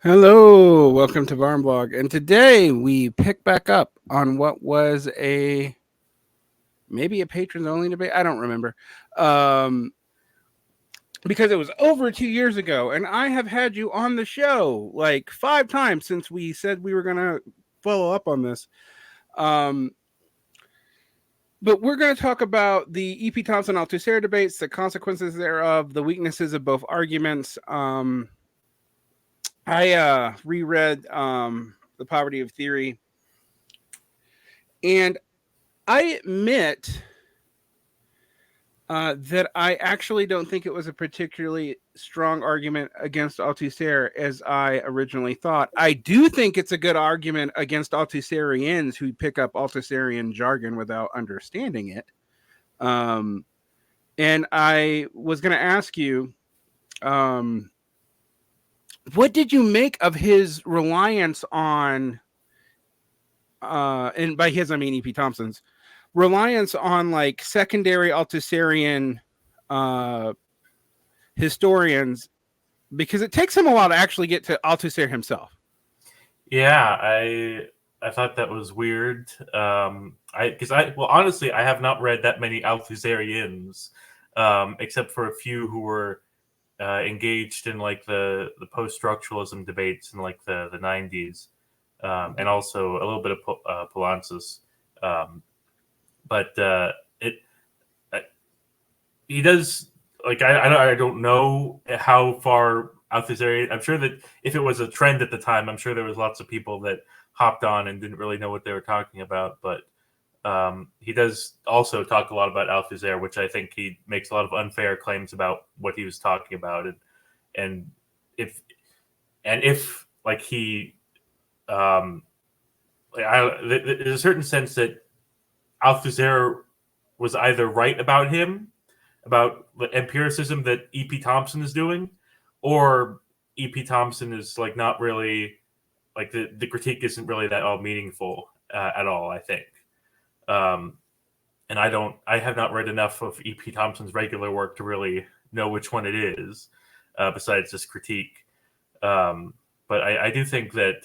Hello, welcome to Varn Blog. And today we pick back up on what was maybe a patrons only debate. I don't remember. Um, because it was over 2 years ago, and I have had you on the show like 5 times since we said we were gonna follow up on this. Um, but we're going to talk about the E.P. Thompson Althusser debates, the consequences thereof, the weaknesses of both arguments. I reread The Poverty of Theory, and I admit that I actually don't think it was a particularly strong argument against Althusser as I originally thought. I do think it's a good argument against Althusserians who pick up Althusserian jargon without understanding it. And I was going to ask you, um, what did you make of his reliance on, and by his I mean E.P. Thompson's reliance on like secondary Althusserian uh, historians, because it takes him a while to actually get to Althusser himself. Yeah, I thought that was weird. Well, honestly, I have not read that many Althusserians, except for a few who were engaged in like the post-structuralism debates in like the 90s, and also a little bit of Poulantzas. Um, but it he does like I don't know how far Althusser. I'm sure that if it was a trend at the time, I'm sure there was lots of people that hopped on and didn't really know what they were talking about. But he does also talk a lot about Althusser, which I think he makes a lot of unfair claims about what he was talking about, and if like he there's a certain sense that Althusser was either right about him, about the empiricism that E.P. Thompson is doing, or E.P. Thompson is like not really like the critique isn't really that all meaningful at all. I think, um, and I have not read enough of E.P. Thompson's regular work to really know which one it is, besides this critique. But I do think that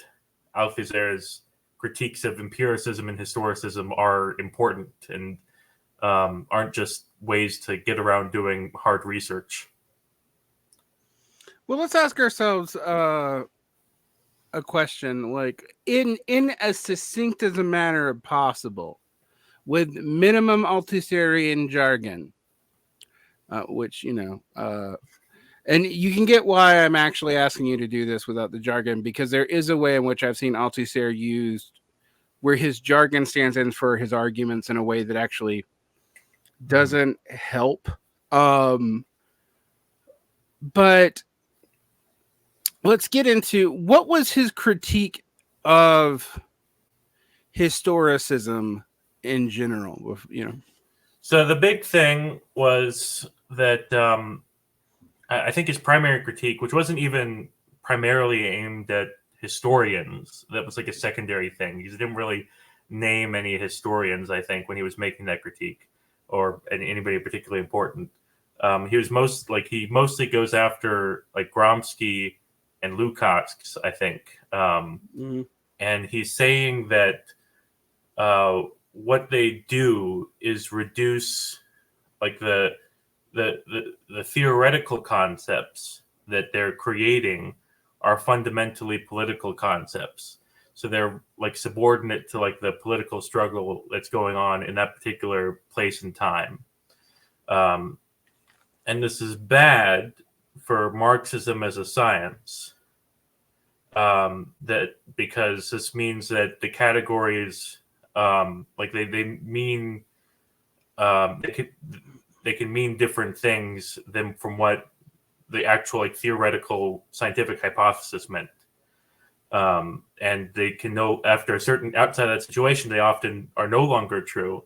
Althusser's critiques of empiricism and historicism are important and aren't just ways to get around doing hard research. Well, let's ask ourselves a question, like in as succinct as a manner possible, with minimum Althusserian jargon, which and you can get why I'm actually asking you to do this without the jargon, because there is a way in which I've seen Althusser used where his jargon stands in for his arguments in a way that actually doesn't help. But let's get into what was his critique of historicism in general. So the big thing was that I think his primary critique, which wasn't even primarily aimed at historians, that was like a secondary thing. He didn't really name any historians, I think, when he was making that critique, or anybody particularly important. He mostly goes after like Gramsci and Lukács, I think, and he's saying that what they do is reduce like the theoretical concepts that they're creating are fundamentally political concepts. So they're like subordinate to like the political struggle that's going on in that particular place and time. And this is bad for Marxism as a science. That because this means that the categories they mean they can mean different things than from what the actual like theoretical scientific hypothesis meant. And they can know after a certain outside of that situation, they often are no longer true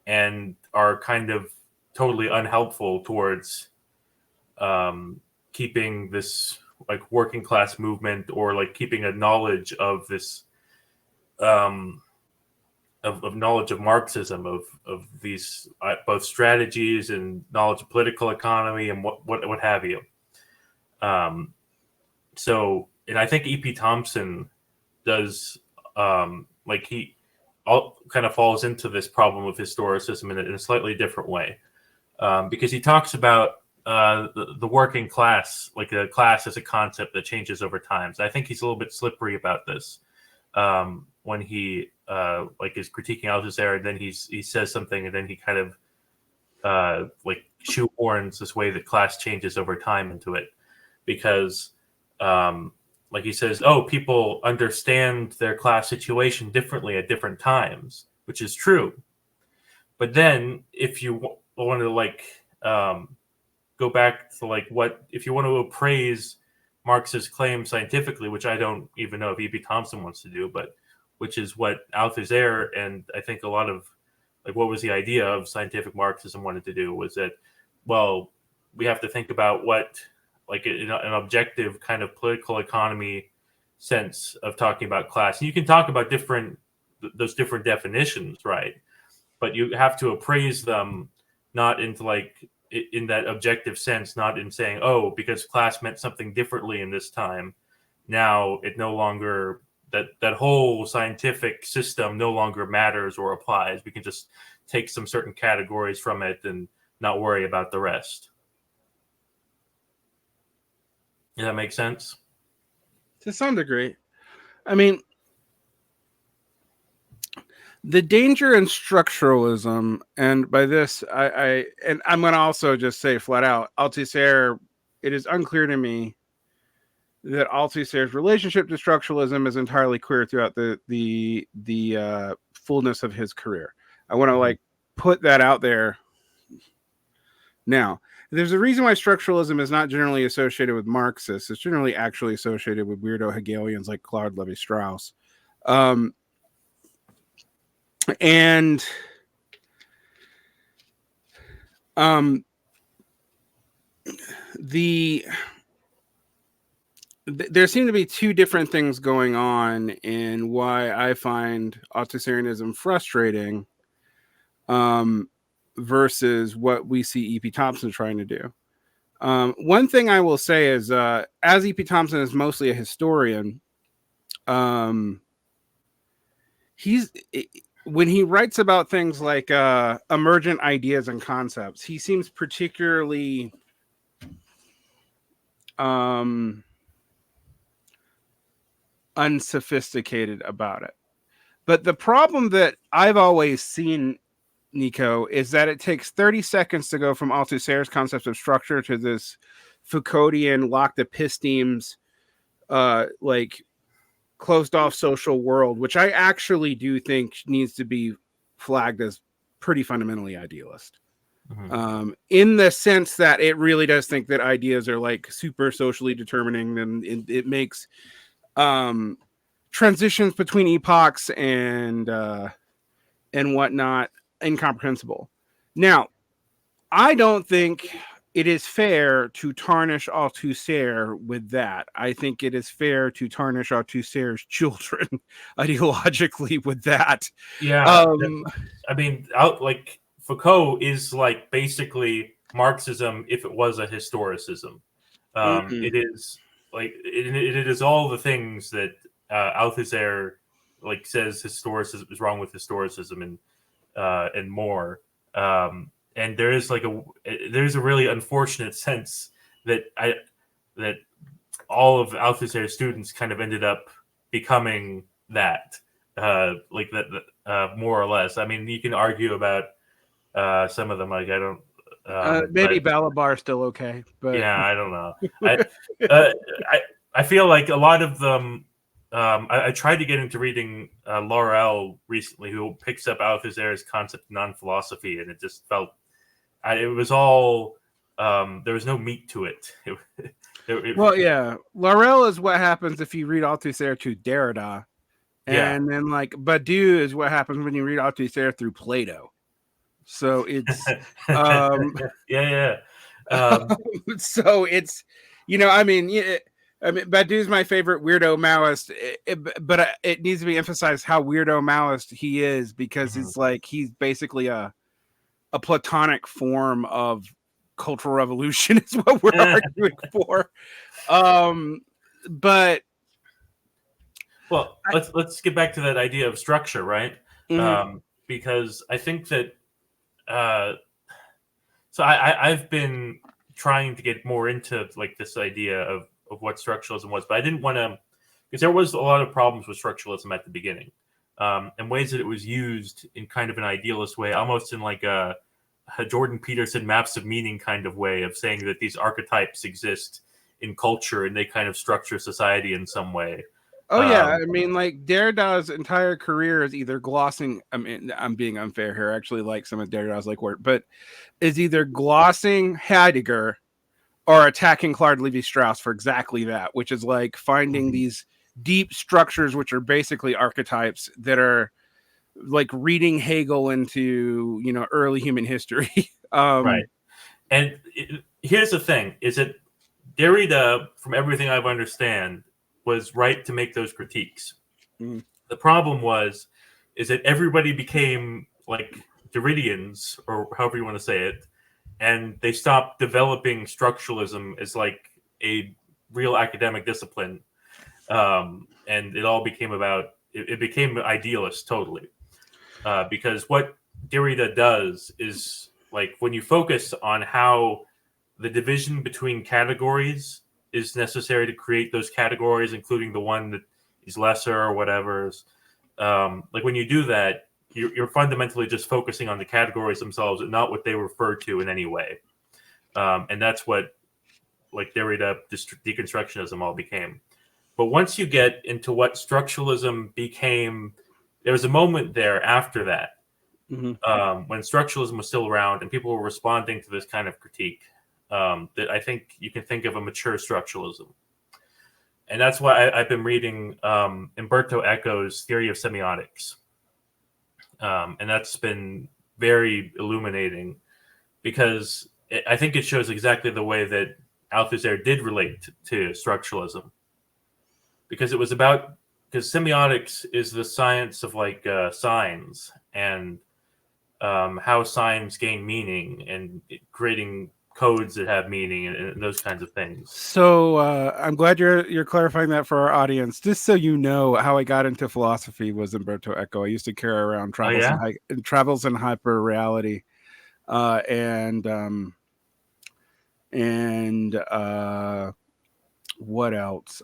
and are kind of totally unhelpful towards keeping this like working class movement or like keeping a knowledge of this of knowledge of Marxism, of these both strategies and knowledge of political economy and what have you. So I think E.P. Thompson does like he all kind of falls into this problem of historicism in a slightly different way, because he talks about the working class, like a class as a concept that changes over time. So I think he's a little bit slippery about this when he like is critiquing Althusser, and then he says something, and then he kind of like shoehorns this way that class changes over time into it, because like he says, oh, people understand their class situation differently at different times, which is true. But then if you want to like go back to like what, if you want to appraise Marx's claim scientifically, which I don't even know if E.P. Thompson wants to do, but which is what Althusser and I think a lot of like what was the idea of scientific Marxism wanted to do, was that, well, we have to think about what like an objective kind of political economy sense of talking about class. And you can talk about those different definitions, right? But you have to appraise them not into like in that objective sense, not in saying, oh, because class meant something differently in this time, now it no longer, that whole scientific system no longer matters or applies. We can just take some certain categories from it and not worry about the rest. Does that make sense? To some degree. I mean, the danger in structuralism, and by this, and I'm going to also just say flat out, Althusser, it is unclear to me that Althusser's relationship to structuralism is entirely clear throughout the fullness of his career. I want to like put that out there. Now, there's a reason why structuralism is not generally associated with Marxists. It's generally actually associated with weirdo Hegelians like Claude Lévi-Strauss. There seem to be two different things going on in why I find Althusserianism frustrating versus what we see E.P. Thompson trying to do. One thing I will say is, as E.P. Thompson is mostly a historian, when he writes about things like emergent ideas and concepts, he seems particularly unsophisticated about it. But the problem that I've always seen, Nico, is that it takes 30 seconds to go from Althusser's concept of structure to this Foucauldian locked epistemes, like closed off social world, which I actually do think needs to be flagged as pretty fundamentally idealist. In the sense that it really does think that ideas are like super socially determining, and it makes transitions between epochs and whatnot incomprehensible. Now, I don't think it is fair to tarnish Althusser with that. I think it is fair to tarnish Althusser's children ideologically with that. Yeah, I mean, like Foucault is like basically Marxism if it was a historicism. It is like it is all the things that Althusser like says historicism is wrong with historicism and more. And there is like there's a really unfortunate sense that all of Althusser's students kind of ended up becoming that, like that, more or less. I mean, you can argue about some of them. Like I don't. Maybe Balabar still okay, but yeah, I don't know. I feel like a lot of them. I tried to get into reading Villarreal recently, who picks up Althusser's concept of non-philosophy, and it just felt it was all there was no meat to it. Well, yeah, Villarreal is what happens if you read Althusser to Derrida, and then like Badiou is what happens when you read Althusser through Plato. So it's so it's, you know, I mean, Badiou's my favorite weirdo Maoist, but it needs to be emphasized how weirdo Maoist he is, because it's like he's basically a platonic form of cultural revolution is what we're arguing for. But Well, let's get back to that idea of structure, right? Because I think that so I've been trying to get more into like this idea of what structuralism was, but I didn't want to, because there was a lot of problems with structuralism at the beginning, and ways that it was used in kind of an idealist way, almost in like a Jordan Peterson maps of meaning kind of way of saying that these archetypes exist in culture and they kind of structure society in some way. Oh yeah, I mean, like Derrida's entire career is either glossing. I mean, I'm being unfair here. I actually like some of Derrida's like work, but is either glossing Heidegger or attacking Claude Lévi-Strauss for exactly that, which is like finding these deep structures, which are basically archetypes that are like reading Hegel into early human history. Right. And here's the thing: is that Derrida, from everything I've understand, was right to make those critiques. The problem is that everybody became like Derridians, or however you want to say it, and they stopped developing structuralism as like a real academic discipline, and it all became about it became idealist totally, because what Derrida does is like when you focus on how the division between categories is necessary to create those categories, including the one that is lesser or whatever. Like when you do that, you're fundamentally just focusing on the categories themselves and not what they refer to in any way. And that's what like Derrida deconstructionism all became. But once you get into what structuralism became, there was a moment there after that when structuralism was still around and people were responding to this kind of critique. That I think you can think of a mature structuralism. And that's why I've been reading Umberto Eco's Theory of Semiotics. And that's been very illuminating because I think it shows exactly the way that Althusser did relate to structuralism. Because it was because semiotics is the science of like signs and how signs gain meaning and creating codes that have meaning and those kinds of things. So I'm glad you're clarifying that for our audience. Just so you know, how I got into philosophy was Umberto Eco. I used to carry around Travels in Hyper Reality, and what else?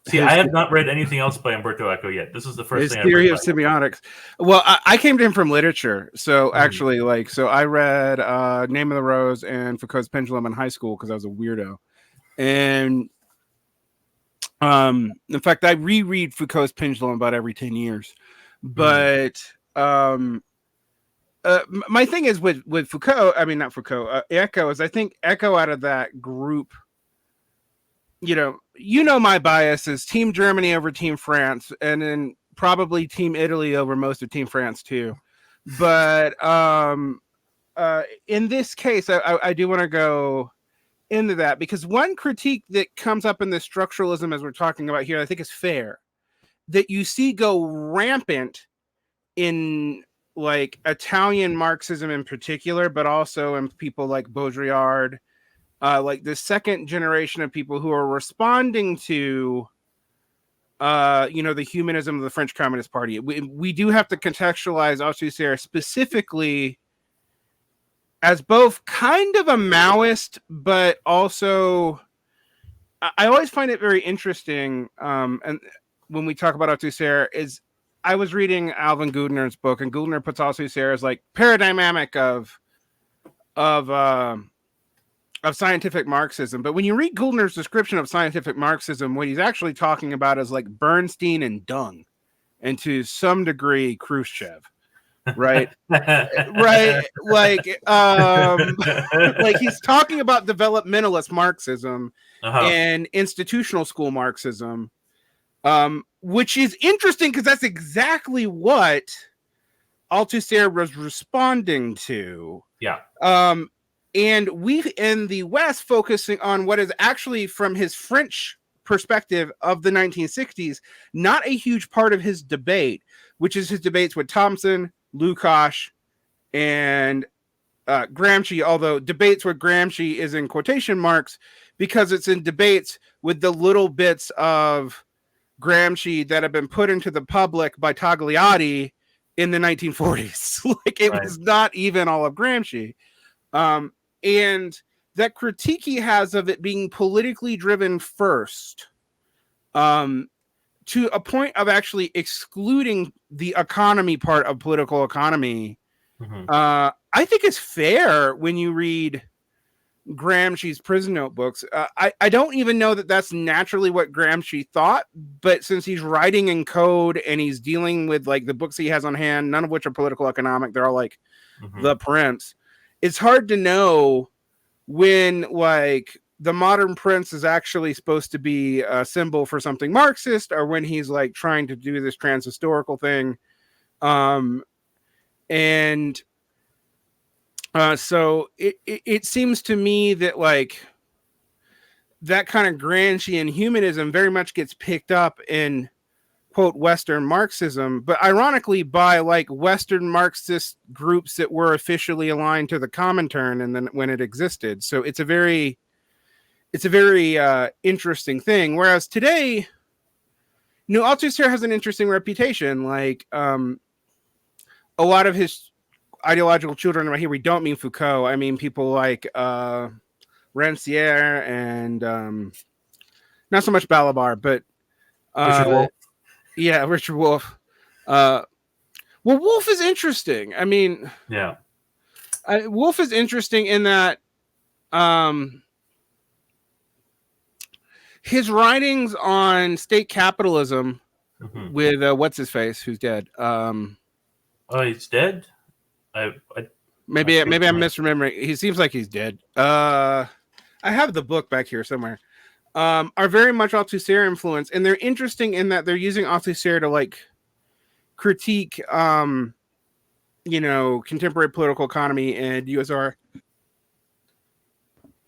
See, I have not read anything else by Umberto Eco yet. This is the first thing I've read. Theory of Semiotics. Well, I came to him from literature. So actually, so I read Name of the Rose and Foucault's Pendulum in high school because I was a weirdo. And in fact, I reread Foucault's Pendulum about every 10 years. But my thing is with Foucault, I mean, not Foucault, Eco, is I think Eco out of that group, my bias is Team Germany over Team France, and then probably Team Italy over most of Team France too. But in this case, I do want to go into that because one critique that comes up in this structuralism as we're talking about here, I think is fair, that you see go rampant in like Italian Marxism in particular, but also in people like Baudrillard, like the second generation of people who are responding to, the humanism of the French Communist Party. We do have to contextualize Althusser specifically as both kind of a Maoist, but also I always find it very interesting. And when we talk about Althusser, is I was reading Alvin Gudner's book, and Gudner puts Althusser as like paradigmatic of scientific Marxism. But when you read Gudner's description of scientific Marxism, what he's actually talking about is like Bernstein and Dung, and to some degree Khrushchev, right? Right. Like he's talking about developmentalist Marxism and institutional school Marxism, which is interesting because that's exactly what Althusser was responding to. Yeah. And we in the West focusing on what is actually from his French perspective of the 1960s, not a huge part of his debate, which is his debates with Thompson, Lukács, and Gramsci, although debates with Gramsci is in quotation marks because it's in debates with the little bits of Gramsci that had been put into the public by Togliatti in the 1940s. Like it was not even all of Gramsci. And that critique he has of it being politically driven first, to a point of actually excluding the economy part of political economy, I think is fair when you read Gramsci's prison notebooks. I don't even know that that's naturally what Gramsci thought, but since he's writing in code and he's dealing with like the books he has on hand, none of which are political economic, they're all like the prince. It's hard to know when like the modern prince is actually supposed to be a symbol for something Marxist, or when he's like trying to do this transhistorical thing. So it seems to me that like that kind of Gramscian humanism very much gets picked up in quote Western Marxism, but ironically by like Western Marxist groups that were officially aligned to the Comintern and then when it existed. So it's a very interesting thing. Whereas today, Althusser has an interesting reputation. Like a lot of his ideological children right here, we don't mean Foucault. I mean people like Rancière and not so much Balabar, but Richard Wolff. Yeah, Richard Wolff. Well, Wolff is interesting. I mean, yeah, Wolff is interesting in that his writings on state capitalism with what's his face, who's dead. Oh, he's dead. Maybe I'm misremembering. He seems like he's dead. I have the book back here somewhere. Are very much Althusser influence, and they're interesting in that they're using Althusser to like critique, contemporary political economy in USSR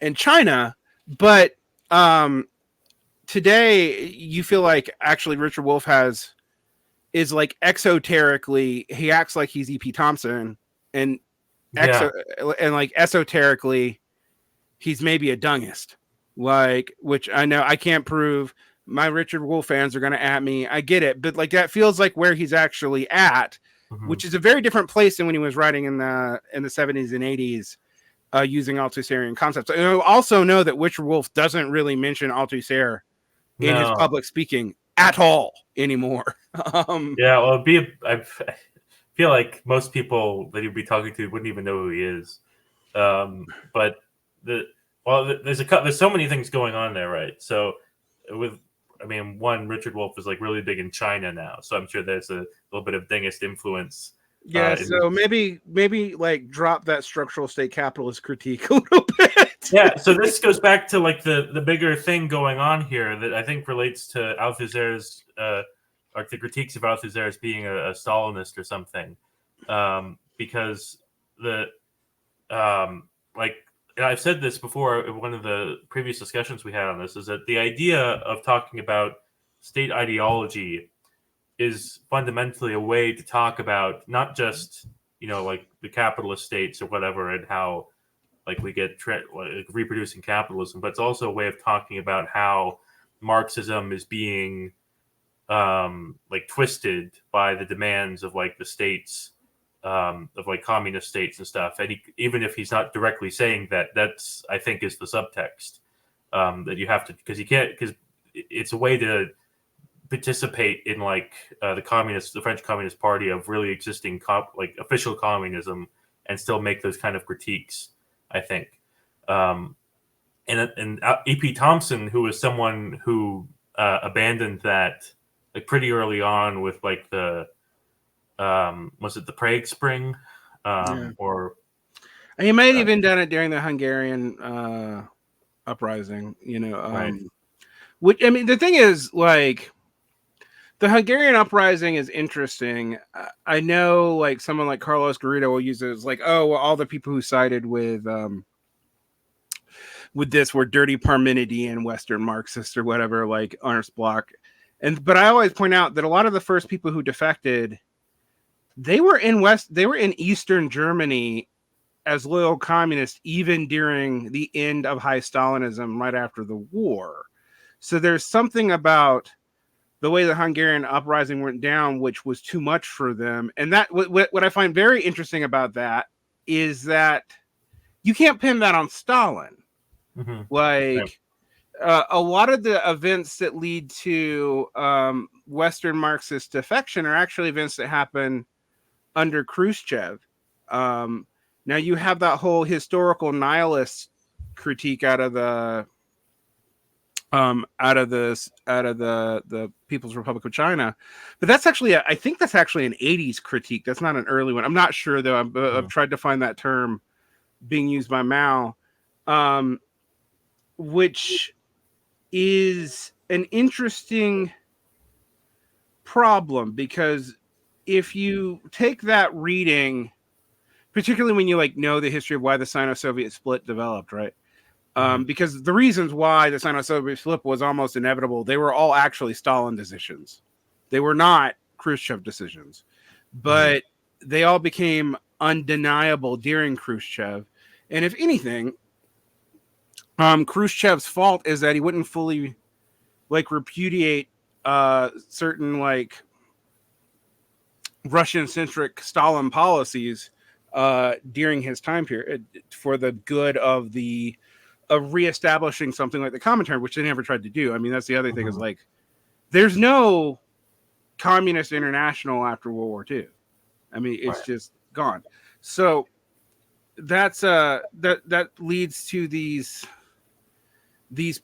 and China. But today, you feel like actually Richard Wolff is like exoterically, he acts like he's E.P. Thompson, and like esoterically, he's maybe a Dungist. Like, which I know I can't prove. My Richard Wolff fans are going to at me. I get it, but like that feels like where he's actually at, which is a very different place than when he was writing in the 70s and 80s, using Althusserian concepts. I also know that Richard Wolff doesn't really mention Althusser in his public speaking at all anymore. Well, I feel like most people that he'd be talking to wouldn't even know who he is. But there's so many things going on there, right? So Richard Wolff is like really big in China now, so I'm sure there's a little bit of Dengist influence. Yeah, so maybe like drop that structural state capitalist critique a little bit. Yeah, so this goes back to like the bigger thing going on here that I think relates to Althusser's like the critiques of Althusser as being a Stalinist or something, because I've said this before in one of the previous discussions we had on this, is that the idea of talking about state ideology is fundamentally a way to talk about not just, like the capitalist states or whatever and how like we get reproducing capitalism, but it's also a way of talking about how Marxism is being like twisted by the demands of like the states, of like communist states and stuff. And even if he's not directly saying that, that's, I think, is the subtext that you have to, because it's a way to participate in like the French Communist Party of really existing like official communism and still make those kind of critiques, I think. And E.P. Thompson, who was someone who abandoned that like pretty early on with like the was it the Prague Spring? Or he might have even done it during the Hungarian uprising, right. Which, I mean, the thing is, like, the Hungarian uprising is interesting. I know, like, someone like Carlos Garrido will use it as like, oh, well, all the people who sided with this were dirty Parmenidean Western Marxists or whatever, like Ernst Bloch. But I always point out that a lot of the first people who defected, they were in Eastern Germany as loyal communists, even during the end of high Stalinism right after the war. So there's something about the way the Hungarian uprising went down, which was too much for them. And that what I find very interesting about that is that you can't pin that on Stalin. Mm-hmm. Like a lot of the events that lead to Western Marxist defection are actually events that happen under Khrushchev. Now you have that whole historical nihilist critique out of the People's Republic of China, but that's actually I think that's actually an 80s critique. That's not an early one. I'm not sure though. I've tried to find that term being used by Mao, which is an interesting problem, because if you take that reading, particularly when you like know the history of why the Sino-Soviet split developed, right? Because the reasons why the Sino-Soviet split was almost inevitable, they were all actually Stalin decisions. They were not Khrushchev decisions, but they all became undeniable during Khrushchev. And if anything, Khrushchev's fault is that he wouldn't fully like repudiate certain like Russian-centric Stalin policies during his time period for the good of reestablishing something like the Comintern, which they never tried to do. I mean, that's the other thing is like, there's no Communist International after World War II. I mean, it's just gone. So that's that leads to these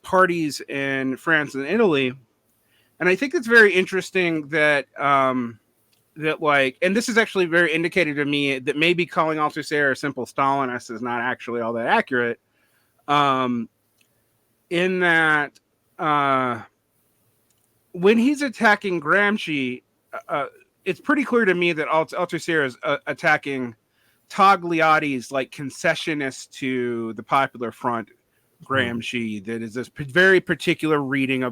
parties in France and Italy, and I think it's very interesting that that like, and this is actually very indicative to me that maybe calling Althusser a simple Stalinist is not actually all that accurate. In that when he's attacking Gramsci, it's pretty clear to me that Althusser is attacking Togliatti's like concessionist to the Popular Front Gramsci, that is this very particular reading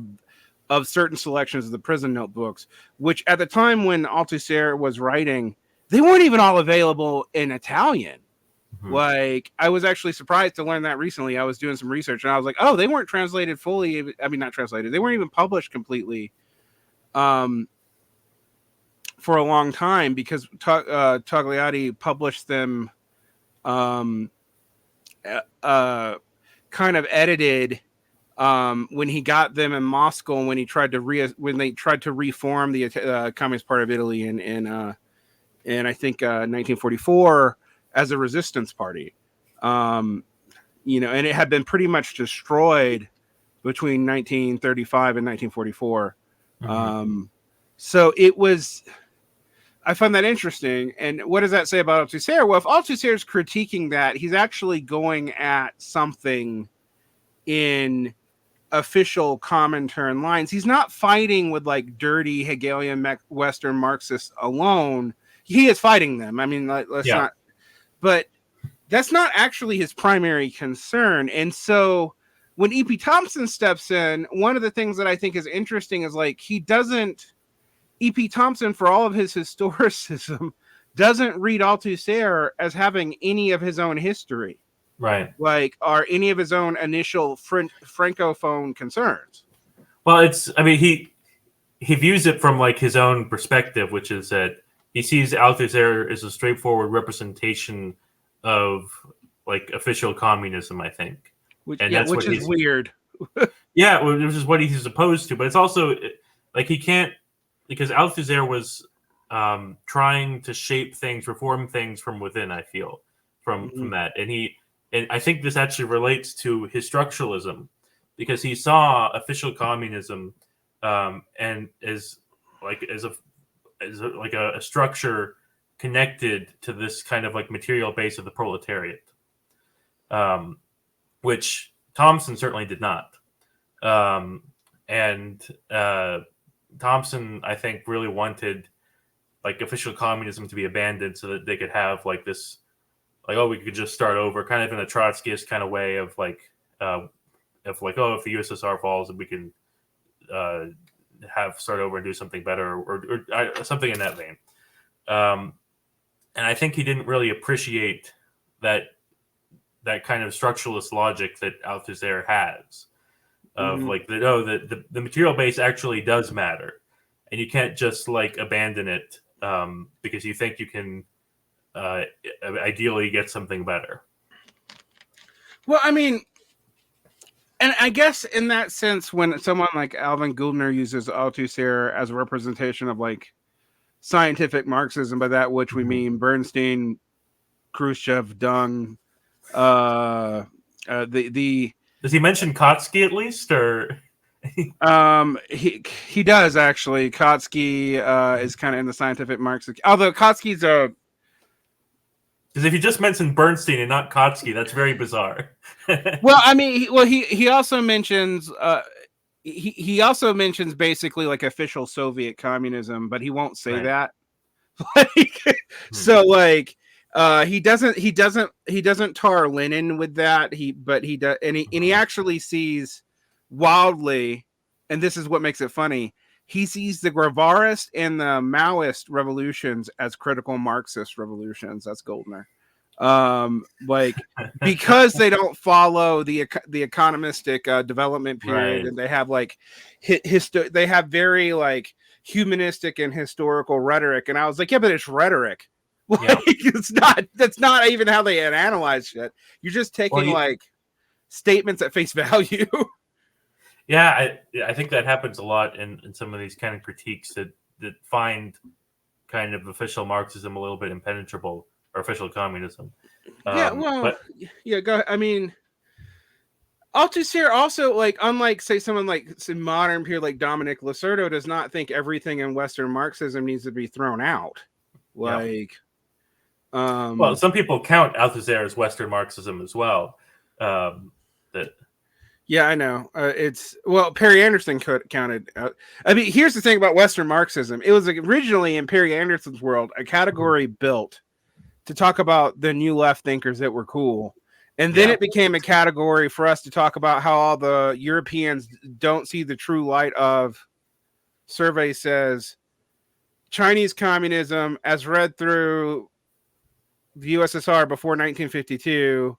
of certain selections of the prison notebooks, which at the time when Althusser was writing, they weren't even all available in Italian. Like, I was actually surprised to learn that recently. I was doing some research and I was like, oh, they weren't translated fully. I mean, not translated. They weren't even published completely for a long time, because Togliatti published them kind of edited when he got them in Moscow, and when he tried to when they tried to reform the Communist Party of Italy in I think 1944 as a resistance party, and it had been pretty much destroyed between 1935 and 1944. So it was. I find that interesting. And what does that say about Althusser? Well, if Althusser is critiquing that, he's actually going at something in official Comintern lines. He's not fighting with like dirty Hegelian Western Marxists alone. He is fighting them. I mean, let's not. But that's not actually his primary concern. And so when E.P. Thompson steps in, one of the things that I think is interesting is like he doesn't. E.P. Thompson, for all of his historicism, doesn't read Althusser as having any of his own history, right? Like, or any of his own initial Francophone concerns. Well, he views it from like his own perspective, which is that he sees Althusser as a straightforward representation of like official communism, I think, which is weird. Which is what he's opposed to, but it's also like he can't. Because Althusser was trying to shape things, reform things from within. I feel from that, and I think this actually relates to his structuralism, because he saw official communism and as a structure connected to this kind of like material base of the proletariat, which Thompson certainly did not, Thompson, I think, really wanted like official communism to be abandoned so that they could have like this, like, oh, we could just start over, kind of in a Trotskyist kind of way of like, if the USSR falls, we can start over and do something better, or something in that vein. And I think he didn't really appreciate that kind of structuralist logic that Althusser has. Of like the material base actually does matter. and you can't just like abandon it because you think you can ideally get something better. Well, I mean, and I guess in that sense, when someone like Alvin Gouldner uses Althusser as a representation of like scientific Marxism, by that which we mean Bernstein, Khrushchev, Dung, the Does he mention Kotsky at least, or he does actually. Kotsky is kind of in the scientific Marxist, although Kotsky's a because if you just mentioned Bernstein and not Kotsky, that's very bizarre. well, I mean, he also mentions he also mentions basically like official Soviet communism, but he won't say that. Like, so like he doesn't tar Lenin with that. He does, and he actually sees wildly, and this is what makes it funny. He sees the Graeberist and the Maoist revolutions as critical Marxist revolutions. That's Goldner. Like because they don't follow the economistic development period, and they have like they have very like humanistic and historical rhetoric. And I was like, yeah, but it's rhetoric. Like, that's not even how they analyze shit. You're just taking like statements at face value. Yeah, I think that happens a lot in some of these kind of critiques that find kind of official Marxism a little bit impenetrable, or official communism. Go ahead. I mean, Althusser also, like, unlike say someone like some modern peer like Dominic Lacerdo, does not think everything in Western Marxism needs to be thrown out. Like, well, some people count Althusser as Western Marxism as well. Yeah, I know. Perry Anderson counted. I mean, here's the thing about Western Marxism. It was originally in Perry Anderson's world a category built to talk about the new left thinkers that were cool. And then it became a category for us to talk about how all the Europeans don't see the true light of, survey says, Chinese communism as read through the USSR before 1952.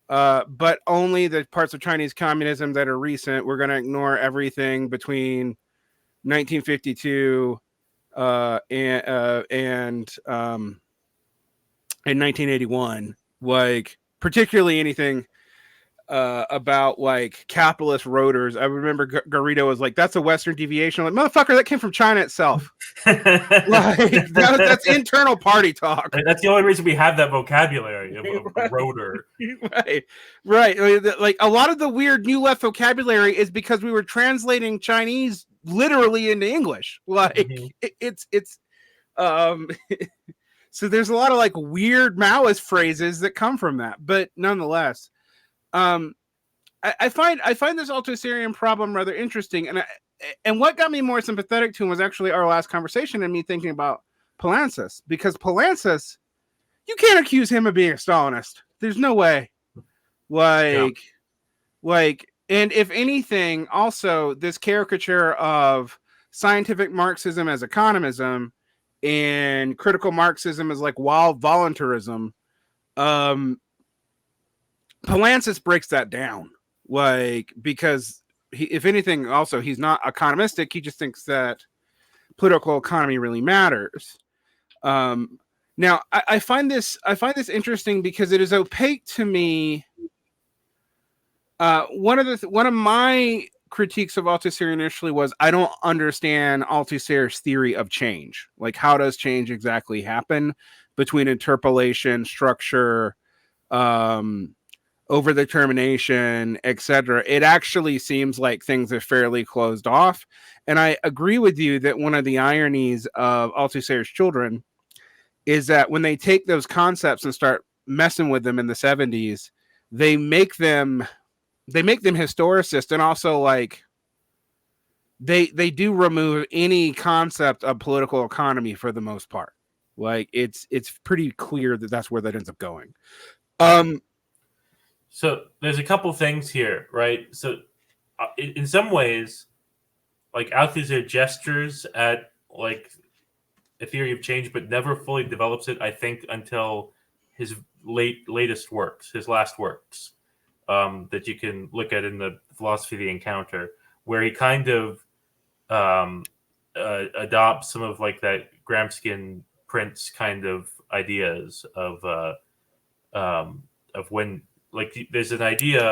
But only the parts of Chinese communism that are recent. We're going to ignore everything between 1952 and 1981. Like, particularly anything about like capitalist rotors. I remember Garrido was like, "That's a Western deviation." I'm like, motherfucker, that came from China itself. Like that's internal party talk. That's the only reason we have that vocabulary of rotor. Right. Like a lot of the weird new left vocabulary is because we were translating Chinese literally into English. Like it's so there's a lot of like weird Maoist phrases that come from that, but nonetheless, I find this Althusserian problem rather interesting, and what got me more sympathetic to him was actually our last conversation and me thinking about Poulantzas, because Poulantzas, you can't accuse him of being a Stalinist. There's no way. And if anything, also this caricature of scientific Marxism as economism and critical Marxism as like wild voluntarism, Poulantzas breaks that down, like, because if anything, also he's not economistic. He just thinks that political economy really matters. Now, I find this interesting because it is opaque to me. One of my critiques of Althusser initially was I don't understand Althusser's theory of change. Like, how does change exactly happen between interpolation, structure, overdetermination, etc. It actually seems like things are fairly closed off. And I agree with you that one of the ironies of Althusser's children is that when they take those concepts and start messing with them in the 70s, they make them historicist, and also like they do remove any concept of political economy for the most part. Like it's pretty clear that that's where that ends up going. So there's a couple things here, right? So in some ways, like Althusser gestures at like a theory of change, but never fully develops it, I think, until his latest works, his last works, that you can look at in the Philosophy of the Encounter, where he kind of adopt some of like that Gramscian Prince kind of ideas of when, like, there's an idea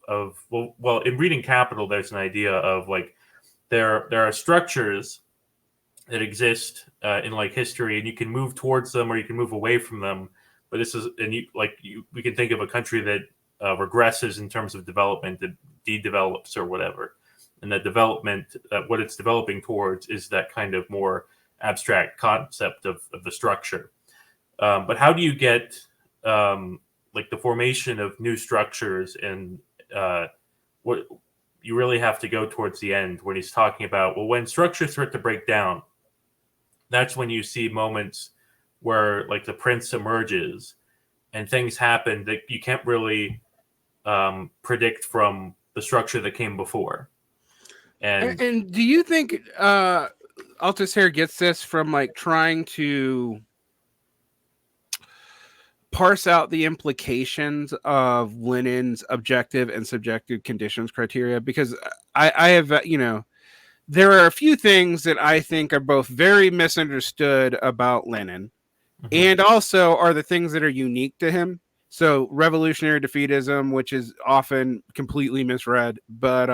of well in reading Capital, there's an idea of like there are structures that exist in like history, and you can move towards them or you can move away from them. But this is, and we can think of a country that regresses in terms of development, that de-develops or whatever, and that development, what it's developing towards, is that kind of more abstract concept of the structure. But how do you get like the formation of new structures, and what you really have to go towards the end when he's talking about, well, when structures start to break down, that's when you see moments where like the prince emerges and things happen that you can't really predict from the structure that came before. And do you think Althusser gets this from like trying to parse out the implications of Lenin's objective and subjective conditions criteria? Because I have, there are a few things that I think are both very misunderstood about Lenin, and also are the things that are unique to him. So revolutionary defeatism, which is often completely misread, but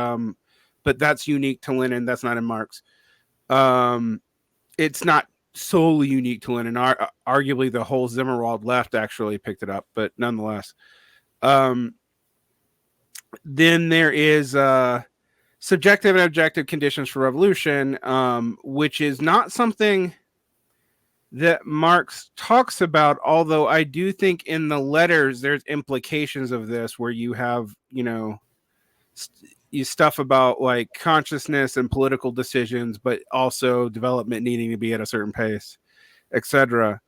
that's unique to Lenin. That's not in Marx. It's not solely unique to Lenin. Arguably, the whole Zimmerwald left actually picked it up, but nonetheless. Then there is subjective and objective conditions for revolution, which is not something that Marx talks about, although I do think in the letters there's implications of this, where you have, stuff about like consciousness and political decisions, but also development needing to be at a certain pace, etc.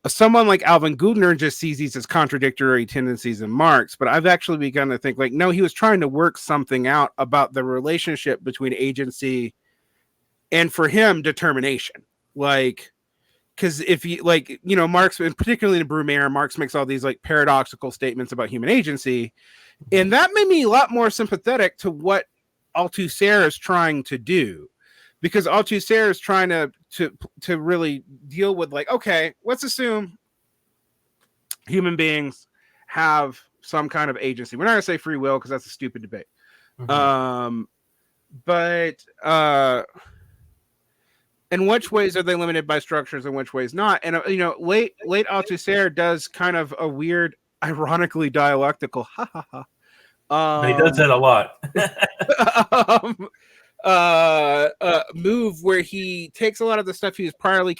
Someone like Alvin Gudner just sees these as contradictory tendencies in Marx, but I've actually begun to think like, no, he was trying to work something out about the relationship between agency and, for him, determination. Like, because if you like, Marx, and particularly in Brumaire, Marx makes all these like paradoxical statements about human agency, and that made me a lot more sympathetic to what Althusser is trying to do, because Althusser is trying to really deal with like, okay, let's assume human beings have some kind of agency. We're not going to say free will because that's a stupid debate. But in which ways are they limited by structures and which ways not? And late Althusser does kind of a weird, ironically dialectical he does that a lot. Move where he takes a lot of the stuff he was priorly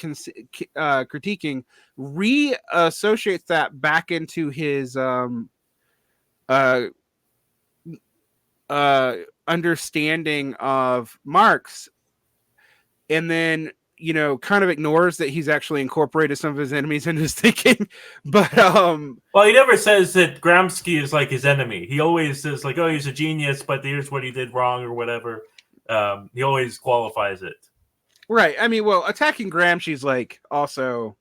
critiquing, reassociates that back into his understanding of Marx, and then kind of ignores that he's actually incorporated some of his enemies into his thinking. But well, he never says that Gramsci is like his enemy. He always says like, oh, he's a genius, but here's what he did wrong or whatever. He always qualifies it. Right. I mean, well, attacking Gramsci's like also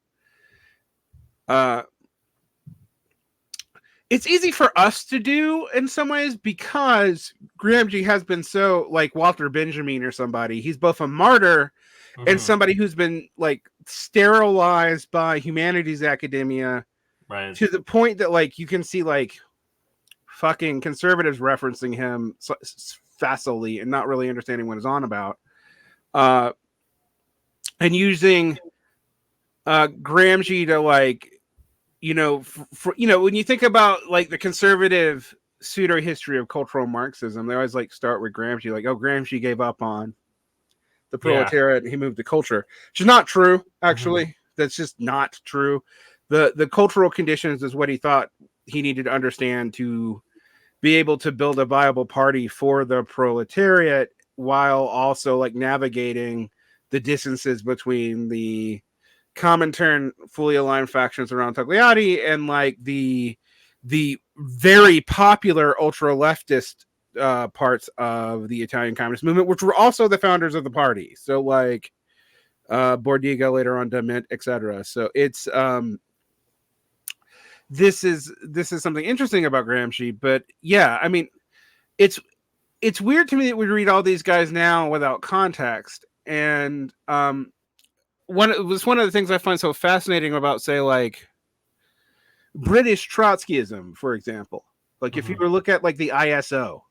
it's easy for us to do in some ways, because Gramsci has been so like Walter Benjamin or somebody. He's both a martyr and somebody who's been like sterilized by humanities academia, right, to the point that like you can see like fucking conservatives referencing him facilely and not really understanding what he's on about, and using Gramsci to like, when you think about like the conservative pseudo history of cultural Marxism, they always like start with Gramsci, like, oh, Gramsci gave up on the proletariat and he moved to culture, which is not true. Actually, that's just not true. The cultural conditions is what he thought he needed to understand to be able to build a viable party for the proletariat, while also like navigating the distances between the Comintern fully aligned factions around Togliatti and like the very popular ultra leftist parts of the Italian communist movement, which were also the founders of the party. So like Bordiga, later on Dement, etc. So it's this is something interesting about Gramsci. But yeah, I mean, it's weird to me that we read all these guys now without context. And it was one of the things I find so fascinating about, say, like British Trotskyism, for example. Like if you were to look at like the ISO,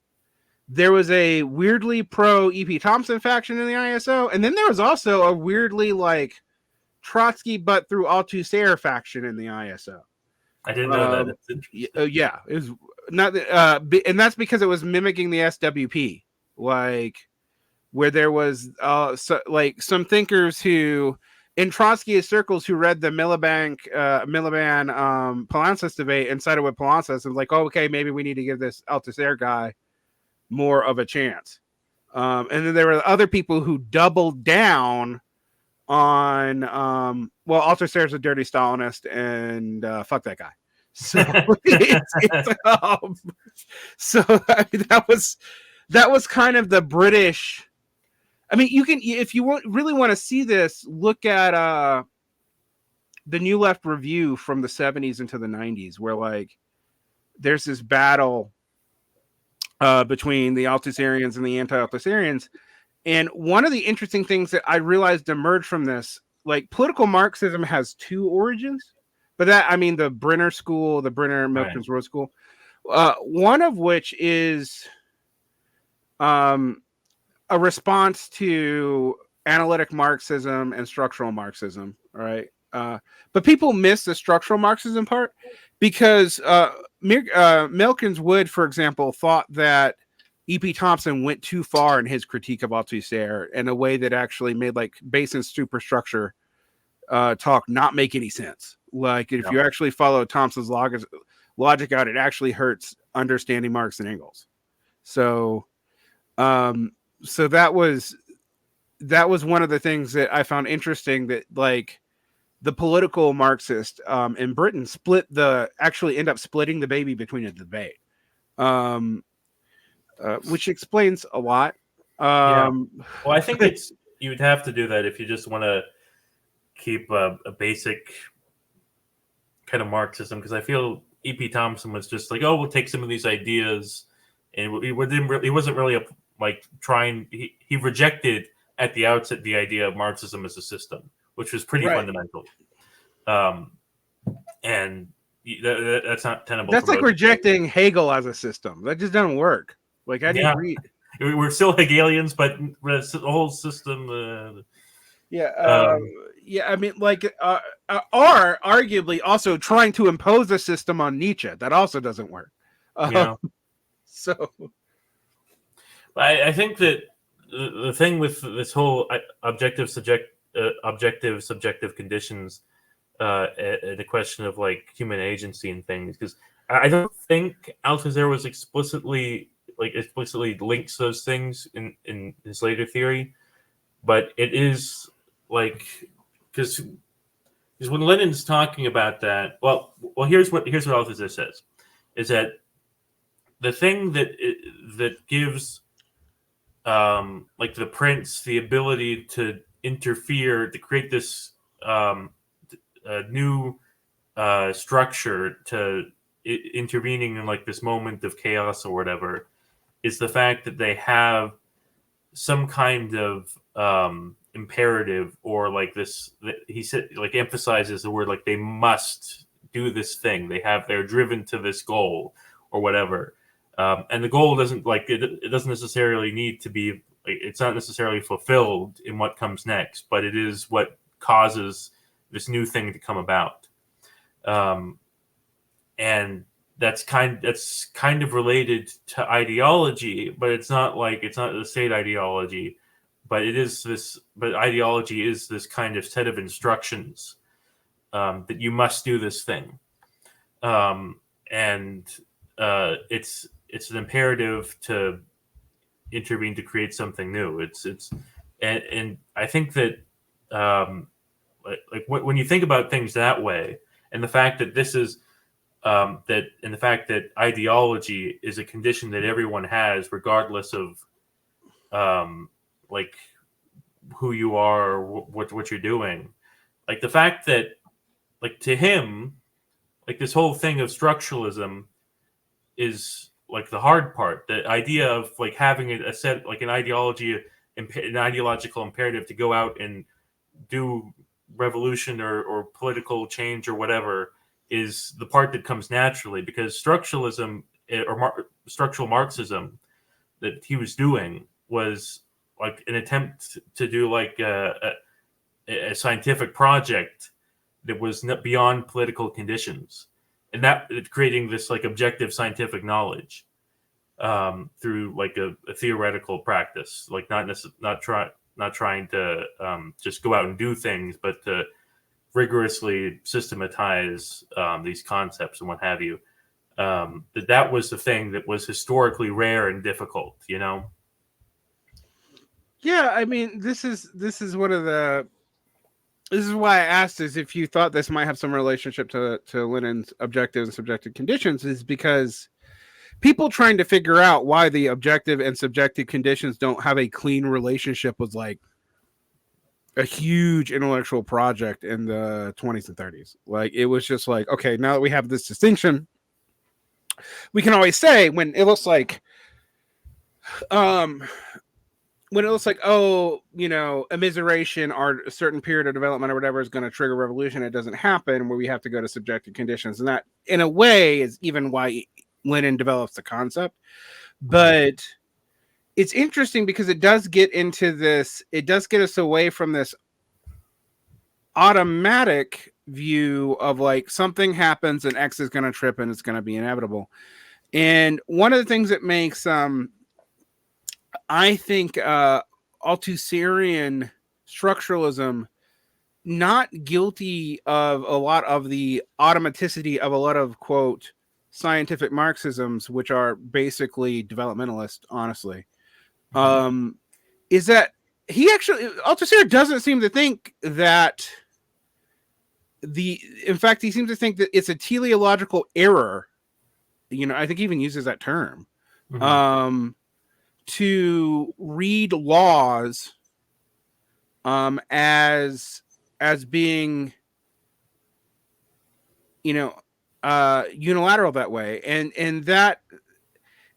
there was a weirdly pro E.P. Thompson faction in the ISO, and then there was also a weirdly like Trotsky but through Althusser faction in the ISO. I didn't know that. That's interesting. Yeah, it was not, and that's because it was mimicking the SWP, like where there was like some thinkers who, in Trotskyist circles, who read the Miliband Palansas debate and sided with Palansas and was like, oh, okay, maybe we need to give this Althusser guy more of a chance. And then there were other people who doubled down on well, Althusser's a dirty Stalinist and fuck that guy. So so I mean, that was kind of the British. I mean, you can, if you really want to see this, look at the New Left Review from the 70s into the 90s, where like there's this battle between the Althusserians and the anti-Althusserians. And one of the interesting things that I realized emerged from this, like political Marxism has two origins, but that, I mean, the Brenner school, the Brenner Milton's Road school, one of which is a response to analytic Marxism and structural Marxism, right? But people miss the structural Marxism part because Milkins Wood, for example, thought that E.P. Thompson went too far in his critique of Althusser in a way that actually made like base and superstructure talk not make any sense. Like if you actually follow Thompson's logic out, it actually hurts understanding Marx and Engels. So so that was one of the things that I found interesting, that like the political Marxist in Britain actually end up splitting the baby between a debate, which explains a lot. Well, I think you would have to do that if you just want to keep a basic kind of Marxism, because I feel E.P. Thompson was just like, oh, we'll take some of these ideas, and he wasn't really trying. He rejected at the outset the idea of Marxism as a system, which was pretty fundamental. And that's not tenable. That's like rejecting Hegel as a system. That just doesn't work. Like, I didn't read. We're still Hegelians, but the whole system. I mean, like, are arguably also trying to impose a system on Nietzsche. That also doesn't work. So, I think that the thing with this whole objective subjective conditions, the question of like human agency and things, because I don't think Althusser was explicitly links those things in his later theory, but it is like, because when Lenin's talking about that, well, here's what Althusser says, is that the thing that gives like the prince the ability to interfere, to create this new structure to intervening in like this moment of chaos or whatever, is the fact that they have some kind of imperative, or like this, he said, like emphasizes the word, like they must do this thing, they're driven to this goal or whatever, and the goal doesn't it doesn't necessarily need to be, it's not necessarily fulfilled in what comes next, but it is what causes this new thing to come about, and that's kind of related to ideology, but it's not the state ideology, but ideology is this kind of set of instructions that you must do this thing, and it's an imperative to intervene to create something new. And I think that when you think about things that way, and the fact that this is the fact that ideology is a condition that everyone has, regardless of like who you are or what you're doing, like the fact that, like, to him, like this whole thing of structuralism is like the hard part. The idea of like having a set, like an ideology an ideological imperative to go out and do revolution or political change or whatever is the part that comes naturally, because structuralism or structural Marxism that he was doing was like an attempt to do like a scientific project that was beyond political conditions, and that creating this like objective scientific knowledge through like a theoretical practice, like not trying to just go out and do things, but to rigorously systematize these concepts and what have you. That was the thing that was historically rare and difficult, you know? Yeah, I mean, this is one of the. This is why I asked is if you thought this might have some relationship to Lenin's objective and subjective conditions, is because people trying to figure out why the objective and subjective conditions don't have a clean relationship was like a huge intellectual project in the 20s and 30s. Like, it was just like, okay, now that we have this distinction, we can always say when it looks like oh, you know, immiseration or a certain period of development or whatever is going to trigger revolution, it doesn't happen, where we have to go to subjective conditions. And that, in a way, is even why Lenin develops the concept. But it's interesting because it does get into this, it does get us away from this automatic view of like something happens and X is going to trip and it's going to be inevitable. And one of the things that makes I think Althusserian structuralism not guilty of a lot of the automaticity of a lot of, quote, scientific Marxisms, which are basically developmentalist, honestly, is that Althusser doesn't seem to think that in fact, he seems to think that it's a teleological error. You know, I think he even uses that term. To read laws as being, you know, unilateral that way, and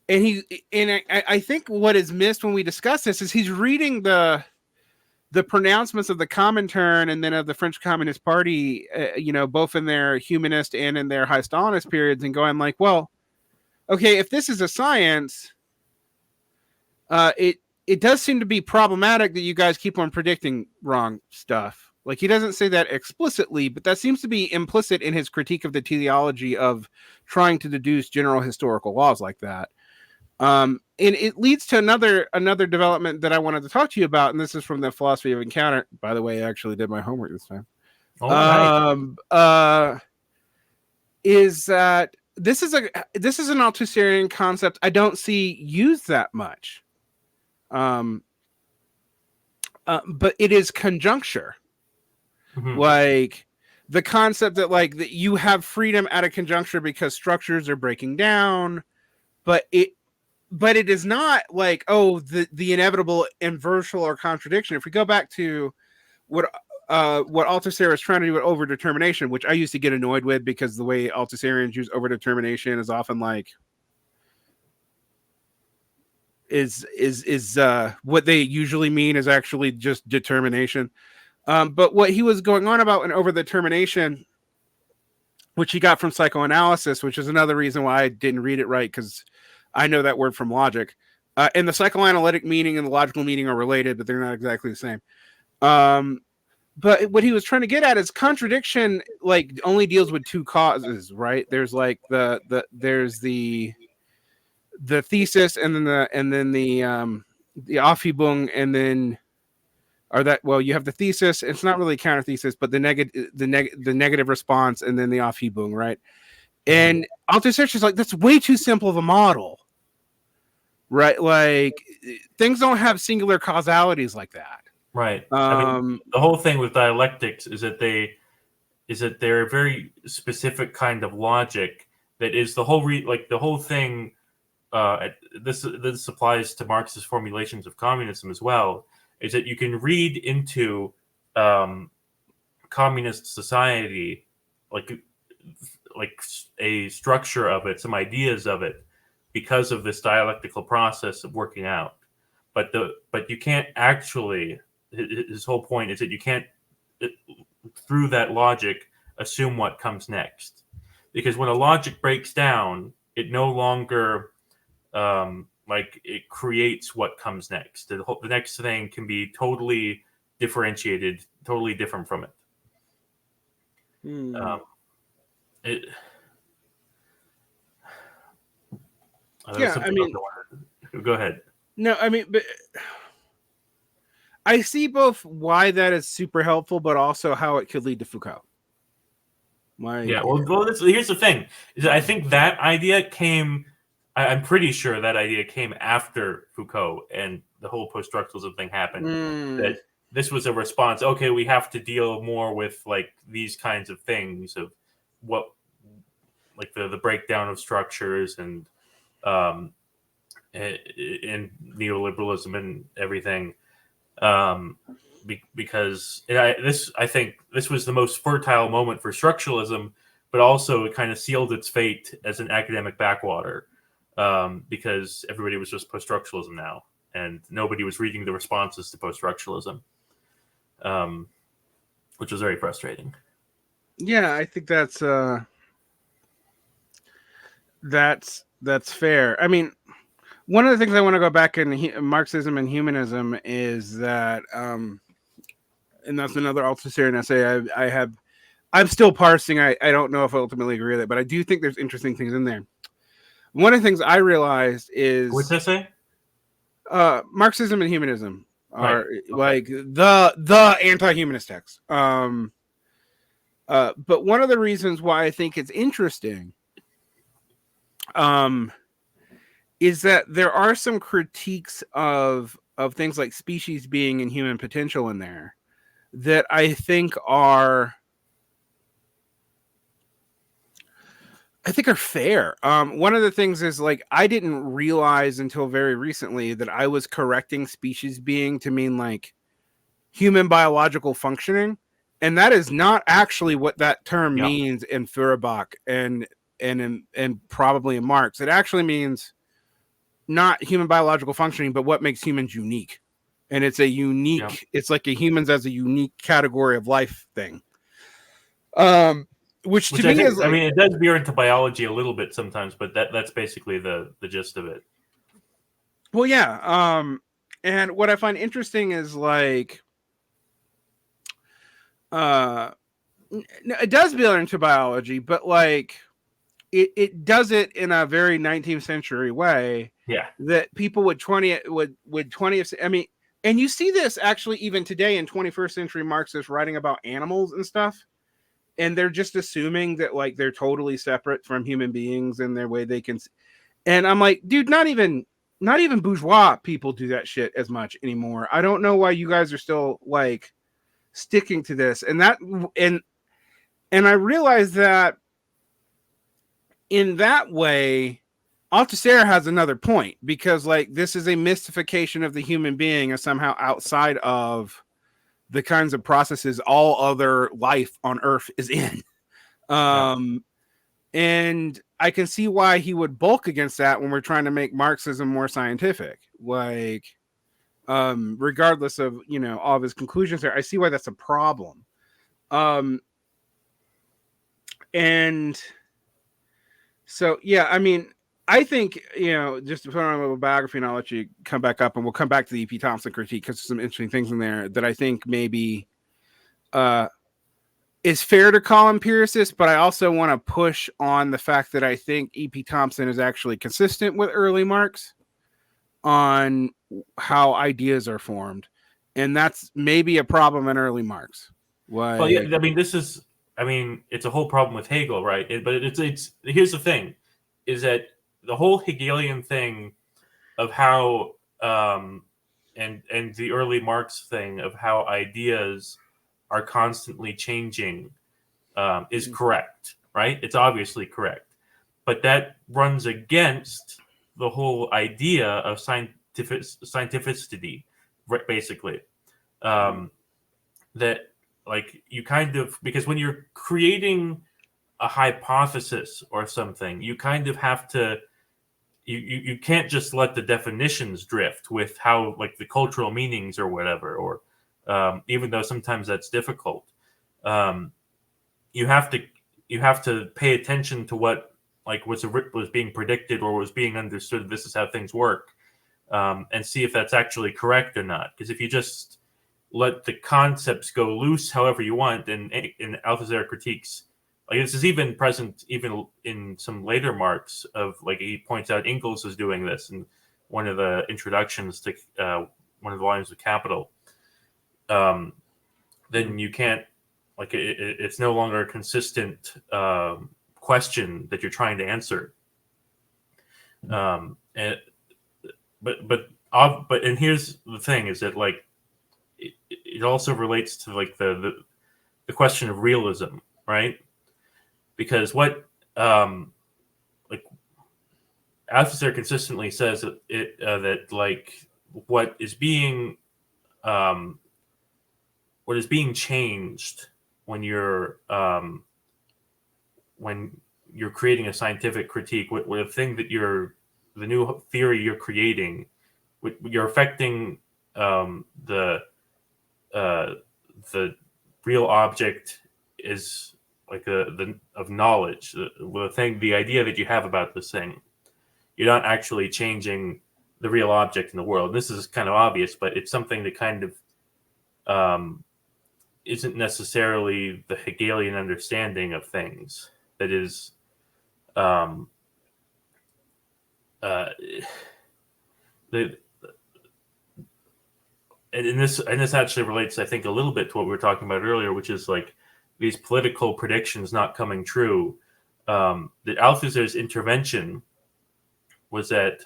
I think what is missed when we discuss this is he's reading the pronouncements of the Comintern and then of the French Communist Party, you know, both in their humanist and in their high Stalinist periods, and going like, well, okay, if this is a science, it does seem to be problematic that you guys keep on predicting wrong stuff. Like, he doesn't say that explicitly, but that seems to be implicit in his critique of the teleology of trying to deduce general historical laws like that. And it leads to another development that I wanted to talk to you about, and this is from the Philosophy of Encounter. By the way, I actually did my homework this time. Nice. Is that this is an Althusserian concept I don't see used that much. But it is conjuncture. Like the concept that like that you have freedom at a conjuncture because structures are breaking down, but it is not like, oh, the inevitable inversal or contradiction. If we go back to what Althusser is trying to do with overdetermination, which I used to get annoyed with because the way Althusserians use overdetermination is often like is what they usually mean is actually just determination. But what he was going on about in overdetermination, which he got from psychoanalysis, which is another reason why I didn't read it right, because I know that word from logic. And the psychoanalytic meaning and the logical meaning are related, but they're not exactly the same. But what he was trying to get at is contradiction, like, only deals with two causes, right? There's like there's the thesis, and then the Aufhebung, and then you have the thesis. It's not really a counter thesis, but the negative response, and then the Aufhebung, right? And Althusser is like, that's way too simple of a model, right? Like, things don't have singular causalities like that. Right. I mean, the whole thing with dialectics is that they're a very specific kind of logic that is the whole the whole thing. This applies to Marxist formulations of communism as well. Is that you can read into communist society like a structure of it, some ideas of it, because of this dialectical process of working out. but you can't actually. His whole point is that you can't, through that logic, assume what comes next, because when a logic breaks down, it no longer like it creates what comes next. The next thing can be totally differentiated, totally different from it. Yeah, I mean, go ahead. No, I mean, but I see both why that is super helpful, but also how it could lead to Foucault. Yeah, well, here's the thing: is that I think that idea came. I'm pretty sure that idea came after Foucault and the whole post-structuralism thing happened. That this was a response. Okay, we have to deal more with like these kinds of things of what, like the breakdown of structures and neoliberalism and everything. Because I think this was the most fertile moment for structuralism, but also it kind of sealed its fate as an academic backwater, because everybody was just post-structuralism now, and nobody was reading the responses to post-structuralism, which was very frustrating. Yeah, I think that's fair. I mean, one of the things I want to go back in Marxism and humanism is that, and that's another Althuserian essay I'm still parsing. I don't know if I ultimately agree with it, but I do think there's interesting things in there. One of the things I realized is, what's that say? Marxism and humanism are right. like the anti-humanist text. But one of the reasons why I think it's interesting, is that there are some critiques of things like species being and human potential in there that I think are fair. One of the things is, like, I didn't realize until very recently that I was correcting species being to mean like human biological functioning, and that is not actually what that term means in Feuerbach and probably in Marx. It actually means not human biological functioning, but what makes humans unique. And it's a unique, it's like a humans as a unique category of life thing. Which to me is like, I mean, it does veer into biology a little bit sometimes, but that's basically the gist of it. Well, yeah. And what I find interesting is like, it does veer into biology, but like it does it in a very 19th century way. Yeah. That people would 20th. I mean, and you see this actually even today in 21st century Marxists writing about animals and stuff. And they're just assuming that like they're totally separate from human beings in their way they can. And I'm like, dude, not even bourgeois people do that shit as much anymore. I don't know why you guys are still like sticking to this. And I realize that in that way, Althusser has another point, because like this is a mystification of the human being as somehow outside of the kinds of processes all other life on Earth is in. And I can see why he would bulk against that when we're trying to make Marxism more scientific. Like, regardless of, all of his conclusions there, I see why that's a problem. And so, yeah, I mean, I think, just to put on a little biography, and I'll let you come back up, and we'll come back to the E.P. Thompson critique, because there's some interesting things in there that I think maybe is fair to call empiricist, but I also want to push on the fact that I think E.P. Thompson is actually consistent with early Marx on how ideas are formed. And that's maybe a problem in early Marx. Like, well, yeah, I mean, it's a whole problem with Hegel, right? But it's here's the thing, is that the whole Hegelian thing of how and the early Marx thing of how ideas are constantly changing is correct, right? It's obviously correct, but that runs against the whole idea of scientificity, basically. That, like, you kind of, because when you're creating a hypothesis or something, you kind of have to you can't just let the definitions drift with how like the cultural meanings or whatever, or even though sometimes that's difficult. You have to pay attention to what like was being predicted or was being understood. This is how things work, and see if that's actually correct or not. Because if you just let the concepts go loose however you want, and in Althusser critiques, like this is even present even in some later Marx of like he points out Engels is doing this in one of the introductions to one of the volumes of Capital. Then you can't like it's no longer a consistent question that you're trying to answer. And and here's the thing is that like it also relates to like the question of realism, right? Because what like Althusser consistently says that that like what is being changed when you're creating a scientific critique, what the thing that the new theory you're creating, you're affecting the real object is like of knowledge, the idea that you have about this thing. You're not actually changing the real object in the world. This is kind of obvious, but it's something that kind of isn't necessarily the Hegelian understanding of things. That is, and this actually relates, I think, a little bit to what we were talking about earlier, which is like these political predictions not coming true. That Althusser's intervention was that,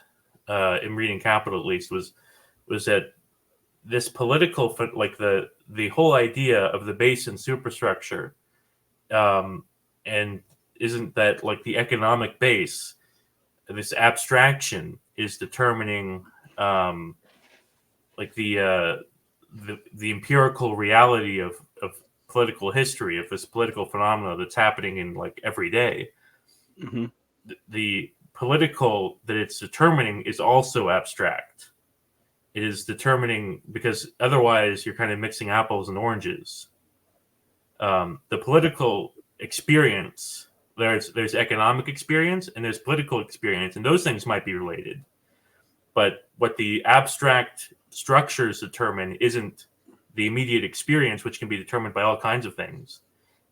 in reading Capital at least, was that this political, like the whole idea of the base and superstructure, and isn't that like the economic base, this abstraction is determining like the empirical reality of political history, of this political phenomena that's happening in like every day. Mm-hmm. The political that it's determining is also abstract. It is determining, because otherwise you're kind of mixing apples and oranges. The political experience, there's economic experience and there's political experience, and those things might be related. But what the abstract structures determine isn't the immediate experience, which can be determined by all kinds of things.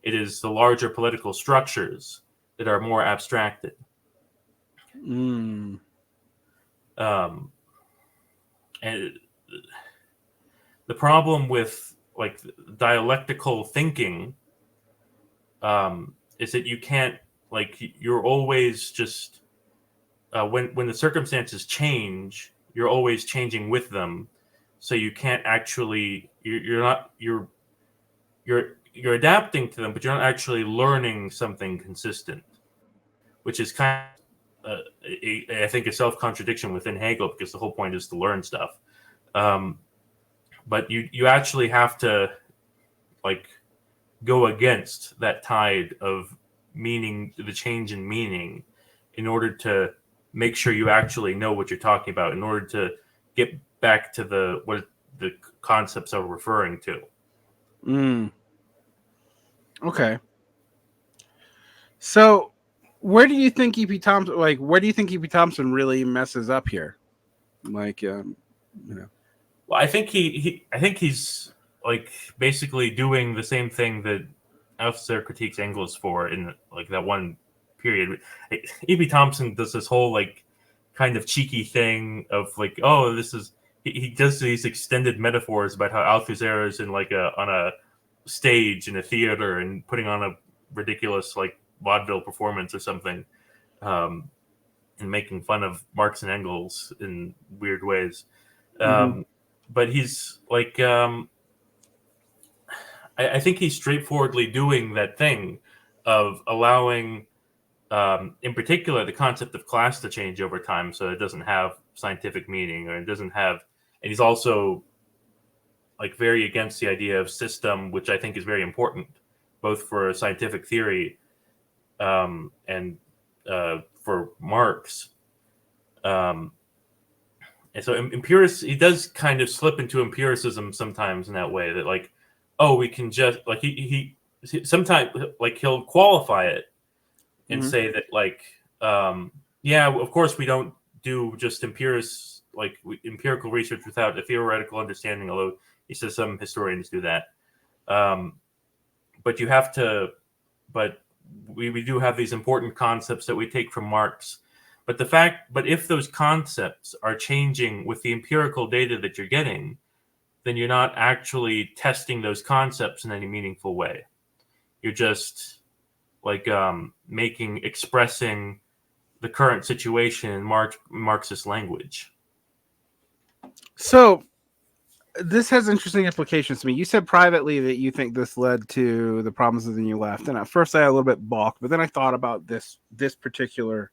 It is the larger political structures that are more abstracted. Mm. And the problem with like dialectical thinking is that you can't, like, you're always just when the circumstances change, you're always changing with them. So you can't actually you're adapting to them, but you're not actually learning something consistent, which is kind of I think a self-contradiction within Hegel, because the whole point is to learn stuff. But you actually have to like go against that tide of meaning, the change in meaning, in order to make sure you actually know what you're talking about, in order to get back to what the concepts are referring to. Mm. Okay. So where do you think E.P. Thompson really messes up here? Like, you know. Well, I think I think he's like basically doing the same thing that Althusser critiques Engels for in like that one period. E.P. Thompson does this whole like kind of cheeky thing of like, oh, this is he does these extended metaphors about how Althusser is in like on a stage in a theater and putting on a ridiculous like vaudeville performance or something, and making fun of Marx and Engels in weird ways. Mm-hmm. But he's like, I think he's straightforwardly doing that thing of allowing, in particular, the concept of class to change over time, so it doesn't have scientific meaning, or it doesn't have. And he's also like very against the idea of system, which I think is very important, both for scientific theory and for Marx. And so he does kind of slip into empiricism sometimes in that way, that like, oh, we can just like he sometimes like he'll qualify it and say that like, yeah, of course we don't do just empirical research without a theoretical understanding, although he says some historians do that. But you have to, but we do have these important concepts that we take from Marx. But if those concepts are changing with the empirical data that you're getting, then you're not actually testing those concepts in any meaningful way. You're just like expressing the current situation in Marxist language. So this has interesting implications to me. You said privately that you think this led to the problems of the New Left, and at first I had a little bit balked, but then I thought about this particular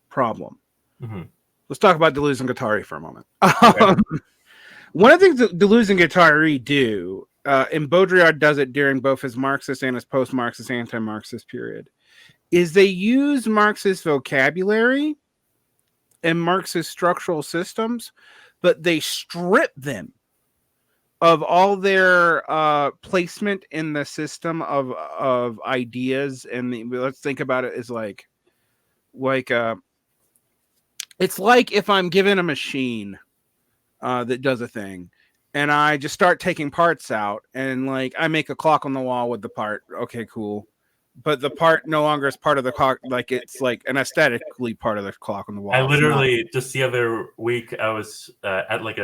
problem. Mm-hmm. Let's talk about Deleuze and Guattari for a moment. Okay. One of the things that Deleuze and Guattari do, and Baudrillard does it during both his Marxist and his post-Marxist, anti-Marxist period, is they use Marxist vocabulary and Marxist structural systems, but they strip them of all their placement in the system of ideas. And let's think about it as like it's like if I'm given a machine that does a thing, and I just start taking parts out, and like I make a clock on the wall with the part. Okay, cool. But the part no longer is part of the clock. Like it's like an aesthetically part of the clock on the wall. I literally just the other week I was at like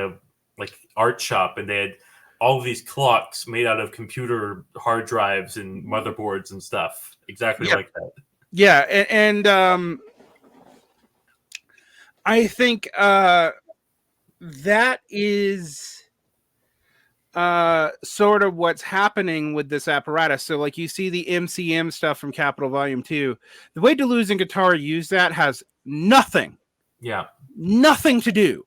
art shop, and they had all of these clocks made out of computer hard drives and motherboards and stuff, exactly like that. Yeah, and I think that is sort of what's happening with this apparatus. So like you see the MCM stuff from Capital Volume 2. The way Deleuze and Guattari use that has nothing to do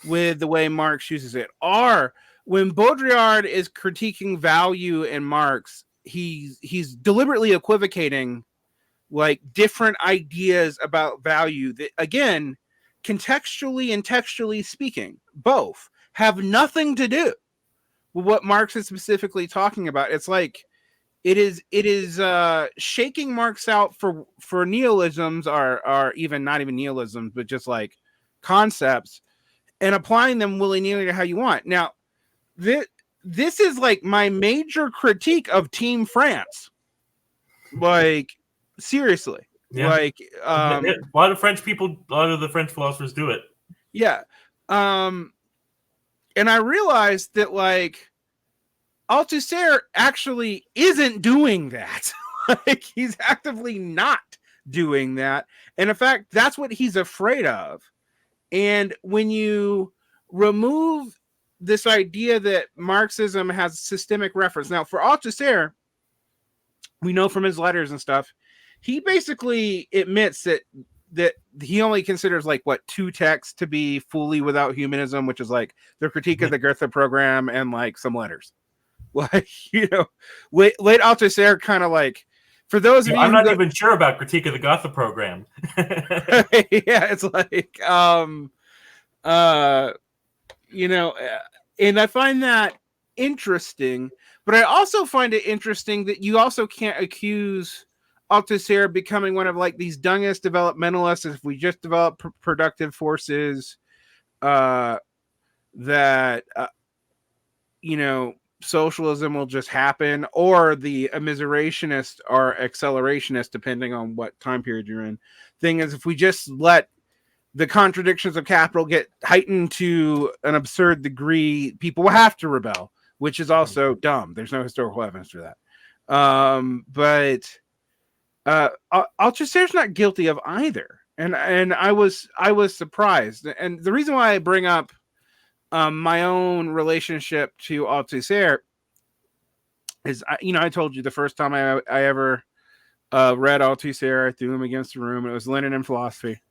with the way Marx uses it. Or when Baudrillard is critiquing value in Marx, he's deliberately equivocating like different ideas about value that, again, contextually and textually speaking, both have nothing to do with what Marx is specifically talking about. It's like it is shaking Marx out for neologisms, or even not even neologisms, but just like concepts, and applying them willy-nilly to how you want. Now, this is like my major critique of Team France. Like, seriously. Yeah. Like a lot of the French philosophers do it. Yeah. And I realized that like Althusser actually isn't doing that. Like he's actively not doing that. And in fact, that's what he's afraid of. And when you remove this idea that Marxism has systemic reference. Now, for Althusser, we know from his letters and stuff, he basically admits that he only considers like two texts to be fully without humanism, which is like the critique of the Goethe program and like some letters. Like, late Althusser kind of like, for those of you, I'm not even sure about critique of the Goethe program. Yeah, it's like, and I find that interesting, but I also find it interesting that you also can't accuse Althusser becoming one of like these dungest developmentalists. If we just develop productive forces, socialism will just happen, or the immiserationist or accelerationist, depending on what time period you're in. Thing is, if we just let the contradictions of capital get heightened to an absurd degree, people will have to rebel, which is also dumb. There's no historical evidence for that. But Althusser's not guilty of either, and I was surprised. And the reason why I bring up my own relationship to Althusser is, I told you the first time I ever read Althusser, I threw him against the room. It was Lenin and Philosophy.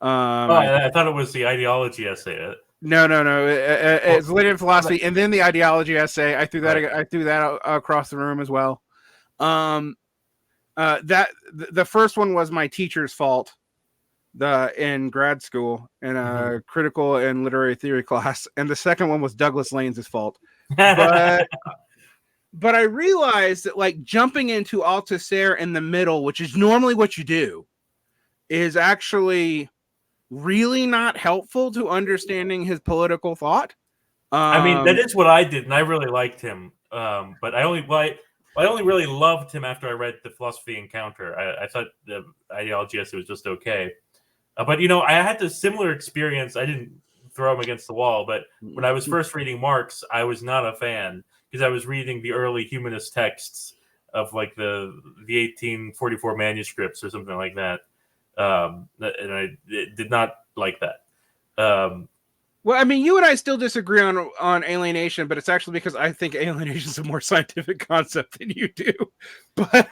I thought it was the ideology essay. No. It's Lenin and Philosophy, and then the ideology essay. I threw that across the room as well. That the first one was my teacher's fault. in grad school in a critical and literary theory class, and the second one was Douglas Lane's fault. But I realized that like jumping into Althusser in the middle, which is normally what you do, is actually really not helpful to understanding his political thought. I mean, that is what I did, and I really liked him. But I only really loved him after I read the Philosophy Encounter. I thought the ideology essay was just okay. But I had this similar experience. I didn't throw him against the wall, but when I was first reading Marx, I was not a fan because I was reading the early humanist texts of like the 1844 manuscripts or something like that, and I did not like that. Well, I mean, you and I still disagree on alienation, but it's actually because I think alienation is a more scientific concept than you do. But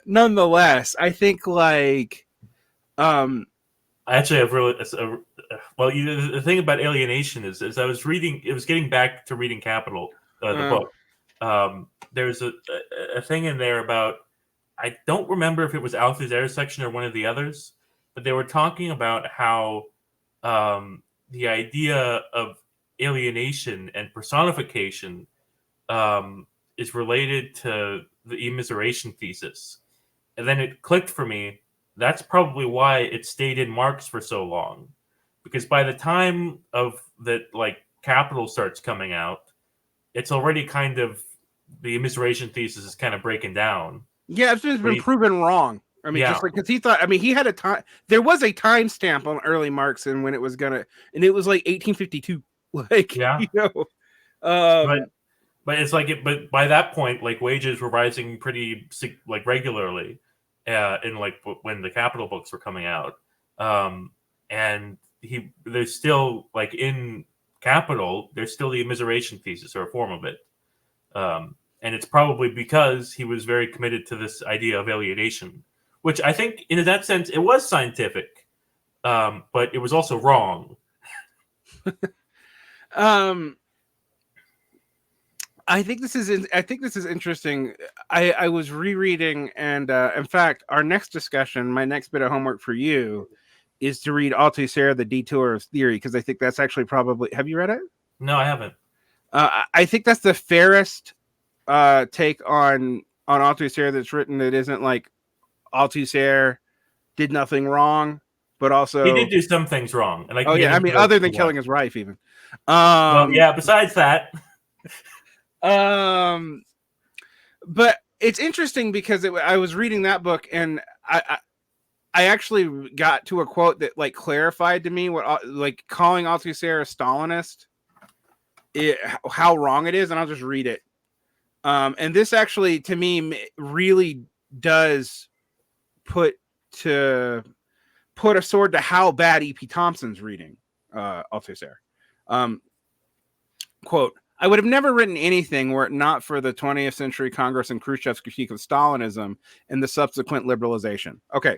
nonetheless, I think like I actually have really the thing about alienation is I was reading. It was getting back to reading Capital, the book. There's a thing in there about, I don't remember if it was Althusser's section or one of the others, but they were talking about how the idea of alienation and personification is related to the immiseration thesis. And then it clicked for me. That's probably why it stayed in Marx for so long. Because by the time of that, like, Capital starts coming out, it's already kind of, the immiseration thesis is kind of breaking down. Yeah, it's been proven wrong. I mean, just like, because he thought, I mean, he had a time, there was a timestamp on early Marx and when it was gonna, and it was like 1852. Like, but it's like, but by that point, like, wages were rising pretty like regularly, in like when the Capital books were coming out, and there's still, like, in Capital, there's still the immiseration thesis or a form of it, and it's probably because he was very committed to this idea of alienation, which I think, in that sense, it was scientific, but it was also wrong. I think this is interesting. I was rereading, and in fact, our next discussion, my next bit of homework for you, is to read Althusser, The Detour of Theory, because I think that's actually probably. Have you read it? No, I haven't. I think that's the fairest take on Althusser that's written. That isn't like Althusser did nothing wrong, but also he did do some things wrong. And I mean, other than killing his wife, even. Well, yeah. Besides that. But it's interesting because I was reading that book, and I actually got to a quote that like clarified to me what, like, calling Althusser a Stalinist, how wrong it is, and I'll just read it. And this actually, to me, really does put a sword to how bad E.P. Thompson's reading Althusser. Quote, I would have never written anything were it not for the 20th century Congress and Khrushchev's critique of Stalinism and the subsequent liberalization. Okay.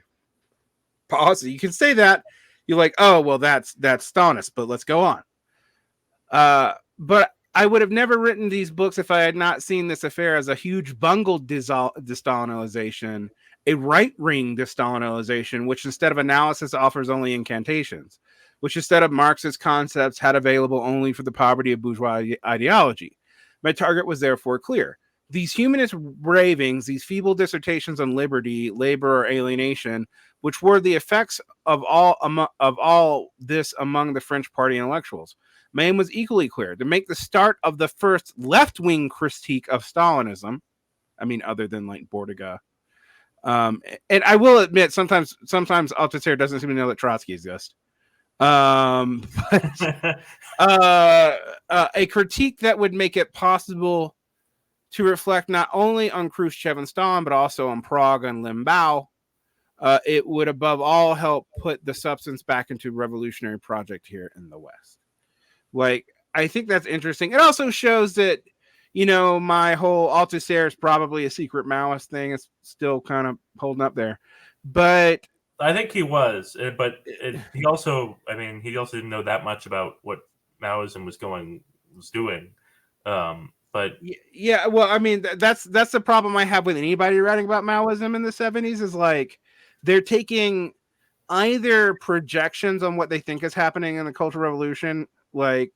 Pause. You can say that. You're like, oh, well, that's Stalinist, but let's go on. But I would have never written these books if I had not seen this affair as a huge bungled de-Stalinization, a right-wing de-Stalinization, which instead of analysis offers only incantations, which instead of Marxist concepts had available only for the poverty of bourgeois ideology. My target was therefore clear. These humanist ravings, these feeble dissertations on liberty, labor, or alienation, which were the effects of all this among the French party intellectuals. My aim was equally clear, to make the start of the first left-wing critique of Stalinism, I mean, other than like Bordiga. And I will admit, sometimes Althusser doesn't seem to know that Trotsky exists. But a critique that would make it possible to reflect not only on Khrushchev and Stalin, but also on Prague and Limbaugh. It would above all help put the substance back into revolutionary project here in the West. Like, I think that's interesting. It also shows that, my whole Althusser is probably a secret Maoist thing. It's still kind of holding up there, but I think he was, but he also didn't know that much about what Maoism was doing. But yeah, well, I mean, that's the problem I have with anybody writing about Maoism in the 70s is like they're taking either projections on what they think is happening in the Cultural Revolution, like,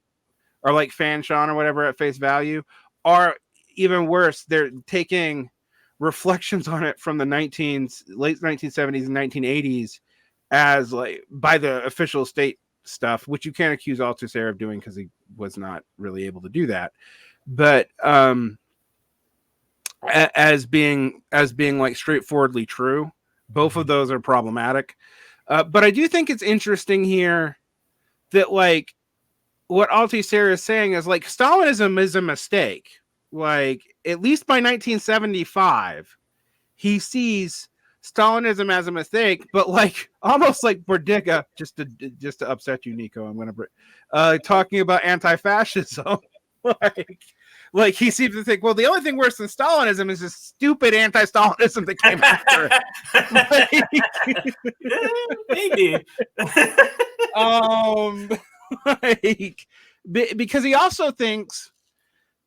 or like Fanshawe or whatever at face value, or even worse, they're taking reflections on it from the late 1970s and 1980s as like by the official state stuff, which you can't accuse Althusser of doing because he was not really able to do that. But as being like straightforwardly true. Both of those are problematic. But I do think it's interesting here that like what Althusser is saying is like Stalinism is a mistake. Like at least by 1975, he sees Stalinism as a mistake, but like almost like Bordiga, just to upset you, Nico, I'm gonna talking about anti-fascism. like he seems to think, well, the only thing worse than Stalinism is this stupid anti-Stalinism that came after it. Maybe. Because he also thinks,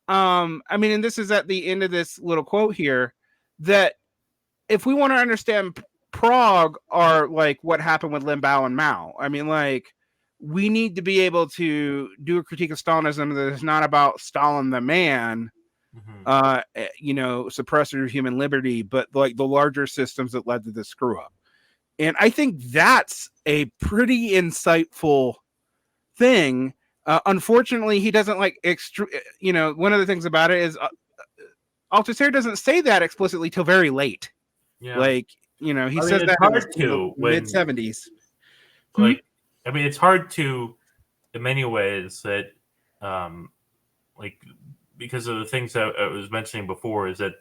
I mean, and this is at the end of this little quote here, that if we want to understand Prague or like what happened with Limbaugh and Mao, I mean, like we need to be able to do a critique of Stalinism that is not about Stalin the man, suppressor of human liberty, but like the larger systems that led to this screw up. And I think that's a pretty insightful thing. Unfortunately, he doesn't like one of the things about it is Althusser doesn't say that explicitly till very late. Yeah. Like, he says that in the mid-70s. Like, I mean, it's hard to, in many ways, that, like, because of the things that I was mentioning before, is that,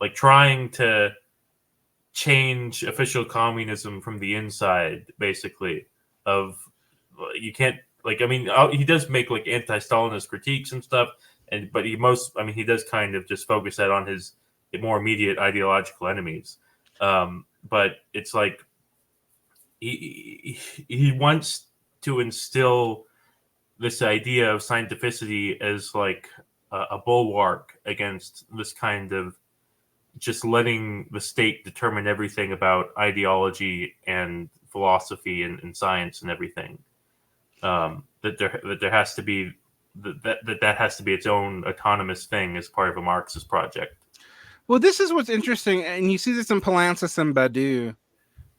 like, trying to change official communism from the inside, basically, you can't, like, I mean, he does make, like, anti-Stalinist critiques and stuff, but he does kind of just focus that on his more immediate ideological enemies. But it's like he wants to instill this idea of scientificity as like a bulwark against this kind of just letting the state determine everything about ideology and philosophy and science and everything. That there has to be that has to be its own autonomous thing as part of a Marxist project. Well, this is what's interesting, and you see this in Palancis and Badiou.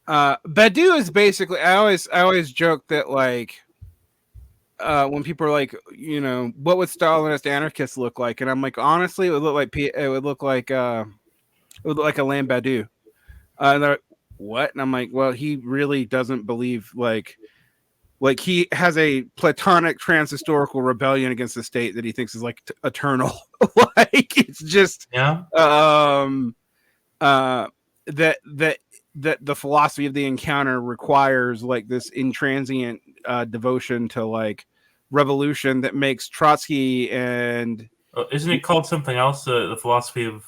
Badiou is basically, I always joke that like when people are like, what would Stalinist anarchists look like, and I'm like, honestly, it would look like a Alain Badiou. And they're like, what? And I'm like, well, he really doesn't believe like he has a platonic transhistorical rebellion against the state that he thinks is like eternal. Like it's just that the philosophy of the encounter requires like this intransient devotion to like revolution that makes Trotsky and isn't it called something else? The philosophy of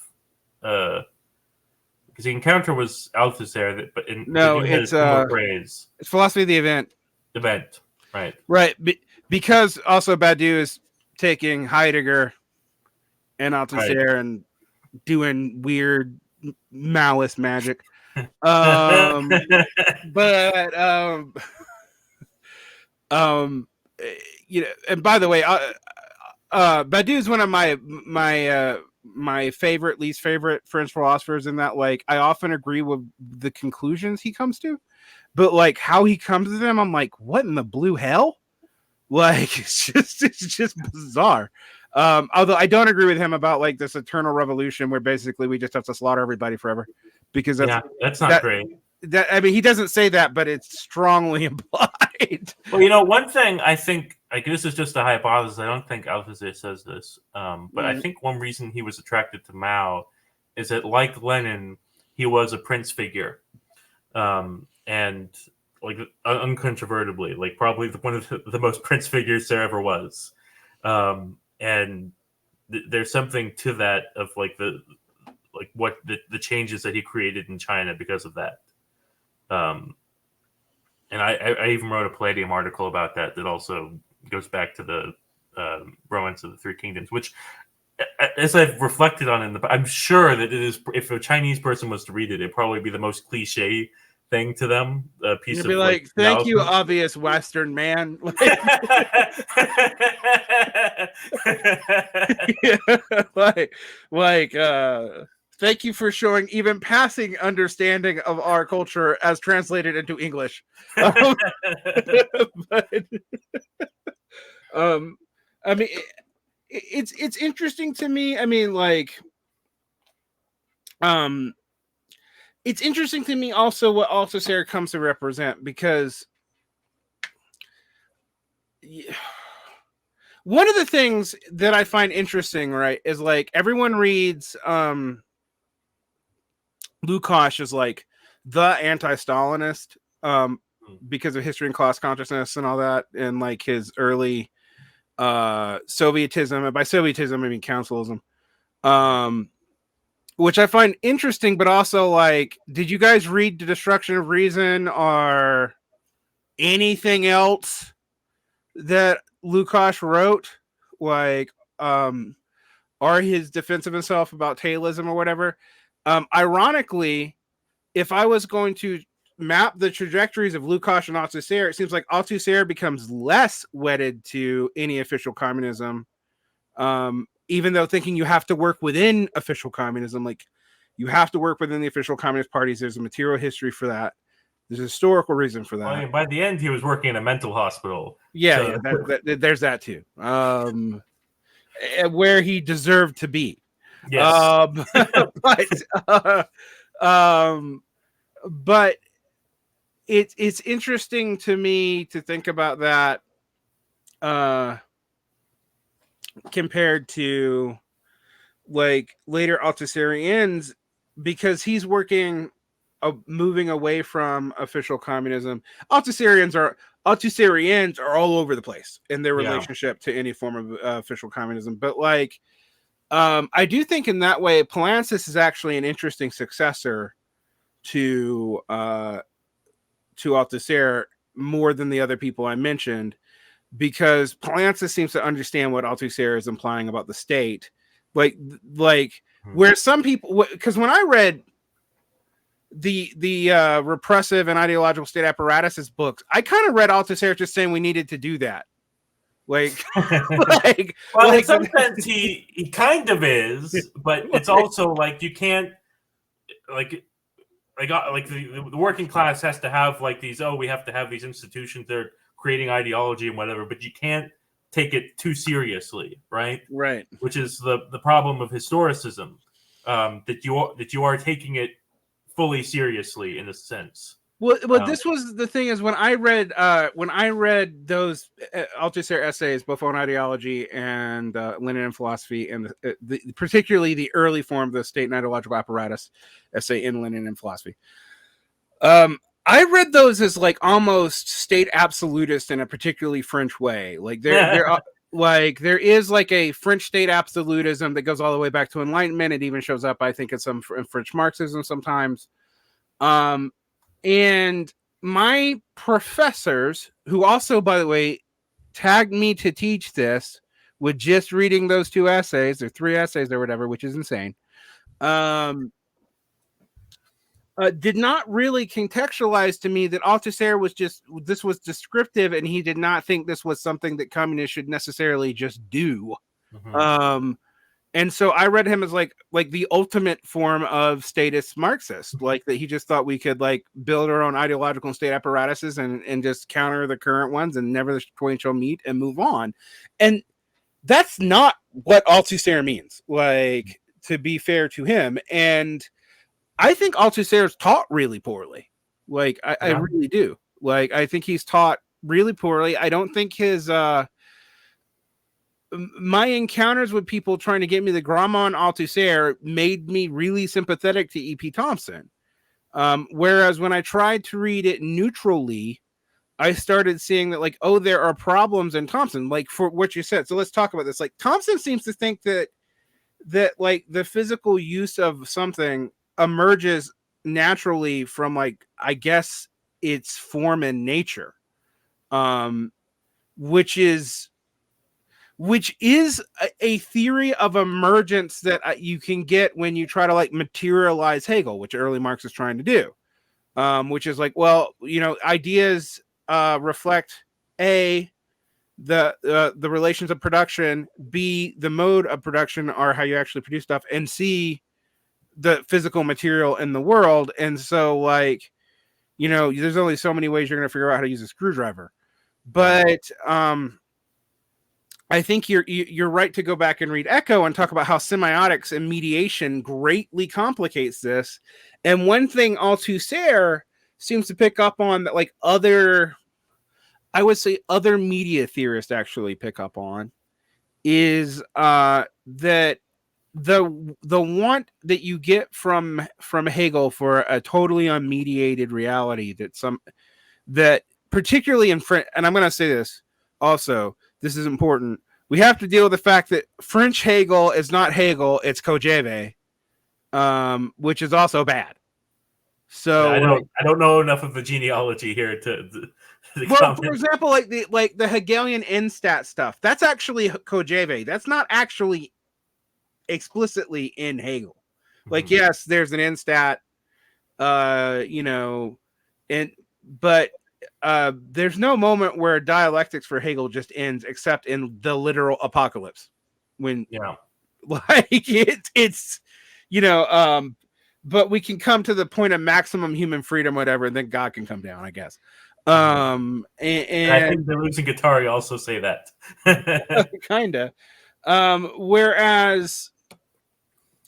because the encounter was Althusser, but it's phrase. It's philosophy of the event. Right. Because also Badiou is taking Heidegger and Althusser and doing weird Maoist magic. And by the way, Badiou is one of my favorite, least favorite French philosophers in that, like, I often agree with the conclusions he comes to, but like how he comes to them, I'm like, what in the blue hell? Like, it's just bizarre. Although I don't agree with him about like this eternal revolution where basically we just have to slaughter everybody forever, because that's not great. I mean, he doesn't say that, but it's strongly implied. Well, one thing I think, like, this is just a hypothesis. I don't think Althusser says this, but I think one reason he was attracted to Mao is that, like Lenin, he was a prince figure, and like uncontrovertibly, like probably one of the most prince figures there ever was, and there's something to that of like the changes that he created in China because of that. And I even wrote a Palladium article about that also goes back to the Romance of the Three Kingdoms, which, as I've reflected on I'm sure that it is, if a Chinese person was to read it, it'd probably be the most cliche thing to them, a piece You'd of be like, thank you, obvious Western man. Thank you for showing even passing understanding of our culture as translated into English. But, I mean, it's interesting to me. I mean, like, it's interesting to me also what Althusser comes to represent, because one of the things that I find interesting, right, is like everyone reads Lukács as like the anti-Stalinist because of history and class consciousness and all that, and like his early Sovietism, and by Sovietism I mean councilism, which I find interesting, but also like, did you guys read The Destruction of Reason or anything else that Lukács wrote, like or his defense of himself about tailism or whatever? Ironically, if I was going to map the trajectories of Lukács and Althusser, it seems like Althusser becomes less wedded to any official communism, even though thinking you have to work within official communism, like you have to work within the official communist parties. There's a material history for that. There's a historical reason for that. Well, I mean, by the end, he was working in a mental hospital. Yeah, so. There's that too. Where he deserved to be. Yes. But it's interesting to me to think about that compared to like later Althusserians, because he's working moving away from official communism. Althusserians are all over the place in their relationship to any form of official communism. But like, I do think in that way, Poulantzas is actually an interesting successor to Althusser more than the other people I mentioned, because Poulantzas seems to understand what Althusser is implying about the state, like where some people, because when I read the repressive and ideological state apparatuses books, I kind of read Althusser just saying we needed to do that. Like, in some sense, he kind of is, but it's also like you can't like the working class has to have like these. Oh, we have to have these institutions. They're creating ideology and whatever, but you can't take it too seriously, right? Right. Which is the problem of historicism, that you are taking it fully seriously in a sense. Well, this was the thing, is when I read those Althusser essays, both on ideology and Lenin and philosophy, and particularly the early form of the state and ideological apparatus essay in Lenin and philosophy, I read those as like almost state absolutist in a particularly French way. Like there is like a French state absolutism that goes all the way back to Enlightenment. It even shows up, I think, in some French Marxism sometimes. And my professors, who also, by the way, tagged me to teach this with just reading those 2 essays or 3 essays or whatever, which is insane, did not really contextualize to me that Althusser this was descriptive, and he did not think this was something that communists should necessarily just do. Mm-hmm. And so I read him as like the ultimate form of statist Marxist, like that he just thought we could like build our own ideological and state apparatuses and just counter the current ones and never the twain shall meet and move on. And that's not what Althusser means, like, to be fair to him. And I think Althusser is taught really poorly. Like, I really do. Like, I think he's taught really poorly. I don't think his my encounters with people trying to get me the grammar on Althusser made me really sympathetic to E.P. Thompson. Whereas when I tried to read it neutrally, I started seeing that, like, oh, there are problems in Thompson, like for what you said. So let's talk about this. Like, Thompson seems to think that like the physical use of something emerges naturally from, like, I guess its form and nature, which is a theory of emergence that you can get when you try to like materialize Hegel, which early Marx is trying to do. which is like, well, ideas reflect A, the relations of production, B, the mode of production, or how you actually produce stuff, and C, the physical material in the world. And so, like, there's only so many ways you're going to figure out how to use a screwdriver. But I think you're right to go back and read Echo and talk about how semiotics and mediation greatly complicates this. And one thing Althusser seems to pick up on that, like, other media theorists actually pick up on, is that the want that you get from Hegel for a totally unmediated reality, that particularly in French, and I'm going to say this also, this is important. We have to deal with the fact that French Hegel is not Hegel, it's Kojève, which is also bad. So I don't know enough of the genealogy here to well, for example, like the Hegelian instat stuff, that's actually Kojève. That's not actually explicitly in Hegel. Like, yes, there's an instat, but there's no moment where dialectics for Hegel just ends except in the literal apocalypse, when like it's but we can come to the point of maximum human freedom, whatever, and then God can come down, I guess. And I think the Roots and Guattari also say that. kind of. Whereas,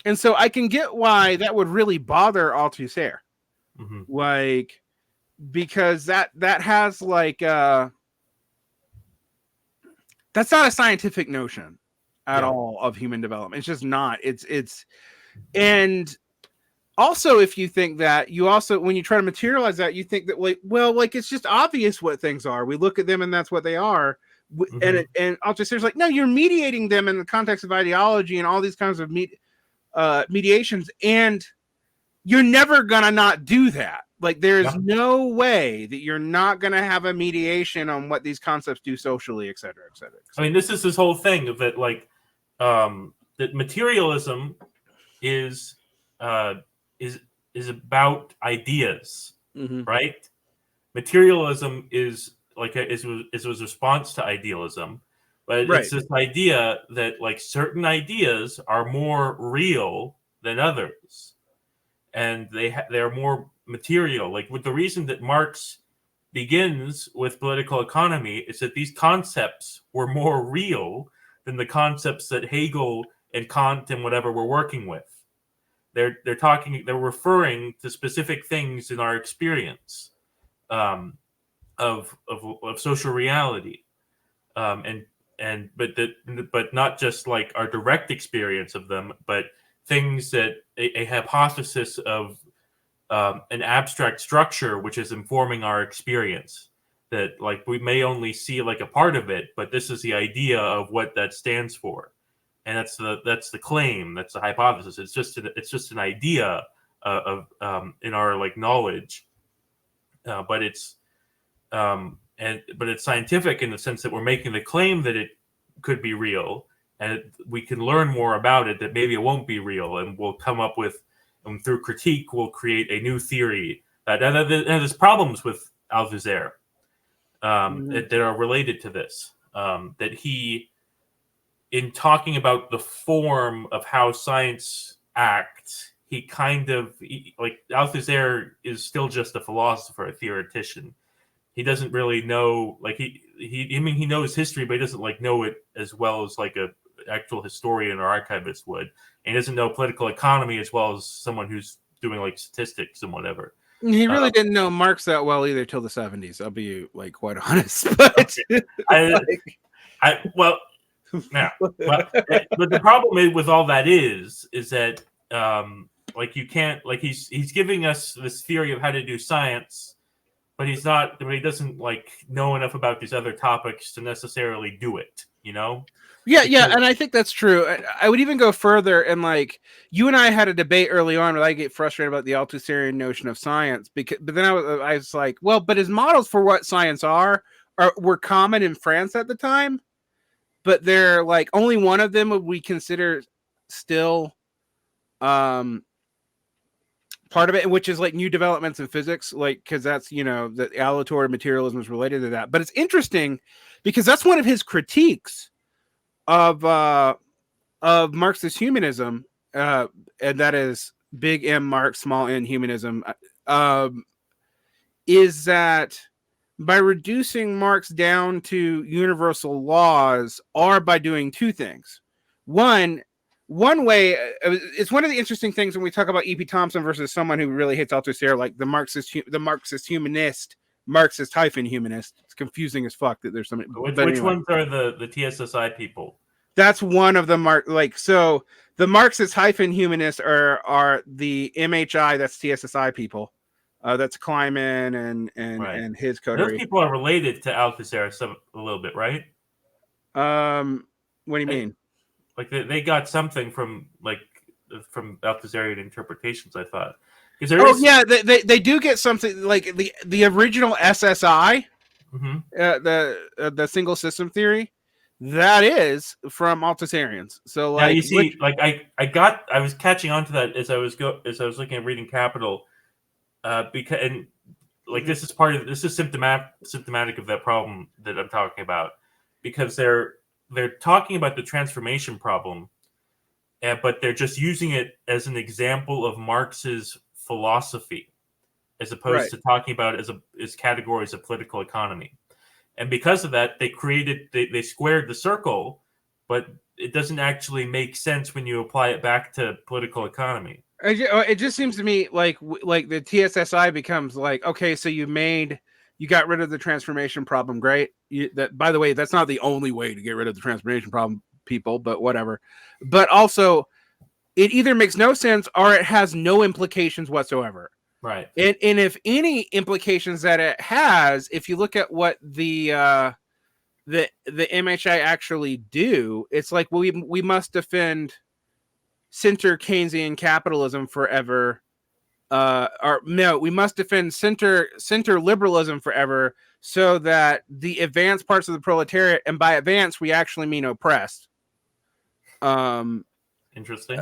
and so I can get why that would really bother Althusser, like, because that has like that's not a scientific notion at all of human development. It's just not. It's and also, if you think that, you also, when you try to materialize that, you think that, like, well, like, it's just obvious what things are. We look at them and that's what they are. And Althusser's like, no, you're mediating them in the context of ideology and all these kinds of mediations, and you're never gonna not do that. Like, there's no way that you're not gonna have a mediation on what these concepts do socially, et cetera, et cetera, et cetera. I mean, this is this whole thing of that, like, that materialism is about ideas, right? Materialism is like is a response to idealism, but it's this idea that, like, certain ideas are more real than others, and they're more material. Like, with the reason that Marx begins with political economy is that these concepts were more real than the concepts that Hegel and Kant and whatever were working with. They're referring to specific things in our experience of social reality, but not just like our direct experience of them, but things that a hypothesis of an abstract structure which is informing our experience, that, like, we may only see like a part of it, but this is the idea of what that stands for. And that's the claim. That's the hypothesis. It's just an idea of in our, like, knowledge, but it's scientific in the sense that we're making the claim that it could be real, and we can learn more about it, that maybe it won't be real, and we'll come up with, and through critique, we'll create a new theory. And there's problems with Althusser that are related to this. That he, in talking about the form of how science acts, like, Althusser is still just a philosopher, a theoretician. He doesn't really know, like, he knows history, but he doesn't, like, know it as well as, like, a actual historian or archivist would. And he doesn't know political economy as well as someone who's doing, like, statistics and whatever. He really didn't know Marx that well either till the 70s. I'll be, like, quite honest. But but the problem with all that is that like, you can't, like, he's giving us this theory of how to do science, but he doesn't, like, know enough about these other topics to necessarily do it, Yeah, and I think that's true. I would even go further, and, like, you and I had a debate early on where I get frustrated about the Althusserian notion of science, but then I was like, well, but his models for what science were common in France at the time, but they're, like, only one of them would we consider still part of it, which is like new developments in physics, like because that's the aleatory materialism is related to that. But it's interesting because that's one of his critiques of Marxist humanism, and that is big M Marx, small n humanism, is that by reducing Marx down to universal laws, or by doing two things. One way, it's one of the interesting things when we talk about E.P. Thompson versus someone who really hates Althusser, like the Marxist humanist, Marxist-humanist. It's confusing as fuck that there's some. Which ones are the TSSI people? That's one of the so the Marxist-humanists are the MHI, that's TSSI people. That's Kleiman and his coterie. Those people are related to Althusser a little bit, right? What do you mean? Like they got something from Althusserian interpretations, I thought. Yeah, they do get something like the original SSI, the single system theory. That is from Althusserians. So like, now you see, I was catching on to that as I was looking at reading Capital, because this is symptomatic of that problem that I'm talking about, because they're talking about the transformation problem, but they're just using it as an example of Marx's philosophy, as opposed to talking about it as categories of political economy. And because of that, they squared the circle, but it doesn't actually make sense when you apply it back to political economy. It just seems to me like the TSSI becomes like, okay, so you got rid of the transformation problem. Great. By the way, that's not the only way to get rid of the transformation problem, people, but whatever. But also, it either makes no sense or it has no implications whatsoever. Right. And if implications that it has, if you look at what the MHI actually do, it's like, well, we must defend center Keynesian capitalism forever. We must defend center liberalism forever, so that the advanced parts of the proletariat, and by advanced we actually mean oppressed. Interesting.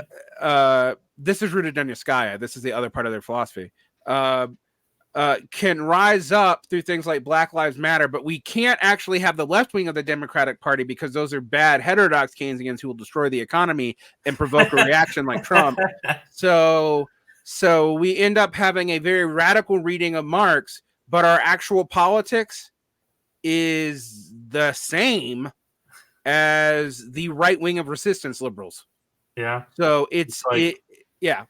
This is rooted in Donetskaya. This is the other part of their philosophy. Can rise up through things like Black Lives Matter, but we can't actually have the left wing of the Democratic Party because those are bad heterodox Keynesians who will destroy the economy and provoke a reaction like Trump. So we end up having a very radical reading of Marx, but our actual politics is the same as the right wing of resistance liberals. Yeah. So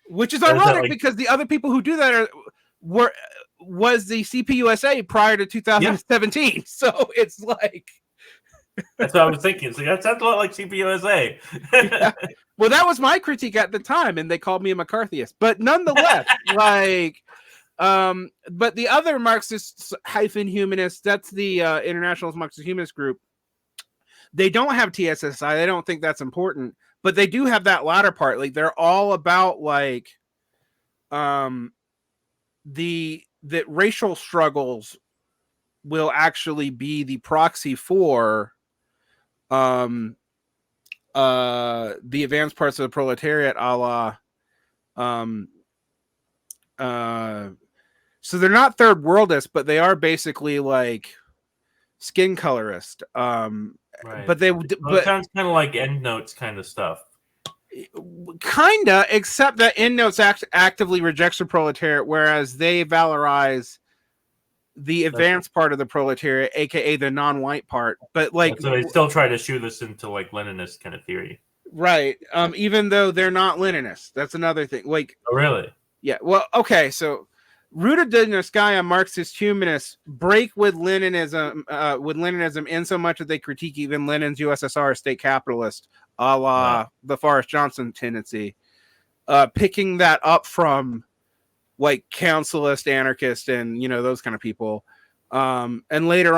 which is ironic because the other people who do that was the CPUSA prior to 2017. Yeah. So it's like that's what I was thinking. So that sounds a lot like CPUSA. Yeah. Well, that was my critique at the time, and they called me a McCarthyist. But nonetheless, but the other Marxist-humanists, that's the Internationalist Marxist Humanist Group. They don't have TSSI. They don't think that's important, but they do have that latter part. Like they're all about that racial struggles will actually be the proxy for the advanced parts of the proletariat, a la so they're not third worldist, but they are basically like skin colorist. Right. But it sounds kind of like endnotes kind of stuff. Kinda, except that endnotes actively rejects the proletariat, whereas they valorize the advanced part of the proletariat, aka the non-white part. But so they still try to shoe this into like Leninist kind of theory, right? Even though they're not Leninists, that's another thing. Like, oh really? Yeah. Well, okay. So, rooted in Donetskaya, Marxist humanists break with Leninism in so much that they critique even Lenin's USSR state capitalist, a la the Forrest Johnson tendency, picking that up from like councilist anarchist and those kind of people. And later,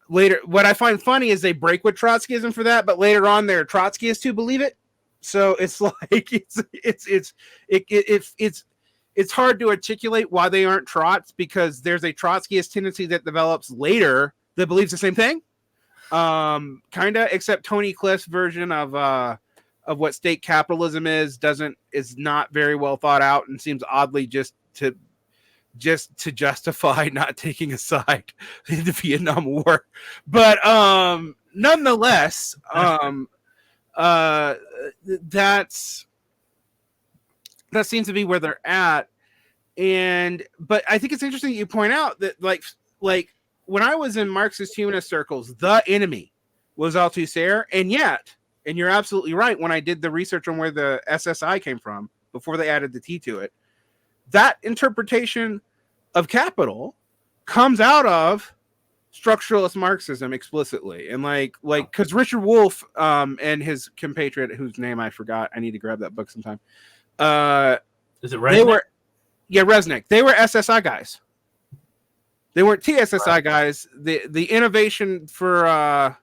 what I find funny is they break with Trotskyism for that, but later on they're Trotskyists who believe it. So it's like it's hard to articulate why they aren't Trots, because there's a Trotskyist tendency that develops later that believes the same thing. Kind of, except Tony Cliff's version of what state capitalism is not very well thought out and seems oddly just to justify not taking a side in the Vietnam War. But nonetheless, that seems to be where they're at. But I think it's interesting that you point out that like when I was in Marxist humanist circles, the enemy was Althusser, and you're absolutely right. When I did the research on where the SSI came from before they added the T to it, that interpretation of capital comes out of structuralist Marxism explicitly. And like because Richard Wolff and his compatriot, whose name I forgot, I need to grab that book sometime. Is it Resnick? Resnick. They were SSI guys. They weren't TSSI guys. The innovation for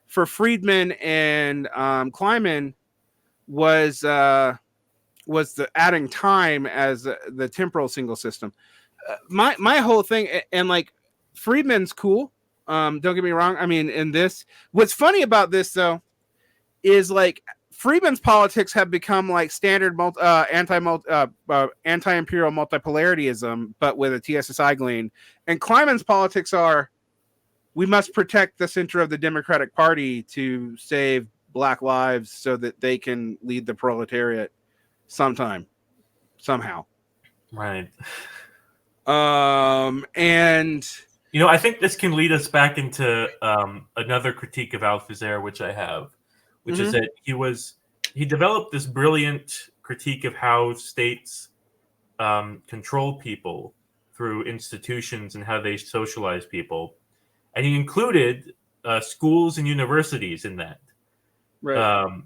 Friedman and Kleiman was the adding time as the temporal single system. My whole thing, and like Friedman's cool. Don't get me wrong. I mean, in this, what's funny about this though is like Friedman's politics have become like standard anti-imperial multipolarityism, but with a TSSI glean. And Kleiman's politics are, we must protect the center of the Democratic Party to save Black lives so that they can lead the proletariat somehow. Right. And I think this can lead us back into another critique of Althusser, which I have, which is that he developed this brilliant critique of how states control people through institutions and how they socialize people, and he included schools and universities in that. right.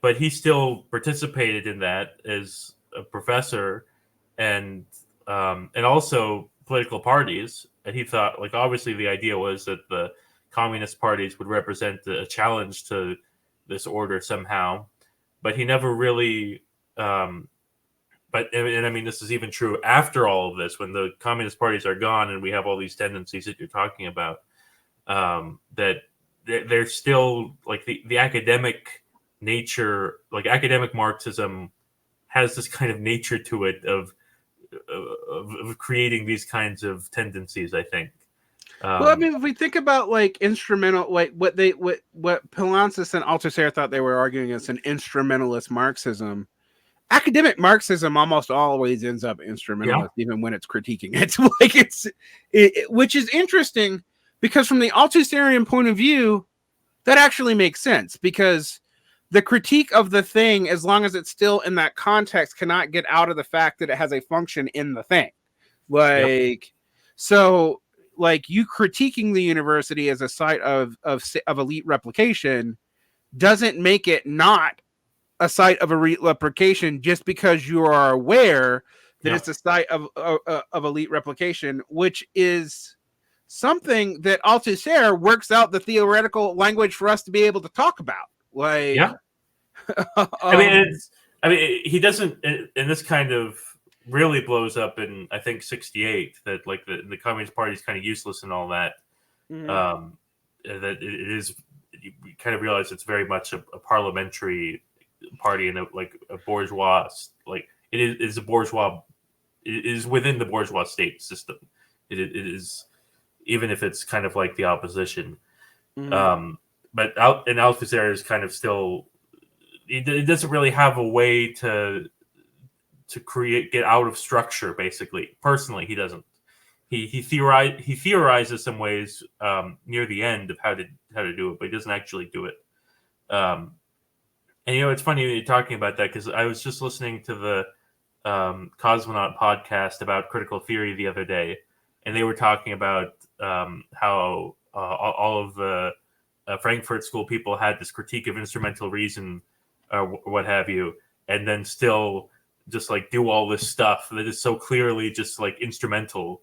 But he still participated in that as a professor, and also political parties. And he thought, like, obviously the idea was that the communist parties would represent a challenge to this order somehow, but he never really. But I mean, this is even true after all of this, when the communist parties are gone and we have all these tendencies that you're talking about. That they're still like the academic nature, like academic Marxism has this kind of nature to it of creating these kinds of tendencies, I think. Well, I mean, if we think about like instrumental, like what Poulantzas and Althusser thought they were arguing as an instrumentalist Marxism, academic Marxism almost always ends up instrumentalist, even when it's critiquing it. Like which is interesting because from the Althusserian point of view, that actually makes sense because the critique of the thing, as long as it's still in that context, cannot get out of the fact that it has a function in the thing. So like you critiquing the university as a site of elite replication doesn't make it not a site of elite replication just because you are aware that it's a site of elite replication, which is something that Althusser works out the theoretical language for us to be able to talk about. Like, I mean, he doesn't, and this kind of really blows up in, I think, 1968, that like the Communist Party is kind of useless and all that. That it is, you kind of realize it's very much a parliamentary party and a bourgeois, like it is a bourgeois, it is within the bourgeois state system. It is, even if it's kind of like the opposition. But Althusser is kind of still, it doesn't really have a way to get out of structure. Basically, personally, he doesn't. He theorizes some ways near the end of how to do it, but he doesn't actually do it. And it's funny you're talking about that because I was just listening to the Cosmonaut podcast about critical theory the other day, and they were talking about how all of the Frankfurt School people had this critique of instrumental reason, or what have you, and then still just like do all this stuff that is so clearly just like instrumental,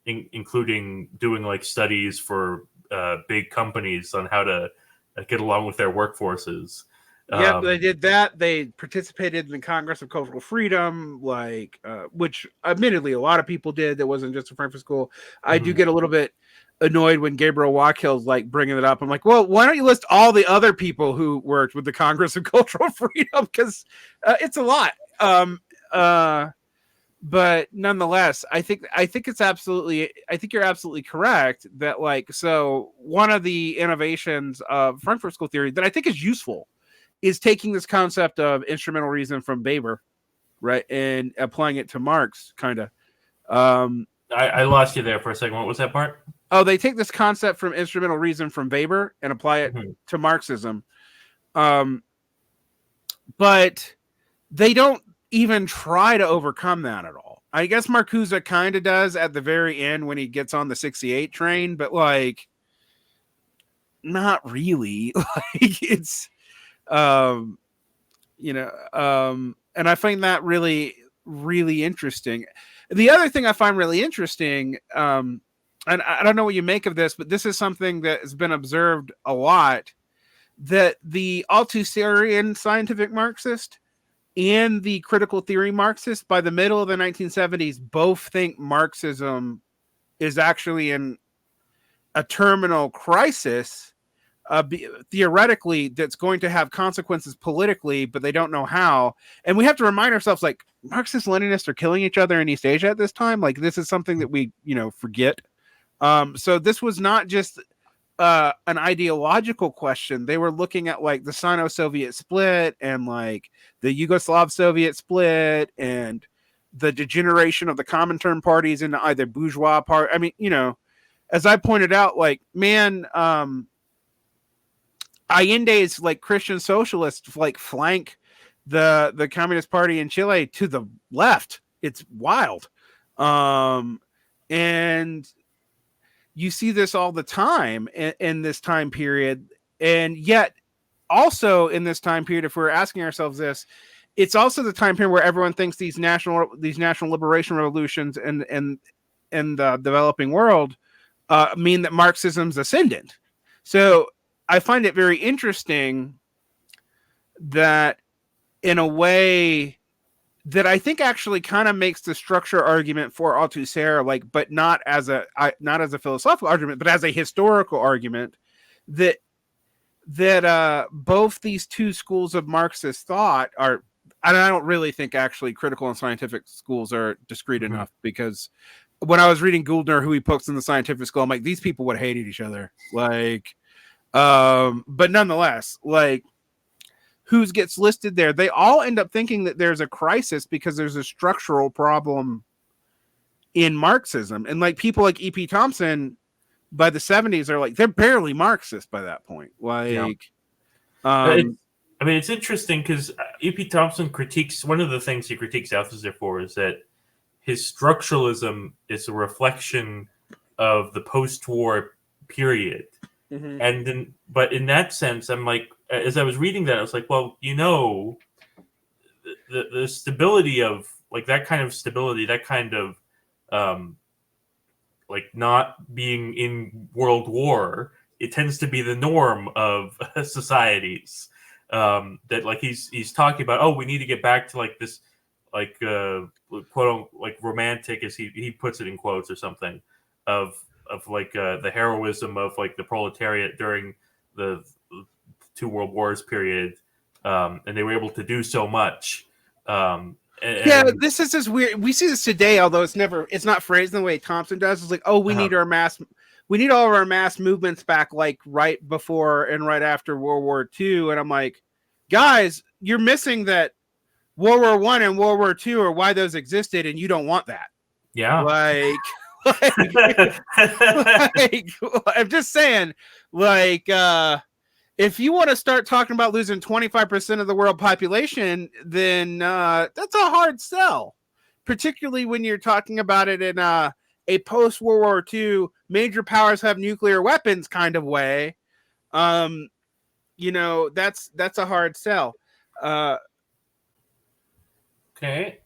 including doing like studies for big companies on how to get along with their workforces. They did that. They participated in the Congress of Cultural Freedom, which admittedly a lot of people did. That wasn't just a Frankfurt School. I do get a little bit annoyed when Gabriel Wachhill's like bringing it up. I'm like, well, why don't you list all the other people who worked with the Congress of Cultural Freedom? Because it's a lot. but nonetheless, I think it's absolutely, I think you're absolutely correct that, like, so one of the innovations of Frankfurt School theory that I think is useful is taking this concept of instrumental reason from Weber, right, and applying it to Marx, kind of. I lost you there for a second. What was that part? Oh, they take this concept from instrumental reason from Weber and apply it to Marxism. But they don't even try to overcome that at all. I guess Marcuse kind of does at the very end when he gets on the 68 train, but like, not really. Like, it's, you know, and I find that really, really interesting. The other thing I find really interesting, and I don't know what you make of this, but this is something that has been observed a lot, that the Althusserian scientific Marxist and the critical theory Marxist by the middle of the 1970s both think Marxism is actually in a terminal crisis, theoretically, that's going to have consequences politically, but they don't know how. And we have to remind ourselves, like, Marxist Leninists are killing each other in East Asia at this time. Like, this is something that we, forget. So this was not just an ideological question. They were looking at, like, the Sino-Soviet split and, like, the Yugoslav Soviet split and the degeneration of the Comintern parties into either bourgeois part. I mean, as I pointed out, like, man, Allende's, like, Christian socialists, like, flank the Communist Party in Chile to the left. It's wild. And you see this all the time in this time period. And yet also in this time period, if we're asking ourselves this, it's also the time period where everyone thinks these national liberation revolutions in the developing world mean that Marxism's ascendant. So I find it very interesting that, in a way, that I think actually kind of makes the structure argument for Althusser, like, but not as a philosophical argument, but as a historical argument, that both these two schools of Marxist thought are, and I don't really think actually critical and scientific schools are discrete enough, because when I was reading Gouldner, who he puts in the scientific school, I'm like, these people would hate each other. Like, but nonetheless, like, who gets listed there, they all end up thinking that there's a crisis because there's a structural problem in Marxism. And, like, people like E.P. Thompson by the 70s are like, they're barely Marxist by that point. Like, I mean, it's interesting because E.P. Thompson critiques, one of the things he critiques Althusser for is that his structuralism is a reflection of the post-war period. And then, but in that sense, I'm like, as I was reading that, I was like, well, the stability of, like, that kind of stability, that kind of like, not being in world war, it tends to be the norm of societies. That, like, he's talking about, oh, we need to get back to, like, this, like, quote, like, romantic, as he puts it in quotes or something, of like the heroism of, like, the proletariat during the two world wars period, and they were able to do so much. This is this weird. We see this today, although it's not phrased in the way Thompson does. It's like, oh, we need all of our mass movements back, like, right before and right after World War II. And I'm like, guys, you're missing that World War I and World War II are why those existed, and you don't want that. Yeah. Like, I'm just saying, like, if you want to start talking about losing 25% of the world population, then that's a hard sell, particularly when you're talking about it in a post-World War II, major powers have nuclear weapons kind of way. That's a hard sell. Okay.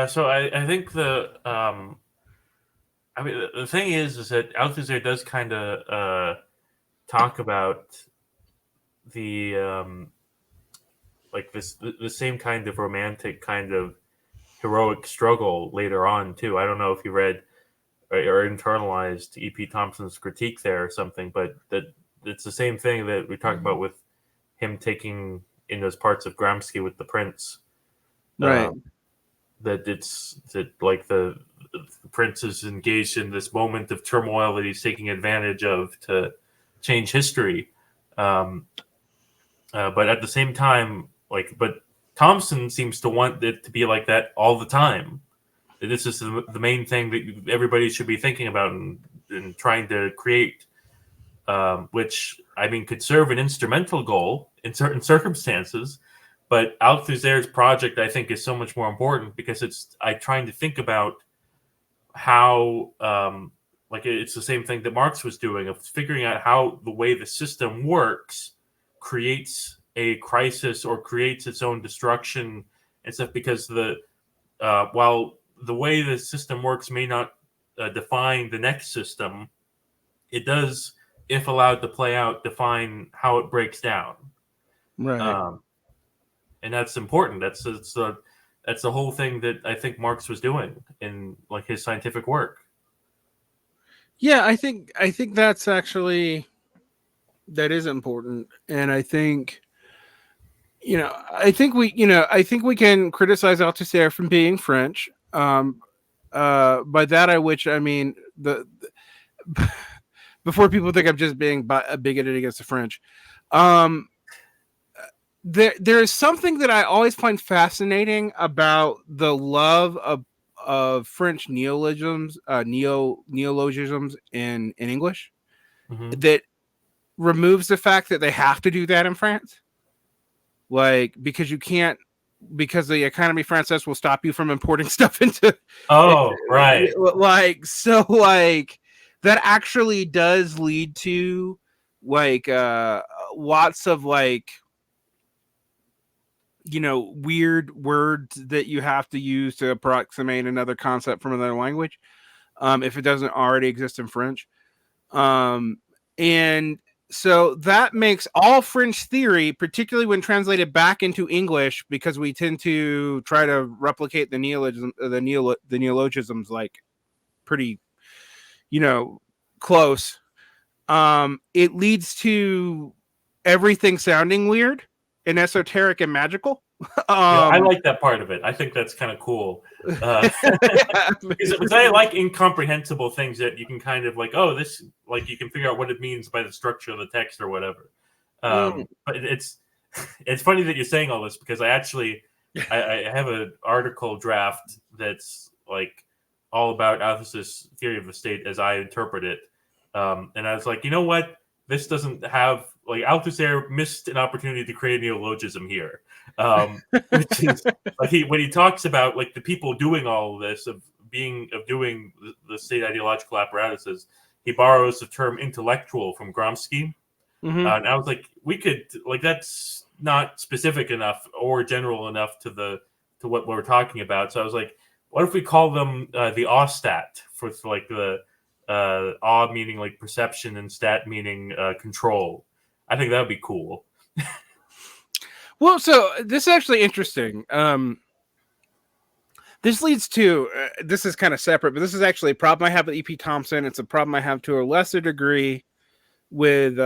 So I think I mean, the thing is that Althusser does kind of talk about the like the same kind of romantic, kind of heroic struggle later on too. I don't know if you read or internalized E.P. Thompson's critique there or something, but that it's the same thing that we talked about with him taking in those parts of Gramsci with the Prince. Right. that like the prince is engaged in this moment of turmoil that he's taking advantage of to change history. But at the same time, but Thompson seems to want it to be like that all the time. This is the main thing that everybody should be thinking about and trying to create, which, I mean, could serve an instrumental goal in certain circumstances. But Althusser's project, I think, is so much more important because I'm trying to think about how, it's the same thing that Marx was doing, of figuring out how the way the system works creates a crisis or creates its own destruction and stuff, because while the way the system works may not define the next system, it does, if allowed to play out, define how it breaks down. Right. And that's important. That's the whole thing that I think Marx was doing in like his scientific work. Yeah, I think that's actually, that is important. And I think, I think we can criticize Althusser from being French. By that I mean before people think I'm just being bigoted against the French. There is something that I always find fascinating about the love of French neologisms, neologisms in English, that removes the fact that they have to do that in France. Like, because the Economie Française will stop you from importing stuff into. Right. That actually does lead to lots of weird words that you have to use to approximate another concept from another language, if it doesn't already exist in French. And so that makes all French theory, particularly when translated back into English, because we tend to try to replicate the neologisms pretty, close. It leads to everything sounding weird and esoteric and magical. I like that part of it. I think that's kind of cool. Because I like incomprehensible things that you can kind of this, you can figure out what it means by the structure of the text or whatever. But it's funny that you're saying all this, because I actually I have an article draft that's all about Althusser's theory of the state as I interpret it. And I was like, you know what? This doesn't have Althusser missed an opportunity to create a neologism here, which is when he talks about the people doing all of this of doing the state ideological apparatuses, he borrows the term intellectual from Gramsci, and I was like, we could that's not specific enough or general enough to what we're talking about. So I was like, what if we call them the Austat for the awe meaning perception and stat meaning control. I think that would be cool. Well, so this is actually interesting. This leads to this is kind of separate, but this is actually a problem I have with E.P. Thompson. It's a problem I have to a lesser degree with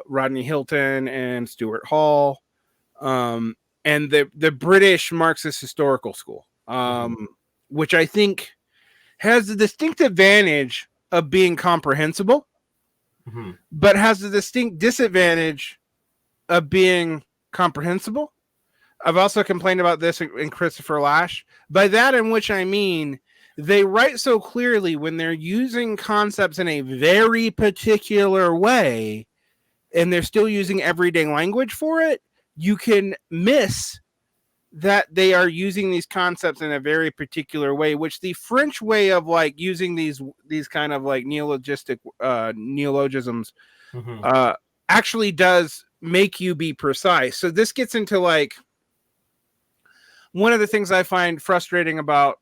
Rodney Hilton and Stuart Hall, and the British Marxist historical school, which I think has the distinct advantage of being comprehensible, but has the distinct disadvantage of being comprehensible. I've also complained about this in Christopher Lasch. By that, in which I mean, they write so clearly when they're using concepts in a very particular way, and they're still using everyday language for it, you can miss that they are using these concepts in a very particular way, which the French way of using these kind of neologistic neologisms actually does make you be precise. So this gets into one of the things I find frustrating about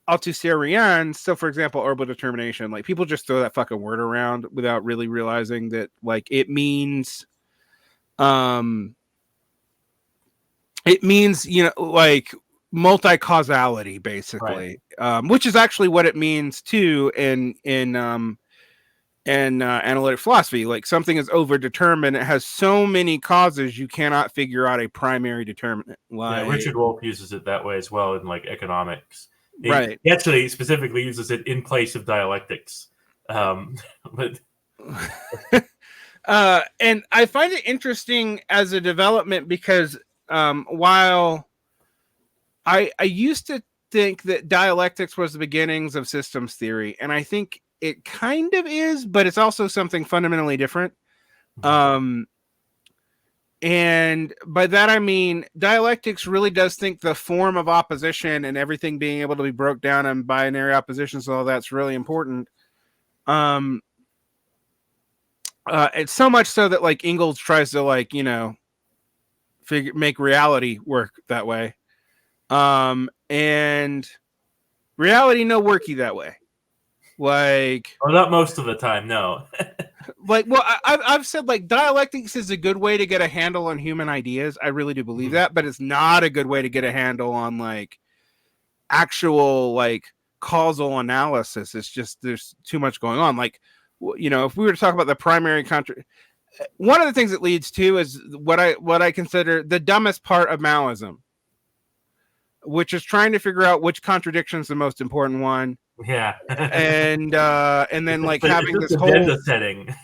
Althusserian. So for example, orbital determination, people just throw that fucking word around without really realizing that it means multi-causality, basically, right. Which is actually what it means too in and analytic philosophy. Like something is overdetermined, it has so many causes you cannot figure out a primary determinant. Yeah, Richard Wolff uses it that way as well in like economics. Right. He actually specifically uses it in place of dialectics. But and I find it interesting as a development because while I used to think that dialectics was the beginnings of systems theory, and I think it kind of is, but it's also something fundamentally different. And by that I mean dialectics really does think the form of opposition and everything being able to be broke down in binary oppositions, so all that's really important. It's so much so that like Ingalls tries to like, you know, make reality work that way. And reality no worky that way. Like, well, not most of the time, no. Like, well, I've said like dialectics is a good way to get a handle on human ideas. I really do believe that, but it's not a good way to get a handle on like actual like causal analysis. It's just there's too much going on. Like, you know, if we were to talk about the primary one of the things it leads to is what I consider the dumbest part of Maoism, which is trying to figure out which contradiction is the most important one. Yeah. And then like having this whole agenda setting.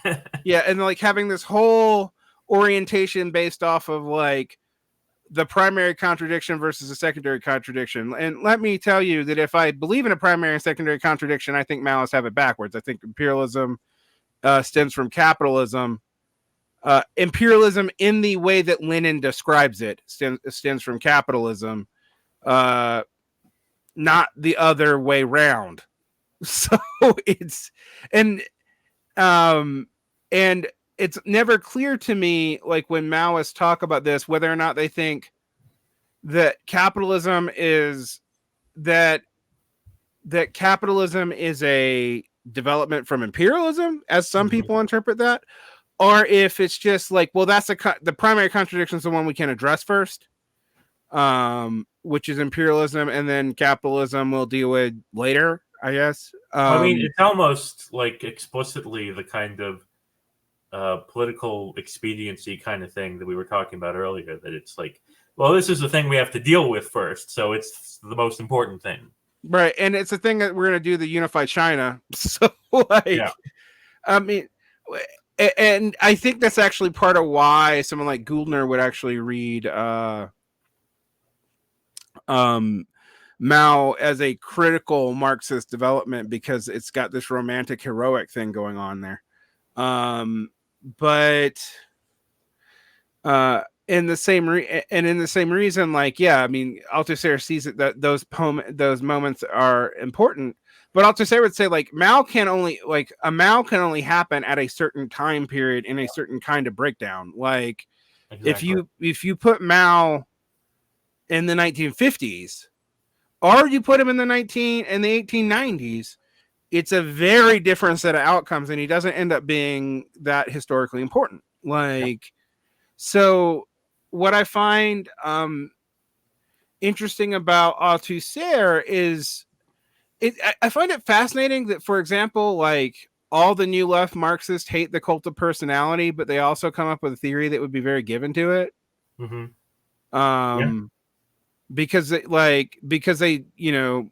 Yeah, and like having this whole orientation based off of like the primary contradiction versus a secondary contradiction. And let me tell you that if I believe in a primary and secondary contradiction, I think Maoists have it backwards. I think imperialism stems from capitalism. Imperialism in the way that Lenin describes it stems from capitalism. Not the other way round. So it's and it's never clear to me, like when Maoists talk about this, whether or not they think that capitalism is capitalism is a development from imperialism, as some people interpret that, or if it's just like, well, that's the primary contradiction is the one we can address first. Which is imperialism, and then capitalism we'll deal with later, I guess. I mean, it's almost like explicitly the kind of political expediency kind of thing that we were talking about earlier, that it's like, well, this is the thing we have to deal with first, so it's the most important thing. Right, and it's a thing that we're going to do the unified China. So, like, yeah. I mean, and I think that's actually part of why someone like Gouldner would actually read Mao as a critical Marxist development, because it's got this romantic heroic thing going on there. But in the same reason, like, yeah, I mean, Althusser sees it that those moments are important, but Althusser would say like Mao can only happen at a certain time period in a certain kind of breakdown. Like, exactly. if you put Mao in the 1950s, or you put him in the 1890s, it's a very different set of outcomes, and he doesn't end up being that historically important. Like, so what I find interesting about Althusser is I find it fascinating that, for example, like all the new left Marxists hate the cult of personality, but they also come up with a theory that would be very given to it. Because they, you know,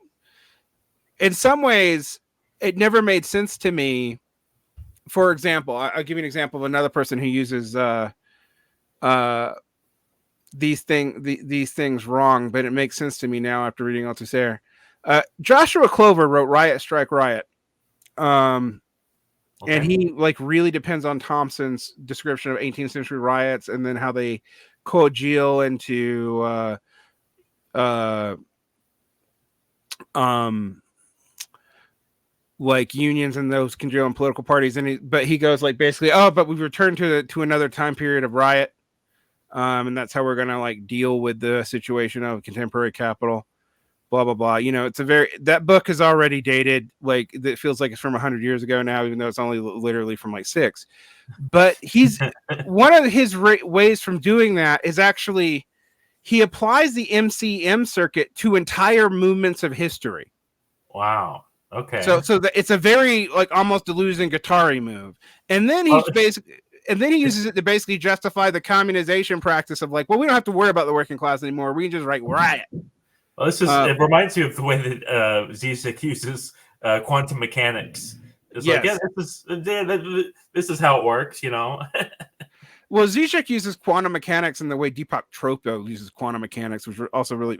in some ways it never made sense to me. For example, I'll give you an example of another person who uses these things wrong, but it makes sense to me now after reading Althusser. Joshua Clover wrote Riot, Strike, Riot. And he like really depends on Thompson's description of 18th century riots, and then how they congeal into like unions, and those congeal in political parties. And he goes like basically, but we've returned to another time period of riot, and that's how we're gonna like deal with the situation of contemporary capital, blah blah blah. You know, that book is already dated, like it feels like it's from 100 years ago now, even though it's only literally from like 6. But he's one of his ways from doing that is actually he applies the MCM circuit to entire movements of history. Wow. Okay. So it's a very like almost Deleuzian Guattari move, and then he's basically. And then he uses it to basically justify the communization practice of like, well, we don't have to worry about the working class anymore. We can just write riot. Well, it reminds me of the way that Zizek uses quantum mechanics. It's like, yeah, this is how it works, you know. Well, Zizek uses quantum mechanics in the way Deepak Chopra uses quantum mechanics, which are also really.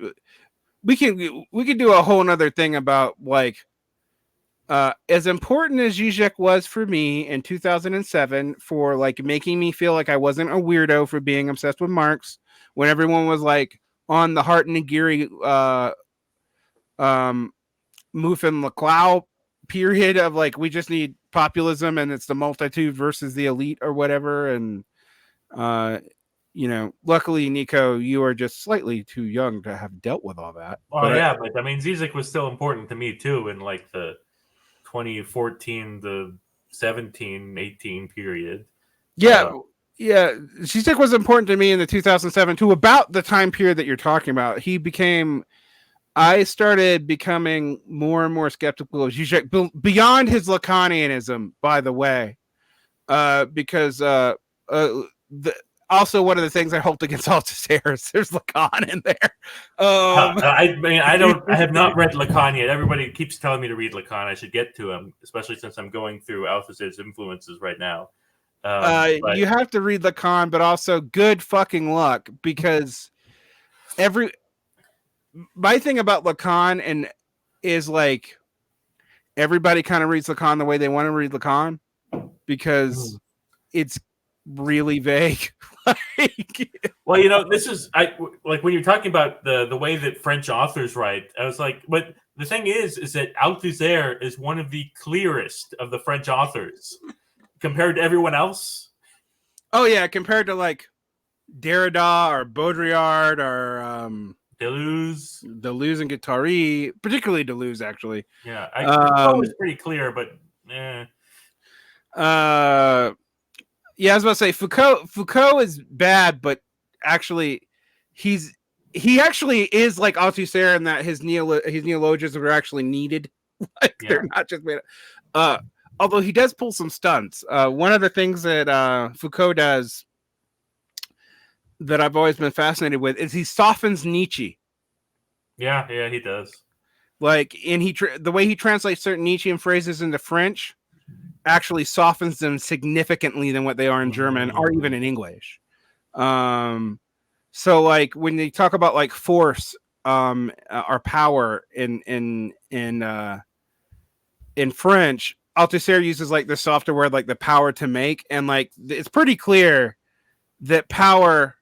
We can do a whole other thing about like. As important as Zizek was for me in 2007 for like making me feel like I wasn't a weirdo for being obsessed with Marx when everyone was like on the Hart and Aguirre Mufen Laclau period of like we just need populism and it's the multitude versus the elite or whatever, and you know, luckily Nico, you are just slightly too young to have dealt with all that. Well, yeah, but I mean Zizek was still important to me too in like the 2014 to 17, 18 period. Yeah. Zizek was important to me in the 2007 to about the time period that you're talking about. I started becoming more and more skeptical of Zizek beyond his Lacanianism, by the way, because also one of the things I hold against Althusser is there's Lacan in there. I mean, I have not read Lacan yet. Everybody keeps telling me to read Lacan. I should get to him, especially since I'm going through Althusser's influences right now. You have to read Lacan, but also good fucking luck, because my thing about Lacan and is like everybody kind of reads Lacan the way they want to read Lacan because it's really vague. Well, you know, this is like when you're talking about the way that French authors write. I was like, but the thing is that Althusser is one of the clearest of the French authors compared to everyone else. Oh yeah, compared to like Derrida or Baudrillard or Deleuze and Guattari, particularly Deleuze, actually. Yeah, Foucault was pretty clear, but yeah, I was about to say Foucault is bad, but actually he actually is like Althusser in that his neologisms are actually needed. Like they're not just made up. Although he does pull some stunts. One of the things that Foucault does that I've always been fascinated with is he softens Nietzsche. Yeah, he does. Like, and the way he translates certain Nietzschean phrases into French actually softens them significantly than what they are in German or even in English. So like when they talk about like force or power in French, Althusser uses like the softer word like the power to make, and like it's pretty clear that power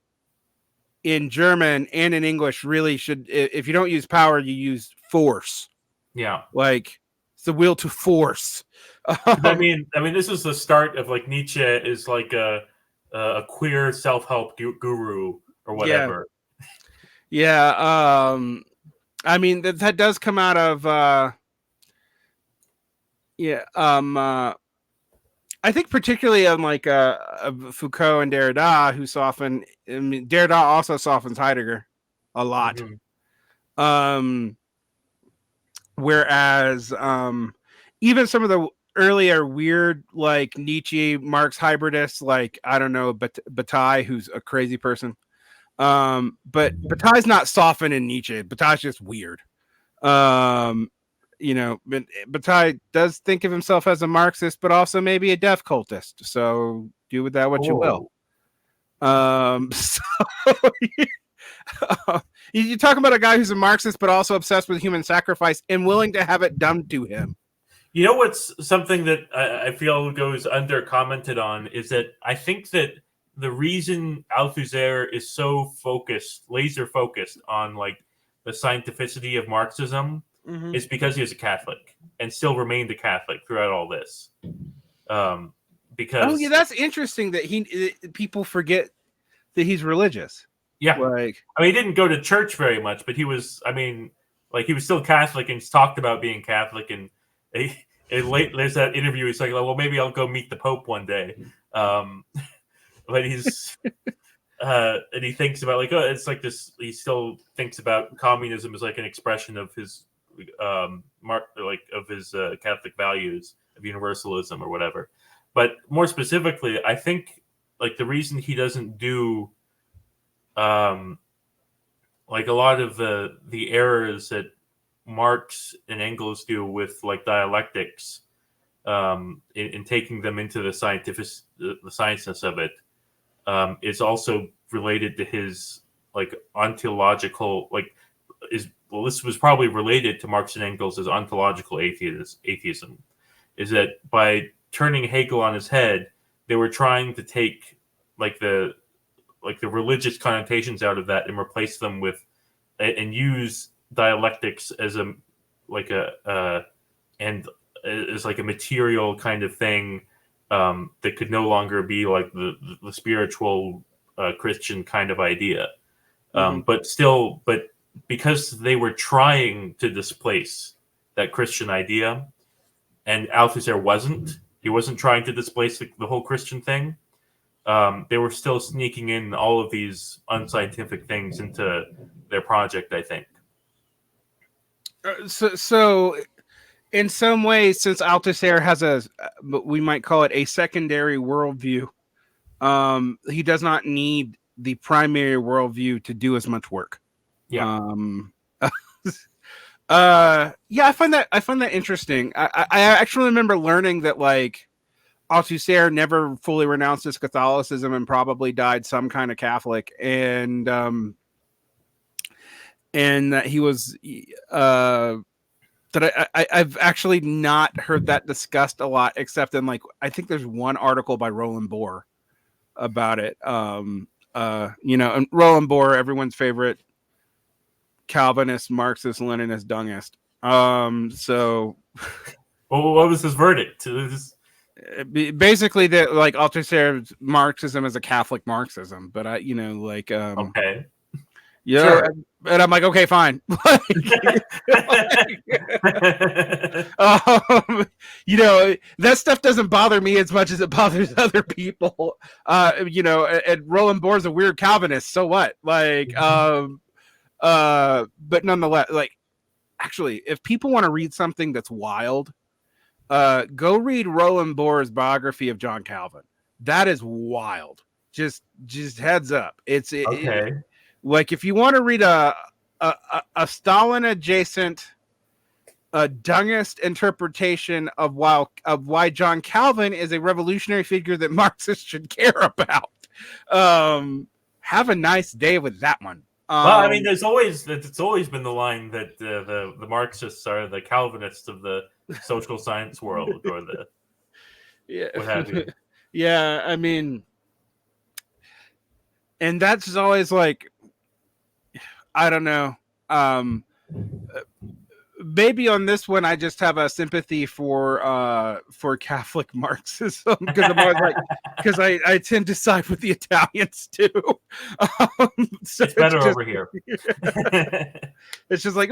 in German and in English really should, if you don't use power, you use force. Yeah, like it's the will to force. I mean, this is the start of like Nietzsche is like a queer self-help guru or whatever. Yeah. I mean that does come out of I think particularly on like Foucault and Derrida, who soften. I mean, Derrida also softens Heidegger a lot. Whereas even some of the earlier weird like Nietzsche Marx hybridists, like I don't know, Bataille, who's a crazy person. But Bataille's not softened in Nietzsche. Bataille's just weird. You know, Bataille does think of himself as a Marxist, but also maybe a death cultist. So do with that what you will. You're talking about a guy who's a Marxist, but also obsessed with human sacrifice and willing to have it done to him. You know what's something that I feel goes under commented on is that I think that the reason Althusser is so laser focused on like the scientificity of Marxism is because he was a Catholic and still remained a Catholic throughout all this. Because that's interesting that people forget that he's religious. Yeah, like I mean, he didn't go to church very much, but he was. I mean, like he was still Catholic and he's talked about being Catholic. And there's that interview. He's like, "Well, maybe I'll go meet the Pope one day." But he's and he thinks about like, oh, it's like this. He still thinks about communism as like an expression of his of his Catholic values of universalism or whatever. But more specifically, I think like the reason he doesn't do like a lot of the errors that Marx and Engels do with like dialectics, in taking them into the scienceness of it, is also related to his like ontological this was probably related to Marx and Engels' ontological atheism, is that by turning Hegel on his head, they were trying to take like the religious connotations out of that and replace them with and use dialectics as a material kind of thing, that could no longer be like the spiritual Christian kind of idea. But because they were trying to displace that Christian idea, and Althusser wasn't, he wasn't trying to displace the whole Christian thing. They were still sneaking in all of these unscientific things into their project, I think. So in some ways, since Althusser has we might call it a secondary worldview, he does not need the primary worldview to do as much work. Yeah. I find that interesting. I actually remember learning that like Althusser never fully renounced his Catholicism and probably died some kind of Catholic, and that he was that I've actually not heard that discussed a lot, except in like I think there's one article by Roland Bohr about it. And Roland Bohr, everyone's favorite Calvinist, Marxist, Leninist, Dungist. Well, what was his verdict? Basically that like Althusser's Marxism is a Catholic Marxism, but okay, yeah, sure. And I'm like, okay, fine. That stuff doesn't bother me as much as it bothers other people. And Roland Bohr's a weird Calvinist, so what? Like, but nonetheless, like, actually, if people want to read something that's wild, go read Roland Bohr's biography of John Calvin. That is wild. Just heads up. Okay. Like if you want to read a Stalin adjacent, Dungist interpretation of why John Calvin is a revolutionary figure that Marxists should care about, have a nice day with that one. Well, I mean, it's always been the line that the Marxists are the Calvinists of the social science world, or the what have you. Yeah, I mean, and that's just always like, I don't know. Maybe on this one, I just have a sympathy for Catholic Marxism, because I'm always like, because I tend to side with the Italians too. So it's better over here. It's just like,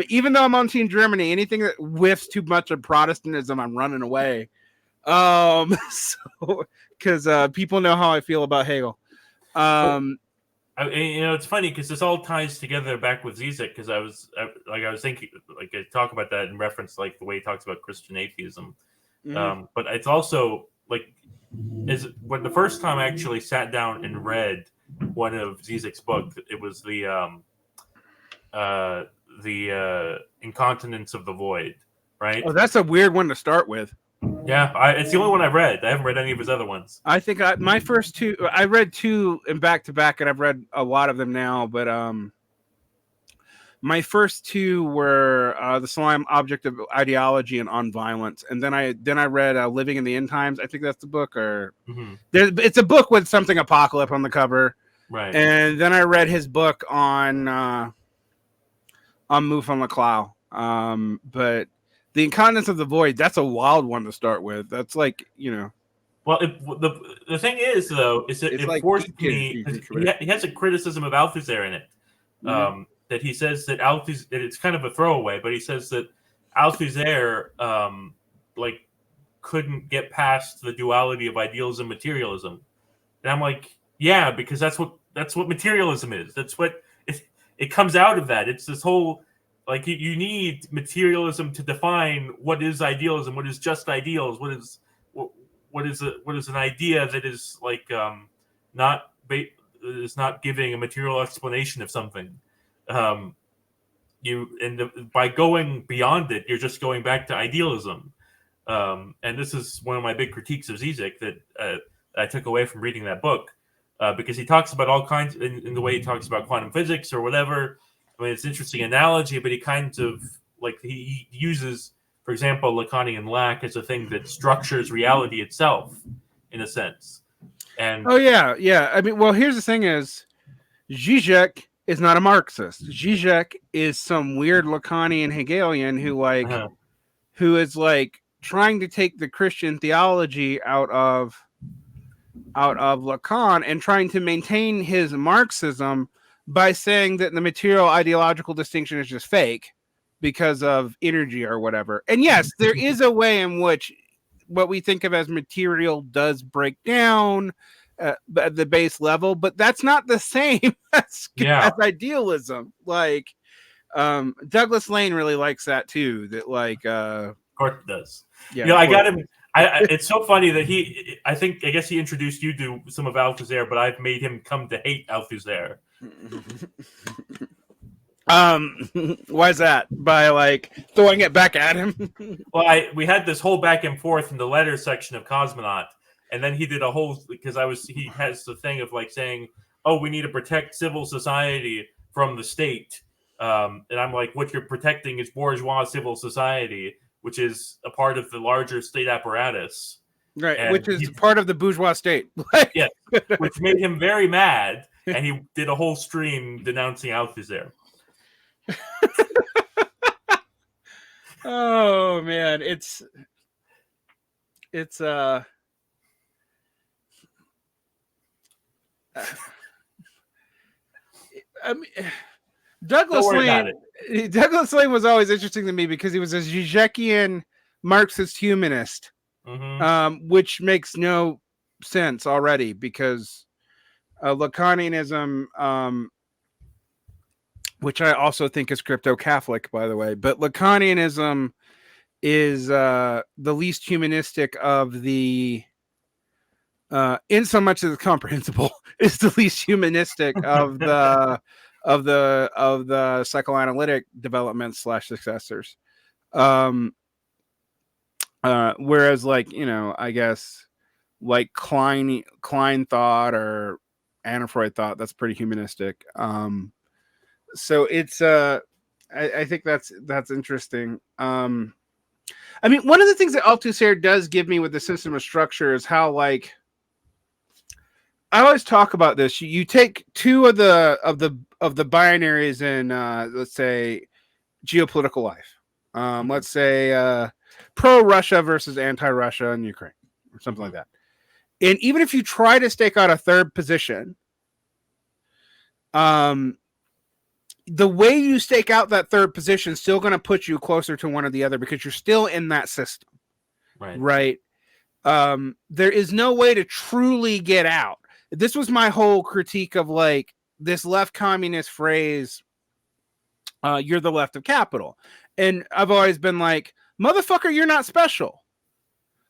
even though I'm on Team Germany, anything that whiffs too much of Protestantism, I'm running away. Because people know how I feel about Hegel. It's funny because this all ties together back with Zizek, because I was thinking, like, I talk about that in reference, like the way he talks about Christian atheism. But it's also like, when the first time I actually sat down and read one of Zizek's books, it was the Incontinence of the Void, right? Oh, that's a weird one to start with. Yeah, it's the only one I've read. I haven't read any of his other ones. I think my first two, I read two in back to back, and I've read a lot of them now. But my first two were The Sublime Object of Ideology and On Violence, and then I read Living in the End Times. I think that's the book, or it's a book with something apocalypse on the cover, right? And then I read his book on Move on Leclau. But The Incontinence of the Void, that's a wild one to start with. That's like, Well, the thing is, though, is that it like forced me. He has a criticism of Althusser in it, that he says that Althusser, that it's kind of a throwaway, but he says that Althusser, couldn't get past the duality of idealism and materialism, and I'm like, yeah, because that's what materialism is. That's what it comes out of that. It's this whole like you need materialism to define what is idealism, what is just ideals, what is an idea that is like not is not giving a material explanation of something. By going beyond it, you're just going back to idealism. And this is one of my big critiques of Zizek that I took away from reading that book, because he talks about all kinds in the way he talks about quantum physics or whatever. I mean, it's an interesting analogy, but he kind of like he uses, for example, Lacanian lack as a thing that structures reality itself, in a sense. And I mean, well, here's the thing: is Zizek is not a Marxist. Zizek is some weird Lacanian Hegelian who is like trying to take the Christian theology out of Lacan and trying to maintain his Marxism by saying that the material ideological distinction is just fake because of energy or whatever. And yes, there is a way in which what we think of as material does break down at the base level, but that's not the same as idealism. Like Douglas Lane really likes that too. That like of course it does. Yeah, I got him. It's so funny that I guess he introduced you to some of Althusser, but I've made him come to hate Althusser. Why is that? By like throwing it back at him? Well, we had this whole back and forth in the letter section of Cosmonaut, and then he did a whole, because he has the thing of like saying, oh, we need to protect civil society from the state, and I'm like, what you're protecting is bourgeois civil society, which is a part of the larger state apparatus, right? And which is part of the bourgeois state. Yeah, which made him very mad, and he did a whole stream denouncing Althusser. Oh man, it's I mean, Douglas Lane was always interesting to me because he was a Zizekian Marxist humanist, which makes no sense already because Lacanianism, which I also think is crypto-Catholic, by the way, but Lacanianism is the least humanistic of the in so much as it's comprehensible, is the least humanistic of the psychoanalytic development / successors. Whereas like, I guess like Klein thought or Anna Freud thought, that's pretty humanistic. So it's I think that's interesting. I mean, one of the things that Althusser does give me with the system of structure is how, like, I always talk about this. You take two of the binaries in let's say geopolitical life. Let's say pro-Russia versus anti-Russia in Ukraine or something like that. And even if you try to stake out a third position, the way you stake out that third position is still going to put you closer to one or the other because you're still in that system. Right. There is no way to truly get out. This was my whole critique of like this left communist phrase, you're the left of capital. And I've always been like, motherfucker, you're not special.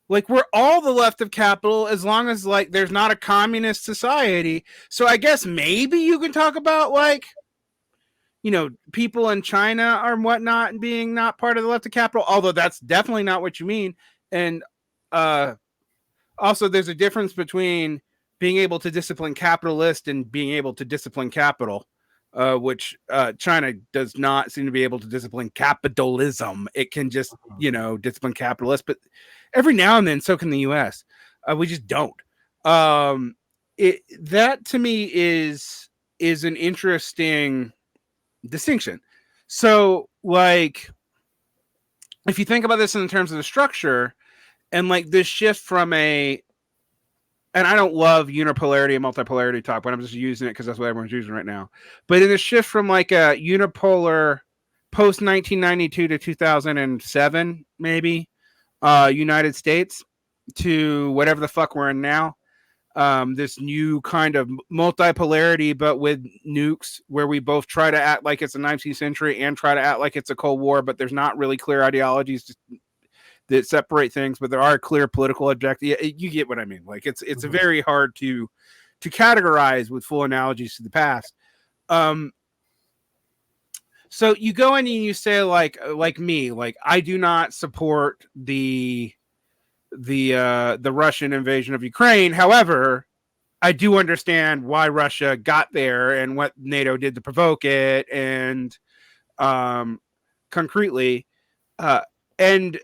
Like, we're all the left of capital as long as like there's not a communist society. So I guess maybe you can talk about like, people in China or whatnot being not part of the left of capital, although that's definitely not what you mean. And also there's a difference between being able to discipline capitalist and being able to discipline capital, which China does not seem to be able to discipline capitalism. It can just, discipline capitalists, but every now and then, so can the US. We just don't. That to me is an interesting distinction. So like, if you think about this in terms of the structure and like this shift from and I don't love unipolarity and multipolarity talk, but I'm just using it because that's what everyone's using right now. But in the shift from like a unipolar post 1992 to 2007, maybe United States to whatever the fuck we're in now, this new kind of multipolarity, but with nukes, where we both try to act like it's the 19th century and try to act like it's a Cold War, but there's not really clear ideologies that separate things, but there are clear political objectives. You get what I mean? Like it's very hard to categorize with full analogies to the past. So you go in and you say like me, like I do not support the Russian invasion of Ukraine. However, I do understand why Russia got there and what NATO did to provoke it, and concretely, and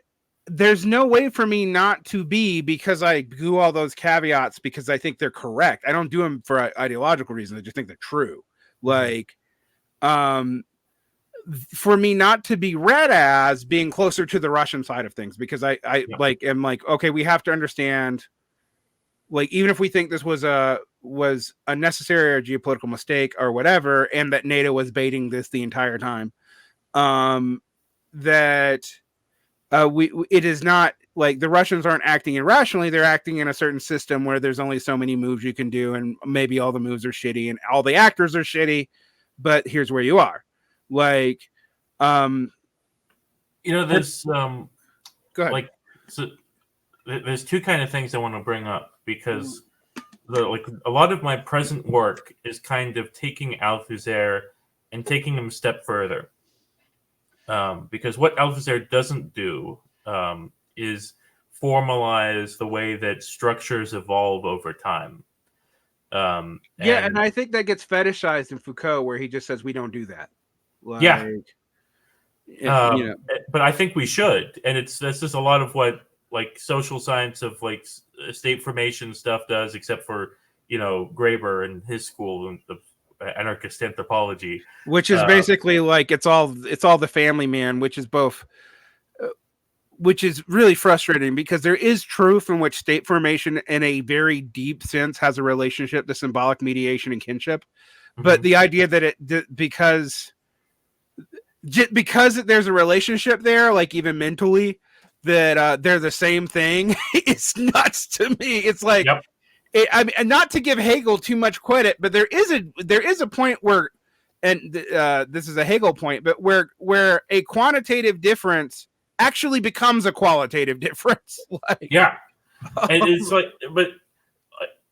there's no way for me not to be, because I do all those caveats because I think they're correct. I don't do them for ideological reasons. I just think they're true. Like, for me not to be read as being closer to the Russian side of things, because I am like, okay, we have to understand, like, even if we think this was a necessary or geopolitical mistake or whatever, and that NATO was baiting this the entire time, that it is not like the Russians aren't acting irrationally. They're acting in a certain system where there's only so many moves you can do, and maybe all the moves are shitty and all the actors are shitty, but here's where you are. Like, there's go ahead. like, so there's two kind of things I want to bring up, because a lot of my present work is kind of taking Althusser and taking him a step further. Because what Althusser doesn't do is formalize the way that structures evolve over time. And I think that gets fetishized in Foucault, where he just says we don't do that. Like, but I think we should, and that's just a lot of what like social science of like state formation stuff does, except for Graeber and his school and the anarchist anthropology, which is basically like it's all the family man, which is both, which is really frustrating, because there is truth in which state formation in a very deep sense has a relationship to symbolic mediation and kinship, but the idea that because there's a relationship there, like even mentally, that they're the same thing, it's nuts to me. It's like, I mean, not to give Hegel too much credit, but there is a point where, and this is a Hegel point, but where a quantitative difference actually becomes a qualitative difference. Like, and it's like, but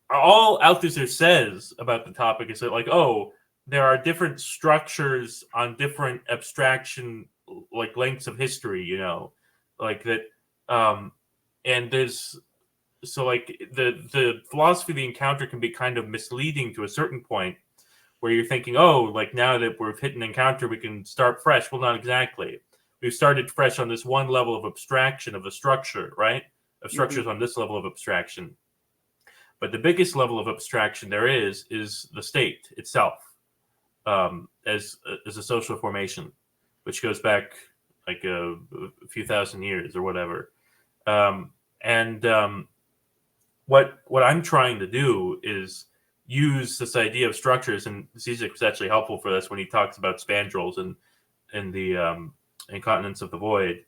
all Althusser says about the topic is that, like, oh, there are different structures on different abstraction, like, lengths of history, like that, and there's, so like the philosophy of the encounter can be kind of misleading to a certain point, where you're thinking, oh, like now that we've hit an encounter, we can start fresh. Well, not exactly. We've started fresh on this one level of abstraction of a structure, right? Of structures on this level of abstraction. But the biggest level of abstraction there is the state itself, as a social formation, which goes back like a few thousand years or whatever. What I'm trying to do is use this idea of structures, and Zizek was actually helpful for this when he talks about spandrels and the incontinence of the void.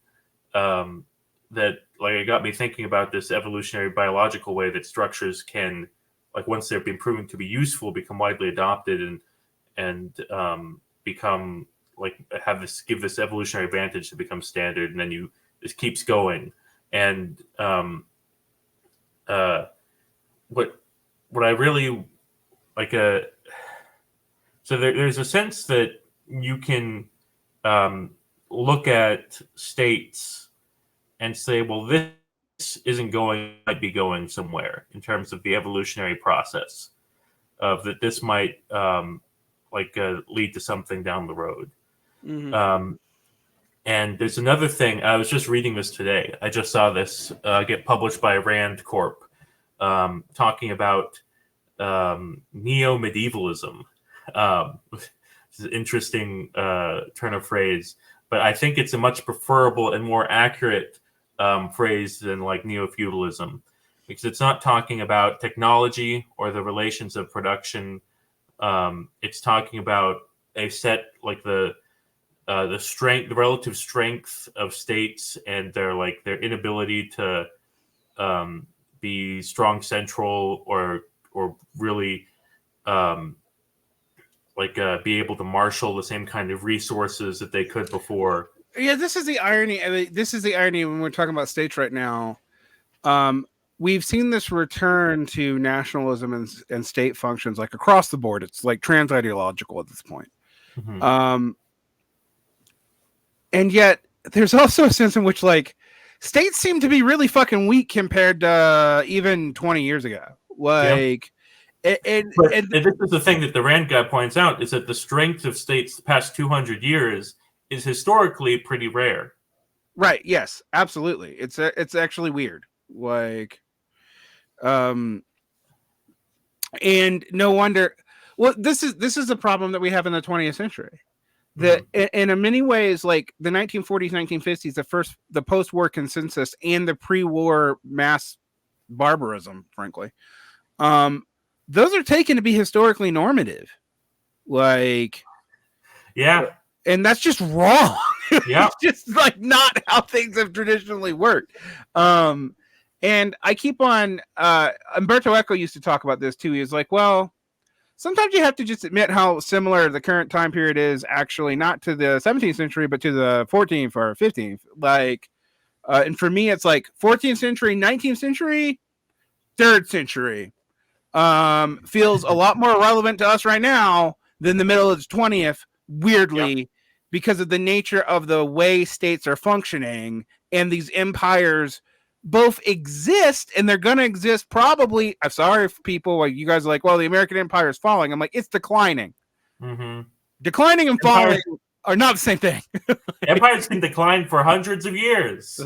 That, like, it got me thinking about this evolutionary biological way that structures can, like, once they've been proven to be useful, become widely adopted and become, like, give this evolutionary advantage to become standard, and then this keeps going. And what I really like, so there's a sense that you can look at states and say, well, this might be going somewhere in terms of the evolutionary process, of that this might lead to something down the road. And there's another thing. I was just reading this today. I just saw this get published by Rand Corp, talking about Neomedievalism. It's an interesting turn of phrase, but I think it's a much preferable and more accurate phrase than like neo-feudalism, because it's not talking about technology or the relations of production. It's talking about a set, like the strength, the relative strength of states, and their inability to be strong central or really be able to marshal the same kind of resources that they could before. Yeah, this is the irony. I mean, this is the irony when we're talking about states right now. We've seen this return to nationalism and state functions like across the board. It's like trans-ideological at this point. Mm-hmm. And yet there's also a sense in which like states seem to be really fucking weak compared to even 20 years ago. Like, and this is the thing that the Rand guy points out, is that the strength of states the past 200 years is historically pretty rare. Right. Yes, absolutely. It's actually weird. Like, and no wonder. Well, this is the problem that we have in the 20th century. That in many ways, like the 1940s, 1950s, the post-war consensus and the pre-war mass barbarism, frankly, those are taken to be historically normative. Like, yeah, and that's just wrong. Yeah, it's just like not how things have traditionally worked. And I keep on. Umberto Eco used to talk about this too. He was like, well, sometimes you have to just admit how similar the current time period is actually not to the 17th century, but to the 14th or 15th. Like, and for me, it's like 14th century, 19th century, 3rd century feels a lot more relevant to us right now than the middle of the 20th, weirdly, because of the nature of the way states are functioning and these empires both exist, and they're going to exist probably. I'm sorry if people like you guys are like, well, the American empire is falling. I'm like, it's declining. Mm-hmm. Declining and falling are not the same thing. Empires can decline for hundreds of years.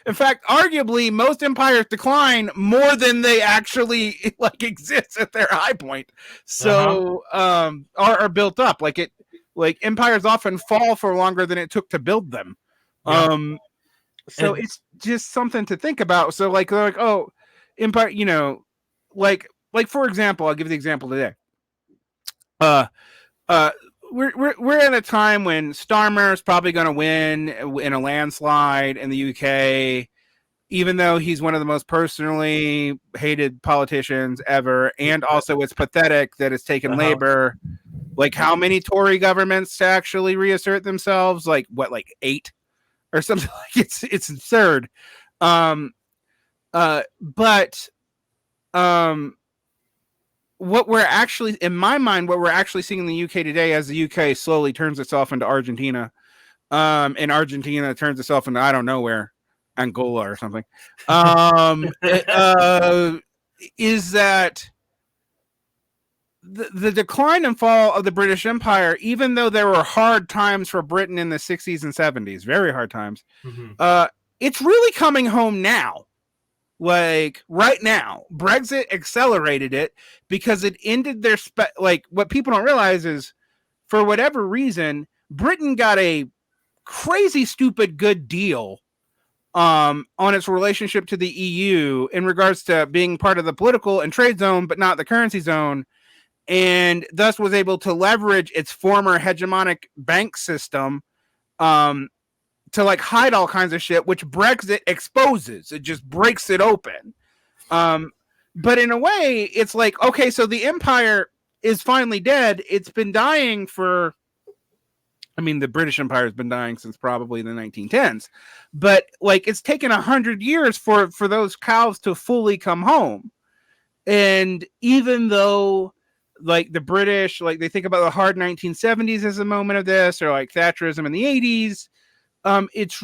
In fact, arguably, most empires decline more than they actually like exist at their high point. So, are built up. Like empires often fall for longer than it took to build them. So it's just something to think about. So like they're like, oh, empire, you know, like for example, I'll give you the example today. We're at a time when Starmer is probably going to win in a landslide in the UK, even though he's one of the most personally hated politicians ever, and also it's pathetic that it's taken Labour like how many Tory governments to actually reassert themselves? Like what, like 8 or something? Like it's absurd. But what we're actually, in my mind, what we're actually seeing in the UK today, as the UK slowly turns itself into Argentina, and Argentina turns itself into I don't know where, Angola or something, is that the decline and fall of the British Empire, even though there were hard times for Britain in the 60s and 70s, very hard times, it's really coming home now. Like right now, Brexit accelerated it because it ended their like what people don't realize is, for whatever reason, Britain got a crazy stupid good deal on its relationship to the EU in regards to being part of the political and trade zone, but not the currency zone, and thus was able to leverage its former hegemonic bank system to like hide all kinds of shit, which Brexit exposes. It just breaks it open. But in a way, it's like, okay, so the empire is finally dead. It's been dying for, I mean, the British Empire has been dying since probably the 1910s, but like it's taken 100 years for those cows to fully come home. And even though like the British, like they think about the hard 1970s as a moment of this, or like Thatcherism in the 80s, it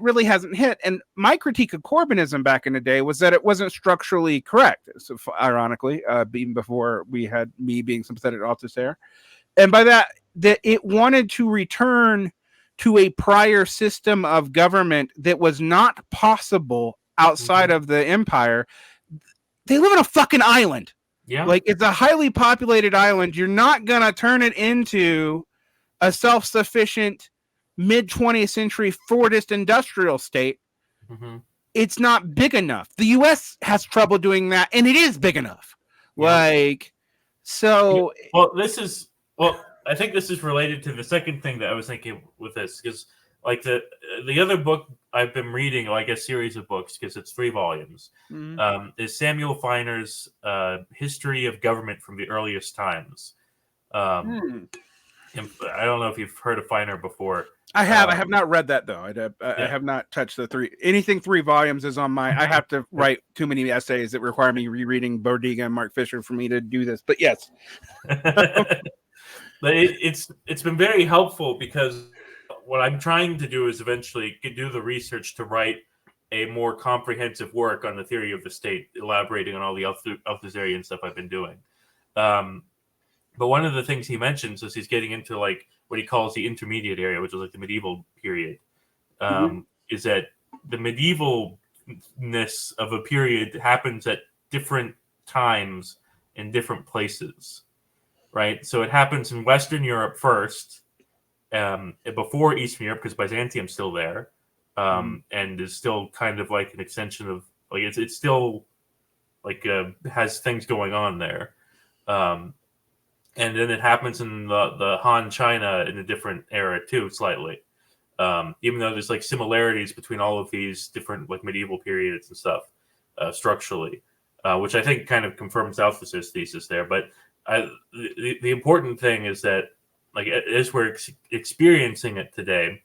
really hasn't hit. And my critique of Corbynism back in the day was that it wasn't structurally correct. So ironically, even before we had me being sympathetic to Althusser, and by that it wanted to return to a prior system of government that was not possible outside of the empire. They live on a fucking island. Yeah, like it's a highly populated island. You're not gonna turn it into a self-sufficient mid-20th century Fordist industrial state. It's not big enough. The US has trouble doing that, and it is big enough. Like, so I think this is related to the second thing that I was thinking with this, because like the other book I've been reading like a series of books because it's 3 volumes. Is Samuel Finer's History of Government from the Earliest Times. I don't know if you've heard of Finer before. I have not read that though. I have not touched the 3 volumes is on my. I have to write too many essays that require me rereading Bordiga and Mark Fisher for me to do this. But yes, but it's been very helpful because what I'm trying to do is eventually do the research to write a more comprehensive work on the theory of the state, elaborating on all the Althusserian stuff I've been doing. But one of the things he mentions is he's getting into like what he calls the intermediate area, which is like the medieval period, is that the medievalness of a period happens at different times in different places, right? So it happens in Western Europe first, before Eastern Europe, because Byzantium's still there, and is still kind of like an extension of like it's still like has things going on there, and then it happens in the Han China in a different era too, slightly, even though there's like similarities between all of these different like medieval periods and stuff structurally, which I think kind of confirms Althusser's thesis there. But the important thing is that like as we're experiencing it today,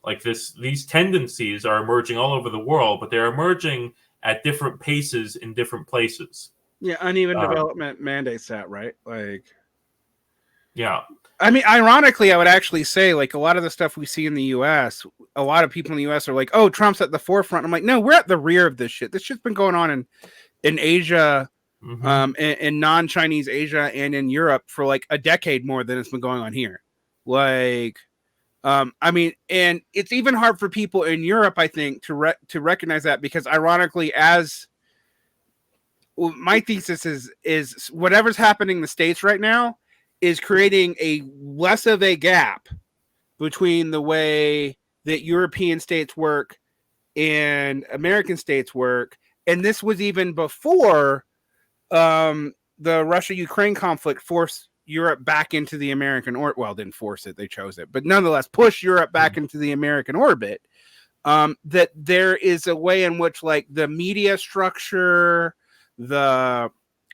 like these tendencies are emerging all over the world, but they're emerging at different paces in different places. Yeah, uneven development mandates that, right? Like, yeah. I mean, ironically, I would actually say like a lot of the stuff we see in the U.S., a lot of people in the U.S. are like, "Oh, Trump's at the forefront." I'm like, "No, we're at the rear of this shit. This shit's been going on in Asia." In non-Chinese Asia and in Europe for like a decade more than it's been going on here. Like, I mean, and it's even hard for people in Europe, I think, to recognize that because ironically, my thesis is whatever's happening in the States right now is creating a less of a gap between the way that European states work and American states work. And this was even before the Russia-Ukraine conflict forced Europe back into the American orbit. Well, didn't force it; they chose it, but nonetheless, push Europe back into the American orbit. That there is a way in which, like, the media structure, the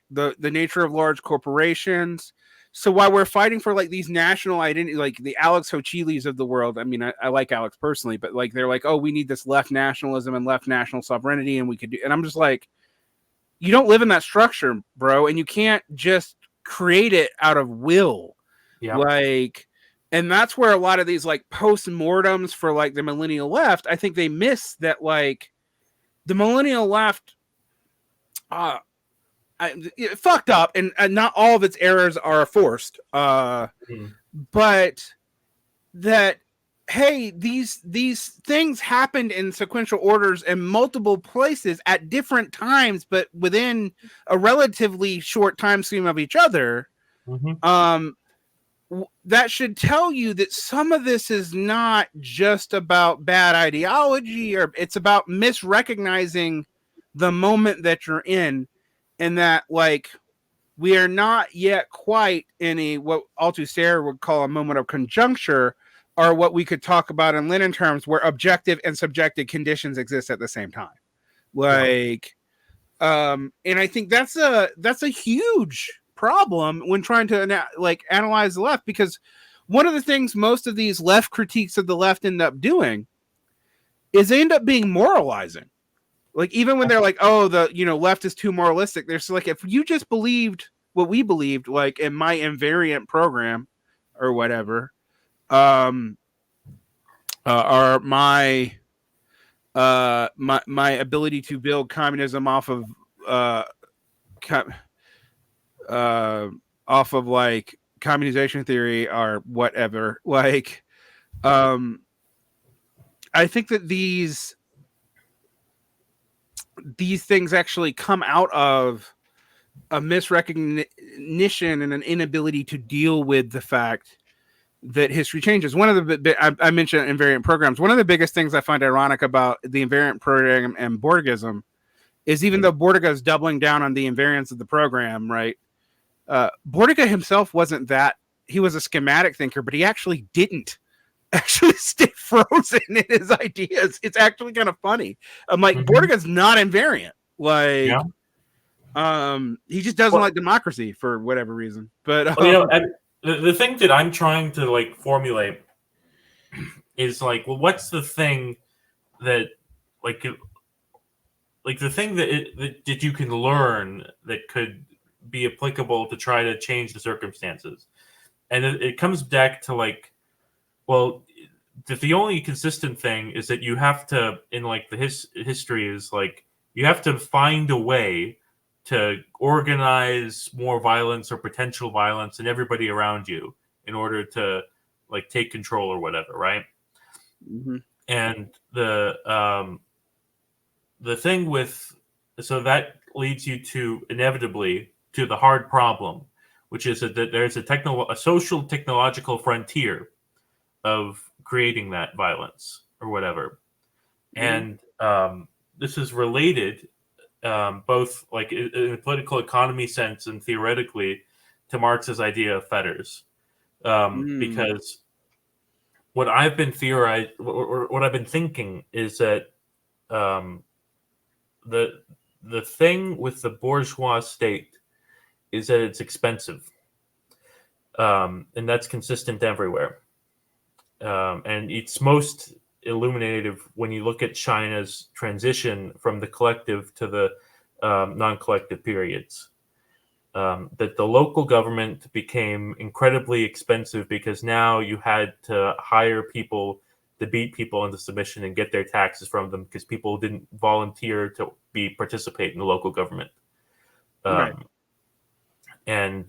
nature of large corporations. So while we're fighting for like these national identity, like the Alex Hochilis of the world, I mean, I like Alex personally, but like they're like, oh, we need this left nationalism and left national sovereignty, and we could do. And I'm just like, you don't live in that structure, bro, and you can't just create it out of will. Yeah. Like, and that's where a lot of these like post-mortems for like the millennial left, I think they miss that like the millennial left it fucked up, and not all of its errors are forced. But that, hey, these things happened in sequential orders in multiple places at different times, but within a relatively short time stream of each other. That should tell you that some of this is not just about bad ideology, or it's about misrecognizing the moment that you're in, and that like we are not yet quite in a what Althusser would call a moment of conjuncture, or what we could talk about in Lenin terms, where objective and subjective conditions exist at the same time. Like, and I think that's a huge problem when trying to like analyze the left, because one of the things most of these left critiques of the left end up doing is they end up being moralizing. Like, even when they're like, oh, the left is too moralistic, there's like, if you just believed what we believed, like in my invariant program or whatever, or my ability to build communism off of like communization theory or whatever, like I think that these things actually come out of a misrecognition and an inability to deal with the fact that history changes. One of the I mentioned invariant programs. One of the biggest things I find ironic about the invariant program and Bordigism is, even though Bordiga is doubling down on the invariance of the program, right? Bordiga himself wasn't that. He was a schematic thinker, but he actually didn't actually stay frozen in his ideas. It's actually kind of funny. I'm like, Bordiga's not invariant. Like, he just doesn't like democracy for whatever reason. But the thing that I'm trying to like formulate is like, well, what's the thing that like the thing that you can learn that could be applicable to try to change the circumstances? And it comes back to like, well, the only consistent thing is that you have to, in like the history is like, you have to find a way to organize more violence or potential violence in everybody around you in order to like take control or whatever, right? And the thing with, so that leads you to inevitably to the hard problem, which is that there's a social technological frontier of creating that violence or whatever. And this is related both like in a political economy sense and theoretically to Marx's idea of fetters. Because what I've been theorizing, or what I've been thinking is that the thing with the bourgeois state is that it's expensive. And that's consistent everywhere. And it's most illuminative when you look at China's transition from the collective to the non-collective periods. That the local government became incredibly expensive because now you had to hire people to beat people into submission and get their taxes from them because people didn't volunteer to participate in the local government. Right. And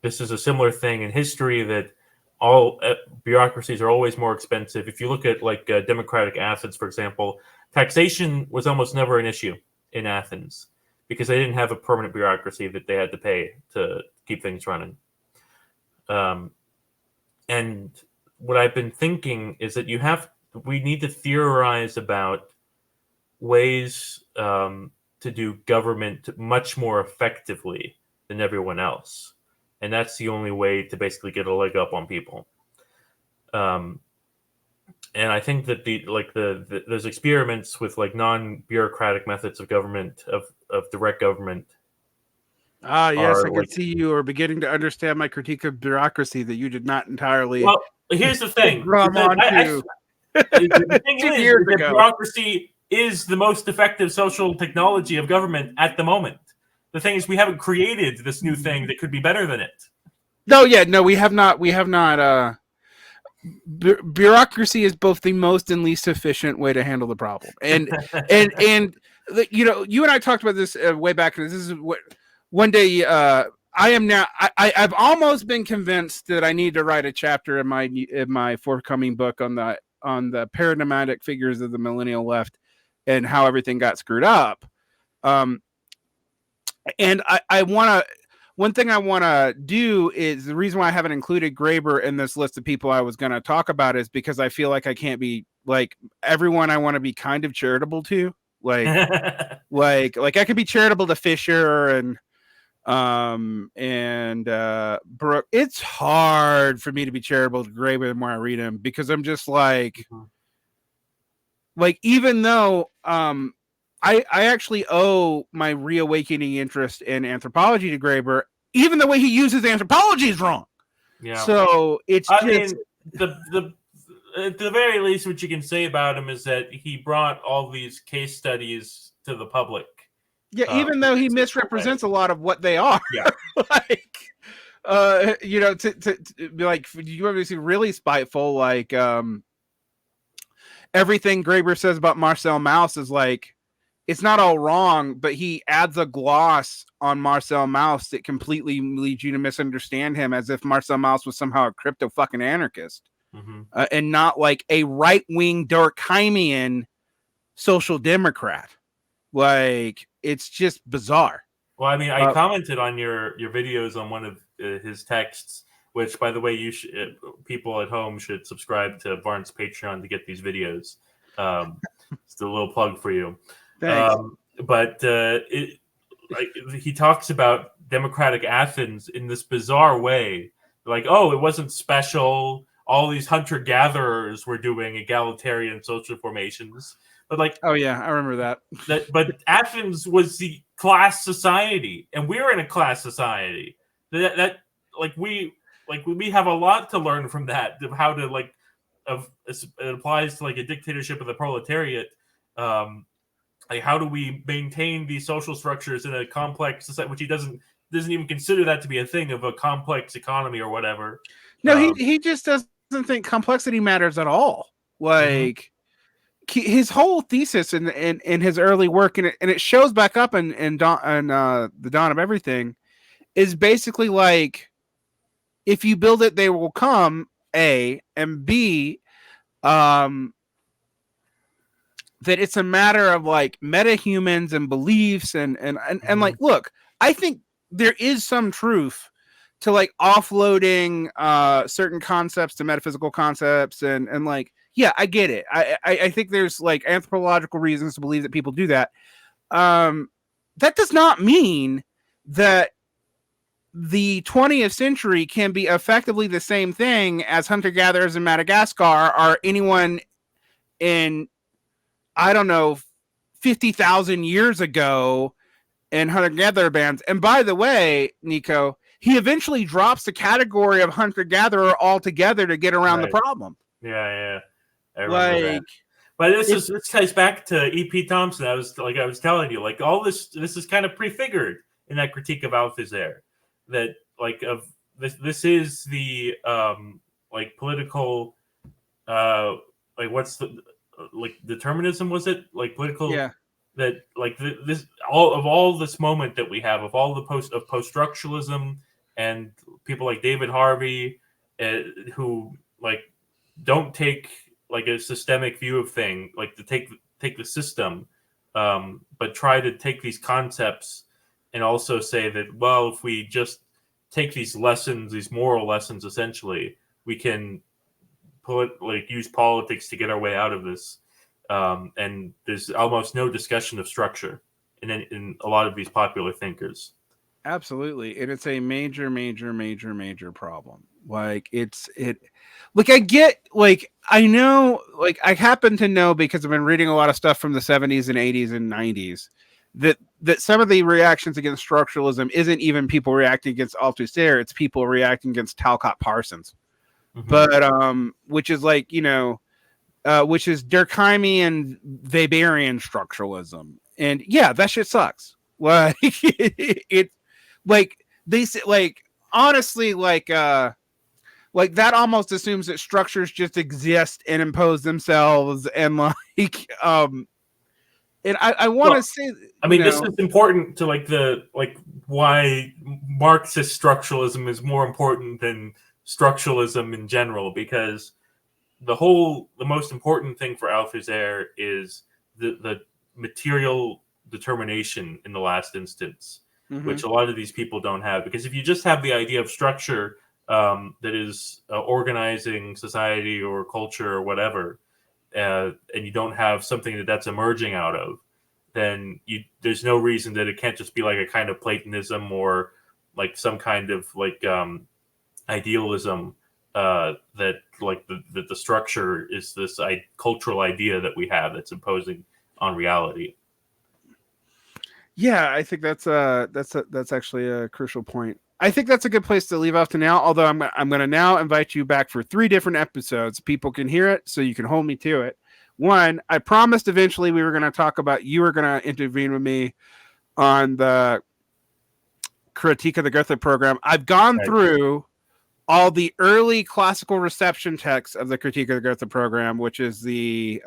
this is a similar thing in history, that all bureaucracies are always more expensive. If you look at like democratic Athens, for example, taxation was almost never an issue in Athens because they didn't have a permanent bureaucracy that they had to pay to keep things running. And what I've been thinking is that we need to theorize about ways to do government much more effectively than everyone else. And that's the only way to basically get a leg up on people. And I think that there's experiments with like non-bureaucratic methods of government, of direct government. Yes, I can see you are beginning to understand my critique of bureaucracy that you did not entirely. Well, here's the thing. The thing is that bureaucracy is the most effective social technology of government at the moment. The thing is, we haven't created this new thing that could be better than it. No, we have not. We have not. Bureaucracy is both the most and least efficient way to handle the problem. And you and I talked about this way back. This is what one day I am now. I've almost been convinced that I need to write a chapter in my forthcoming book on the paradigmatic figures of the millennial left and how everything got screwed up. And I want to. One thing I want to do is the reason why I haven't included Graeber in this list of people I was going to talk about is because I feel like I can't be like everyone I want to be kind of charitable to. Like I could be charitable to Fisher and Brooke. It's hard for me to be charitable to Graeber the more I read him because I'm just like even though I actually owe my reawakening interest in anthropology to Graeber, even the way he uses anthropology is wrong. Yeah. So it's at the very least, what you can say about him is that he brought all these case studies to the public. Yeah, even though he misrepresents a lot of what they are. Yeah. To be like, you obviously really spiteful, like everything Graeber says about Marcel Mauss is like, it's not all wrong, but he adds a gloss on Marcel Mauss that completely leads you to misunderstand him as if Marcel Mauss was somehow a crypto fucking anarchist and not like a right-wing Durkheimian social democrat. Like, it's just bizarre. Well, I mean, I commented on your videos on one of his texts, which, by the way, you should, people at home should subscribe to Varn's Patreon to get these videos. It's a little plug for you. But he talks about democratic Athens in this bizarre way, like, oh, it wasn't special. all these hunter-gatherers were doing egalitarian social formations. But like, oh yeah, I remember that. But Athens was the class society, and we're in a class society. That we have a lot to learn from that, of how to it applies to like a dictatorship of the proletariat. Like, how do we maintain these social structures in a complex society, which he doesn't even consider that to be a thing of a complex economy or whatever. No, he just doesn't think complexity matters at all. Like his whole thesis in his early work, and it shows back up in the Dawn of Everything, is basically like, if you build it, they will come. A, and B, that it's a matter of like meta-humans and beliefs and like, look, I think there is some truth to like offloading certain concepts to metaphysical concepts and like, yeah, I get it. I think there's like anthropological reasons to believe that people do that. That does not mean that the 20th century can be effectively the same thing as hunter-gatherers in Madagascar or anyone in, I don't know, 50,000 years ago in hunter-gatherer bands. And by the way, Nico, he eventually drops the category of hunter-gatherer altogether to get around the problem. Yeah. I remember that. But this ties back to E.P. Thompson. I was telling you, like, all this is kind of prefigured in that critique of Althusser. That like of this is the like political like what's the like determinism, was it like political? Yeah. That like this all this moment that we have of all the post-structuralism and people like David Harvey who like don't take like a systemic view of thing, like to take the system, but try to take these concepts and also say that, well, if we just take these lessons, these moral lessons, essentially, we can use politics to get our way out of this. And there's almost no discussion of structure in a lot of these popular thinkers. Absolutely. And it's a major problem. Like like I get, like, I know, like I happen to know, because I've been reading a lot of stuff from the 70s and 80s and 90s, that some of the reactions against structuralism isn't even people reacting against Althusser, it's people reacting against Talcott Parsons. But which is like, which is Durkheimian Weberian structuralism. And yeah, that shit sucks. Like it like they say, like, honestly, like that almost assumes that structures just exist and impose themselves, and like and I want to say, I mean, this is important to why Marxist structuralism is more important than structuralism in general, because the most important thing for Althusser is the material determination in the last instance, which a lot of these people don't have. Because if you just have the idea of structure that is organizing society or culture or whatever, and you don't have something that's emerging out of, then there's no reason that it can't just be like a kind of Platonism or like some kind of like idealism, that like the structure is this cultural idea that we have that's imposing on reality. Yeah, I think that's actually a crucial point. I think that's a good place to leave off to now. Although I'm going to now invite you back for 3 different episodes. People can hear it, so you can hold me to it. One, I promised eventually we were going to talk about, you were going to intervene with me on the critique of the Goethe program. I've gone through all the early classical reception texts of the critique of the Goethe program, which is the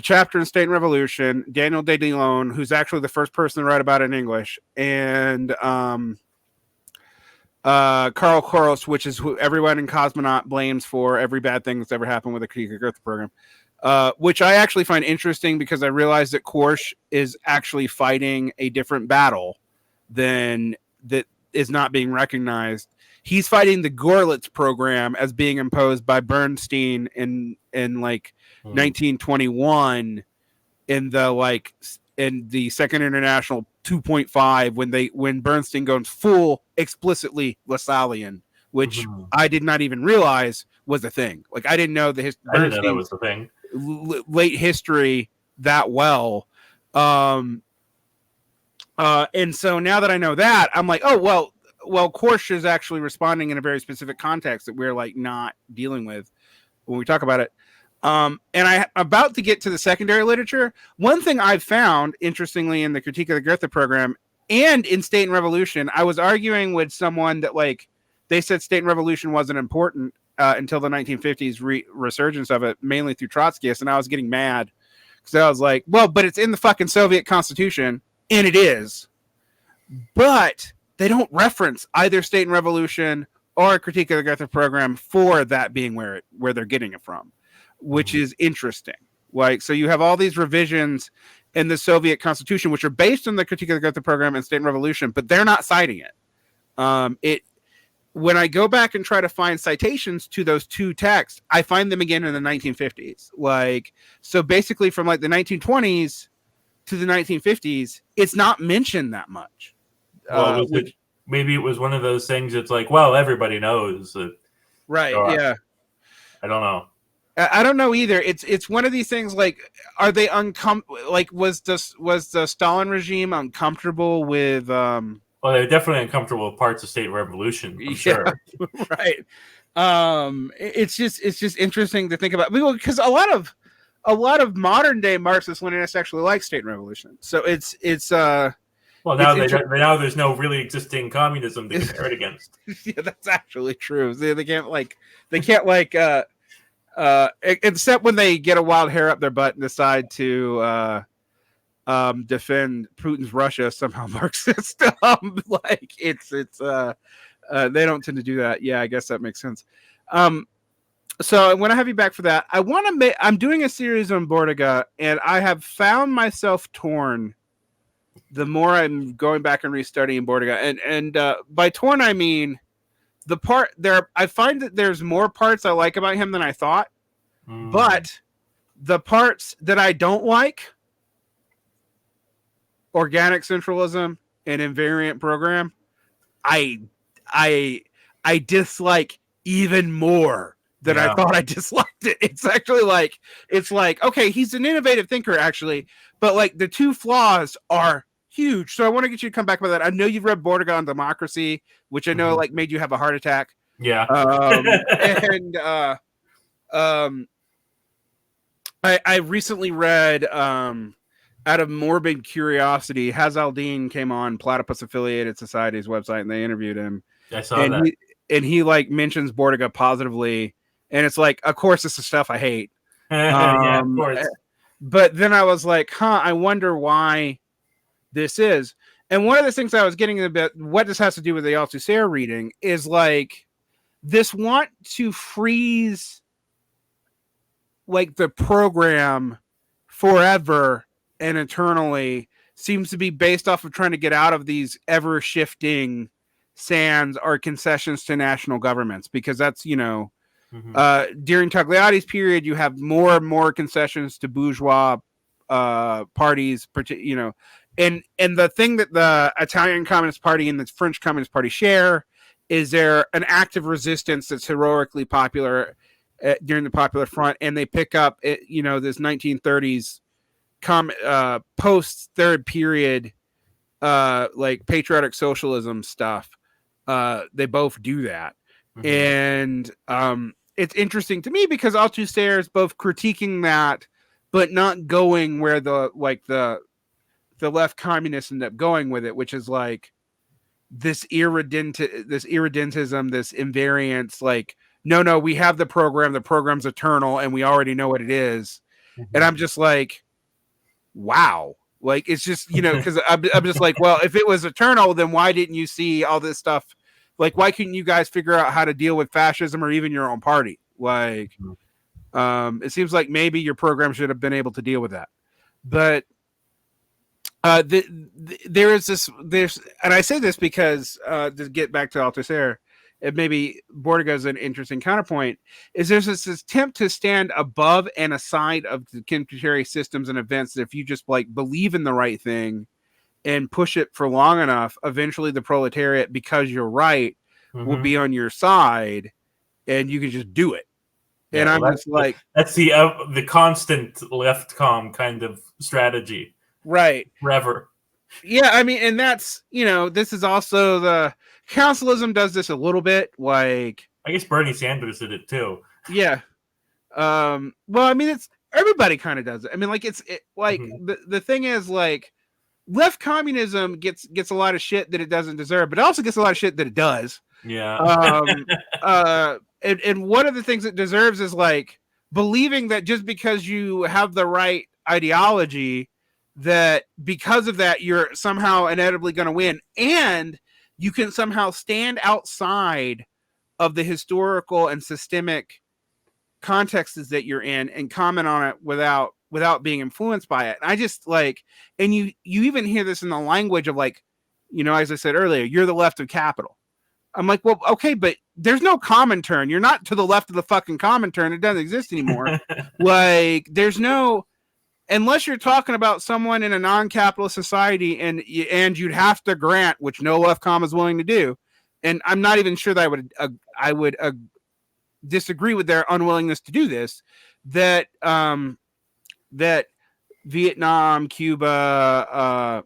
chapter in State and Revolution, Daniel de Dillon, who's actually the first person to write about it in English, and Karl Koros, which is who everyone in Cosmonaut blames for every bad thing that's ever happened with the critique of the Goethe program, which I actually find interesting, because I realized that Korsch is actually fighting a different battle than that is not being recognized. He's fighting the Görlitz program as being imposed by Bernstein in 1921 in the Second International 2.5, when Bernstein goes full explicitly Lassallean which I did not even realize was a thing. Like I didn't know the I didn't know that was the thing. Late history that well. And so now that I know that, I'm like, oh, well, Korsch is actually responding in a very specific context that we're like not dealing with when we talk about it. And I'm about to get to the secondary literature. One thing I've found, interestingly, in the Critique of the Goethe program and in State and Revolution, I was arguing with someone that like they said State and Revolution wasn't important until the 1950s resurgence of it, mainly through Trotskyists, and I was getting mad because I was like, well, but it's in the fucking Soviet Constitution, and it is, but they don't reference either State and Revolution or a Critique of the Goethe program for that being where they're getting it from, which is interesting. Like, so you have all these revisions in the Soviet Constitution, which are based on the Critique of the Goethe program and State and Revolution, but they're not citing it. When I go back and try to find citations to those two texts, I find them again in the 1950s. Like, so basically from like the 1920s to the 1950s, it's not mentioned that much. Well, maybe it was one of those things. It's like, well, everybody knows that. Right. Yeah. I don't know. I don't know either. It's one of these things. Like, are they like was the Stalin regime uncomfortable with? Well, they're definitely uncomfortable with parts of State Revolution. I'm sure. Right. It's just interesting to think about because a lot of modern day Marxist Leninists actually like State and Revolution. So it's well, now there's no really existing communism to compare it against. Yeah, that's actually true. They can't except when they get a wild hair up their butt and decide to defend Putin's Russia, somehow Marxist. Like it's they don't tend to do that. Yeah, I guess that makes sense. So when I have you back for that, I'm doing a series on Bordiga, and I have found myself torn the more I'm going back and restudying Bordiga. And by torn, I mean the part there. I find that there's more parts I like about him than I thought, but the parts that I don't like, organic centralism and invariant program, I dislike even more than I thought I disliked it. It's actually like, okay, he's an innovative thinker actually, but like the two flaws are huge. So I want to get you to come back with that. I know you've read Bordiga on democracy, which I know like made you have a heart attack. Yeah. I recently read out of morbid curiosity, Haz al-Din came on Platypus Affiliated Society's website and they interviewed him. I saw that. He like mentions Bordiga positively, and it's like, of course, this is stuff I hate. Yeah, of course. But then I was like, I wonder why this is. And one of the things I was getting a bit, what this has to do with the Althusser reading is like this want to freeze like the program forever and eternally seems to be based off of trying to get out of these ever shifting sands or concessions to national governments, because that's, during Togliatti's period, you have more and more concessions to bourgeois parties, and the thing that the Italian Communist Party and the French Communist Party share is there an active resistance that's heroically popular during the Popular Front, and they pick up this 1930s post third period like patriotic socialism stuff. They both do that. And it's interesting to me because Althusser is both critiquing that but not going where the left communists end up going with it, which is like this irredentism, this invariance, like no, we have the program's eternal and we already know what it is. And I'm just like, wow. Like, it's just, because I'm just like, well, if it was eternal, then why didn't you see all this stuff? Like, why couldn't you guys figure out how to deal with fascism or even your own party? Like, it seems like maybe your program should have been able to deal with that. But there is this, and I say this because to get back to Althusser, and maybe Bordiga is an interesting counterpoint, is there's this attempt to stand above and aside of the contemporary systems and events that if you just like believe in the right thing and push it for long enough, eventually the proletariat, because you're right, will be on your side, and you can just do it. Yeah, and I'm just like, that's the constant left com kind of strategy, right? Forever. Yeah, I mean, and that's, this is also the councilism does this a little bit. Like, I guess Bernie Sanders did it too. Yeah. Well, I mean, it's everybody kind of does it. I mean, like the thing is, like, left communism gets a lot of shit that it doesn't deserve, but it also gets a lot of shit that it does. Yeah. And one of the things it deserves is like believing that just because you have the right ideology, that because of that you're somehow inevitably going to win, and you can somehow stand outside of the historical and systemic contexts that you're in and comment on it without being influenced by it. And I just like, and you even hear this in the language of like, as I said earlier, you're the left of capital. I'm like, well, okay, but there's no Comintern. You're not to the left of the fucking Comintern. It doesn't exist anymore. Like, there's no, unless you're talking about someone in a non-capitalist society, and you'd have to grant, which no left com is willing to do. And I'm not even sure that I would disagree with their unwillingness to do this, that that Vietnam, Cuba,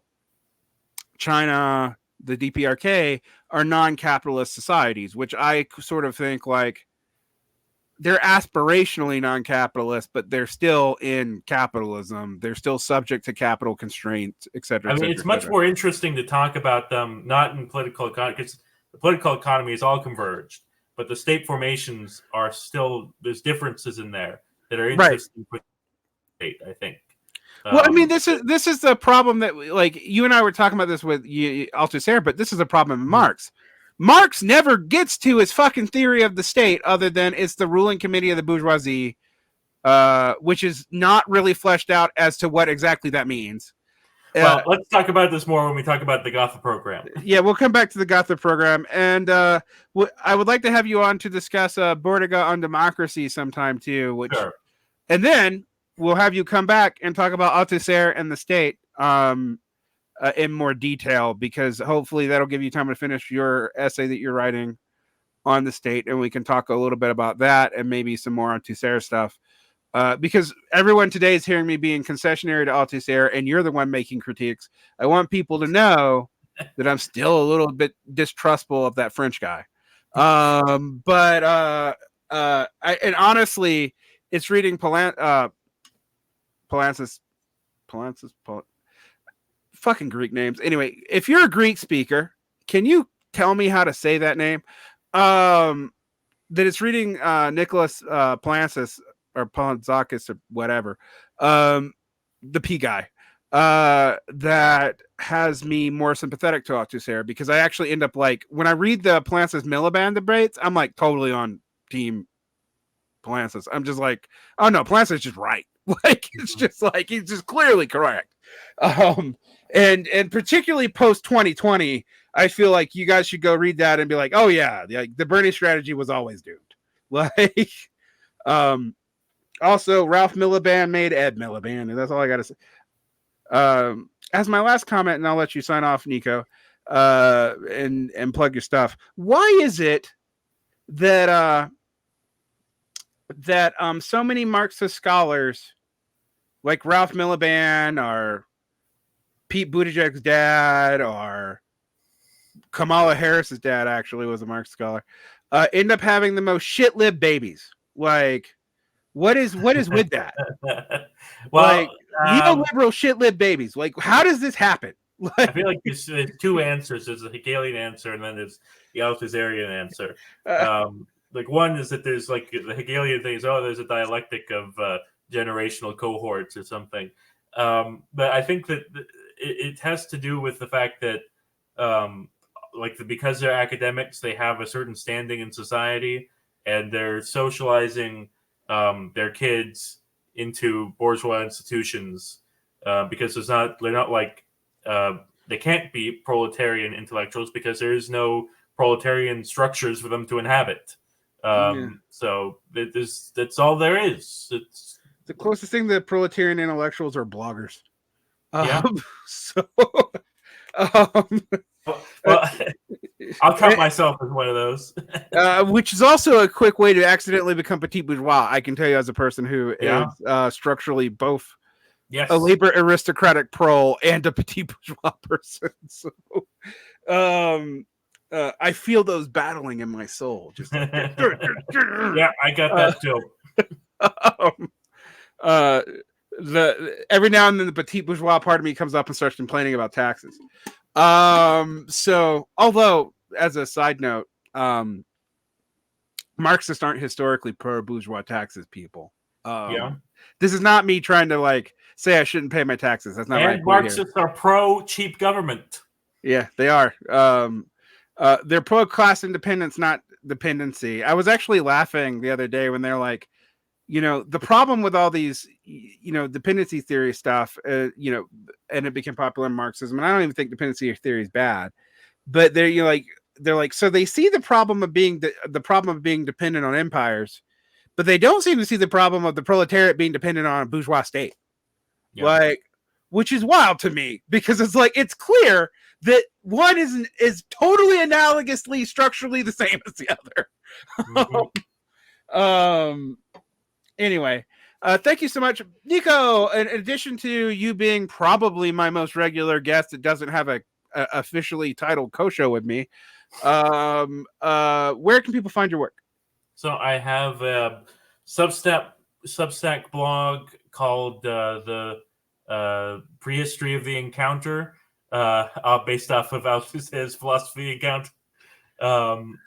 China, the DPRK are non-capitalist societies, which I sort of think like they're aspirationally non-capitalist, but they're still in capitalism. They're still subject to capital constraints, et cetera. I mean, it's much more interesting to talk about them not in political economy, because the political economy is all converged, but the state formations are still, there's differences in there that are interesting for the state, I think. Well, I mean, this is the problem that, like, you and I were talking about this with Althusser, but this is a problem in Marx. Marx never gets to his fucking theory of the state other than it's the ruling committee of the bourgeoisie, which is not really fleshed out as to what exactly that means. Well, let's talk about this more when we talk about the Gotha program. Yeah, we'll come back to the Gotha program. And I would like to have you on to discuss Bordiga on democracy sometime too. Sure. And then we'll have you come back and talk about Althusser and the state in more detail, because hopefully that'll give you time to finish your essay that you're writing on the state, and we can talk a little bit about that and maybe some more Althusser stuff. Because everyone today is hearing me being concessionary to Althusser, and you're the one making critiques. I want people to know that I'm still a little bit distrustful of that French guy. And honestly, it's reading Palancis, fucking Greek names. Anyway, if you're a Greek speaker, can you tell me how to say that name? That it's reading Nicolas Palancis or Palantzakis or whatever, the P guy, that has me more sympathetic to Althusser, because I actually end up like, when I read the Palancis Miliband debates, I'm like totally on team Palancis. I'm just like, oh no, Palancis is just right. Like, it's just like, he's just clearly correct. And particularly post 2020, I feel like you guys should go read that and be like, oh yeah, the Bernie strategy was always doomed. Like, also Ralph Miliband made Ed Miliband, and that's all I got to say. As my last comment, and I'll let you sign off, Nico, and plug your stuff. Why is it that so many Marxist scholars like Ralph Miliband or Pete Buttigieg's dad or Kamala Harris's dad actually was a Marx scholar, end up having the most shit-lib babies? Like, what is with that? Well, like, neoliberal shit-lib babies. Like, how does this happen? Like, I feel like there's two answers. There's the Hegelian answer, and then there's the Althusserian answer. Like, one is that there's like the Hegelian thing is, there's a dialectic of generational cohorts or something. But I think that it has to do with the fact that because they're academics, they have a certain standing in society, and they're socializing their kids into bourgeois institutions because they're not like they can't be proletarian intellectuals because there is no proletarian structures for them to inhabit. So that's all there is. It's the closest thing to proletarian intellectuals are bloggers. Yeah. So Well, I'll count myself as one of those. Which is also a quick way to accidentally become petit bourgeois. I can tell you as a person who Yeah. is structurally both Yes. a labor aristocratic prole and a petit bourgeois person. So I feel those battling in my soul. Just like, yeah, I got that too. Every now and then the petit bourgeois part of me comes up and starts complaining about taxes. So although as a side note, Marxists aren't historically pro bourgeois taxes, people. Yeah. This is not me trying to like say I shouldn't pay my taxes. That's not my point Marxists here. are pro cheap government. Yeah, they are. They're pro class independence, not dependency. I was actually laughing the other day when they're like, the problem with all these, dependency theory stuff, and it became popular in Marxism. And I don't even think dependency theory is bad, but they're like, so they see the problem of being the problem of being dependent on empires, but they don't seem to see the problem of the proletariat being dependent on a bourgeois state. Yeah. Like, which is wild to me, because it's like, it's clear that one is totally analogously structurally the same as the other. Mm-hmm. Anyway, thank you so much, Nico. In addition to you being probably my most regular guest that doesn't have a officially titled co-show with me, where can people find your work? So I have a Substack blog called the Prehistory of the Encounter, based off of Althusser's philosophy account, and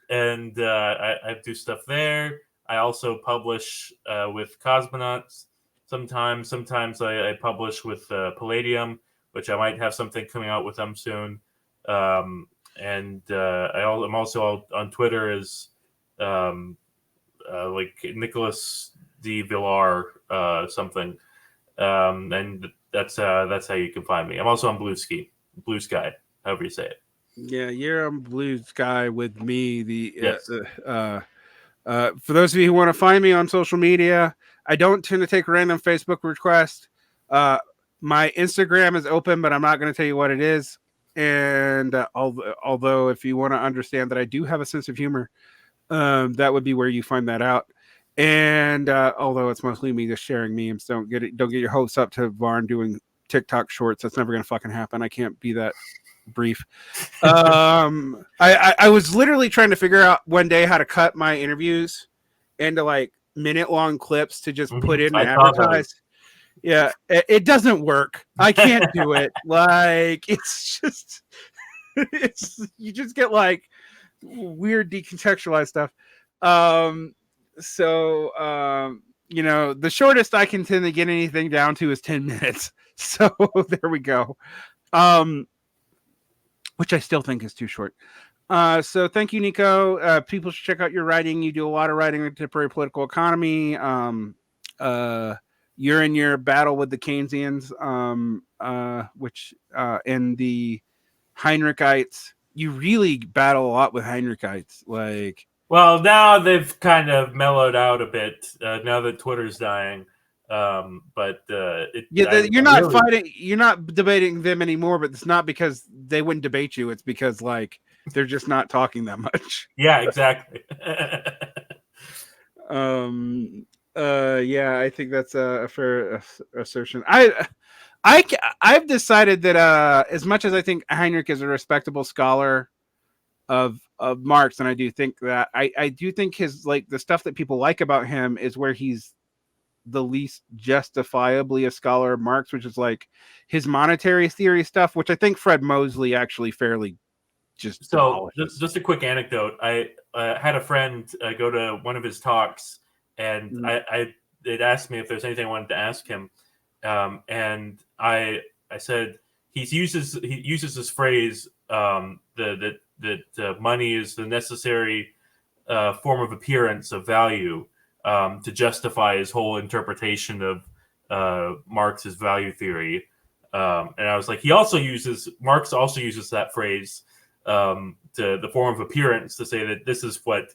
I do stuff there. I also publish with Cosmonauts sometimes. Sometimes I publish with Palladium, which I might have something coming out with them soon. And I'm also on Twitter as like Nicolas D. Villarreal something. And that's how you can find me. I'm also on Blue Sky, however you say it. Yeah, you're on Blue Sky with me. Yes. For those of you who want to find me on social media, I don't tend to take random Facebook requests. My Instagram is open, but I'm not going to tell you what it is. And although if you want to understand that I do have a sense of humor, that would be where you find that out. And although it's mostly me just sharing memes, don't get your hopes up to Varn doing TikTok shorts. That's never going to fucking happen. I can't be that brief. I was literally trying to figure out one day how to cut my interviews into like minute-long clips to just put in and advertise. Yeah, it doesn't work. I can't do it. Like, it's just, you just get like weird decontextualized stuff. The shortest I can tend to get anything down to is 10 minutes. So there we go. Which I still think is too short. So thank you, Nico. People should check out your writing. You do a lot of writing on contemporary political economy. You're in your battle with the Keynesians, which in the Heinrichites, you really battle a lot with Heinrichites. Like, well, now they've kind of mellowed out a bit now that Twitter's dying. You're not fighting, you're not debating them anymore, but it's not because they wouldn't debate you. It's because like they're just not talking that much. Yeah, exactly. Yeah, I think that's a fair assertion. I've decided that as much as I think Heinrich is a respectable scholar of Marx, and I do think that I do think his like the stuff that people like about him is where he's the least justifiably a scholar of Marx, which is like his monetary theory stuff, which I think Fred Mosley actually fairly just demolishes. Just a quick anecdote. I had a friend go to one of his talks, and they'd asked me if there's anything I wanted to ask him, and I said he uses this phrase that money is the necessary form of appearance of value to justify his whole interpretation of Marx's value theory. And I was like, Marx also uses that phrase to the form of appearance to say that this is what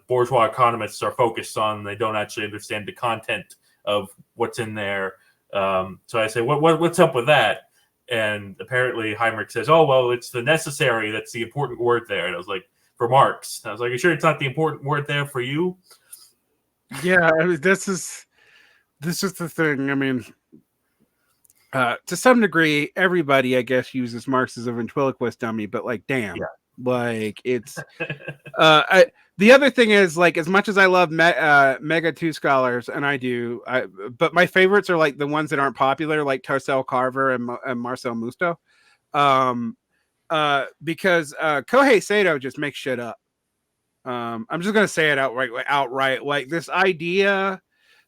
bourgeois economists are focused on. They don't actually understand the content of what's in there. So I say, what's up with that? And apparently Heinrich says, "Oh well, it's the necessary that's the important word there." And I was like, "For Marx." I was like, "Are you sure it's not the important word there for you?" Yeah, I mean, this is the thing. I mean, to some degree, everybody, I guess, uses Marx as a ventriloquist dummy, but like, damn, like it's. The other thing is, like, as much as I love Mega 2 scholars, and I do, but my favorites are like the ones that aren't popular, like Tarcel Carver and Marcel Musto, because Kohei Sato just makes shit up. I'm just gonna say it outright. Like this idea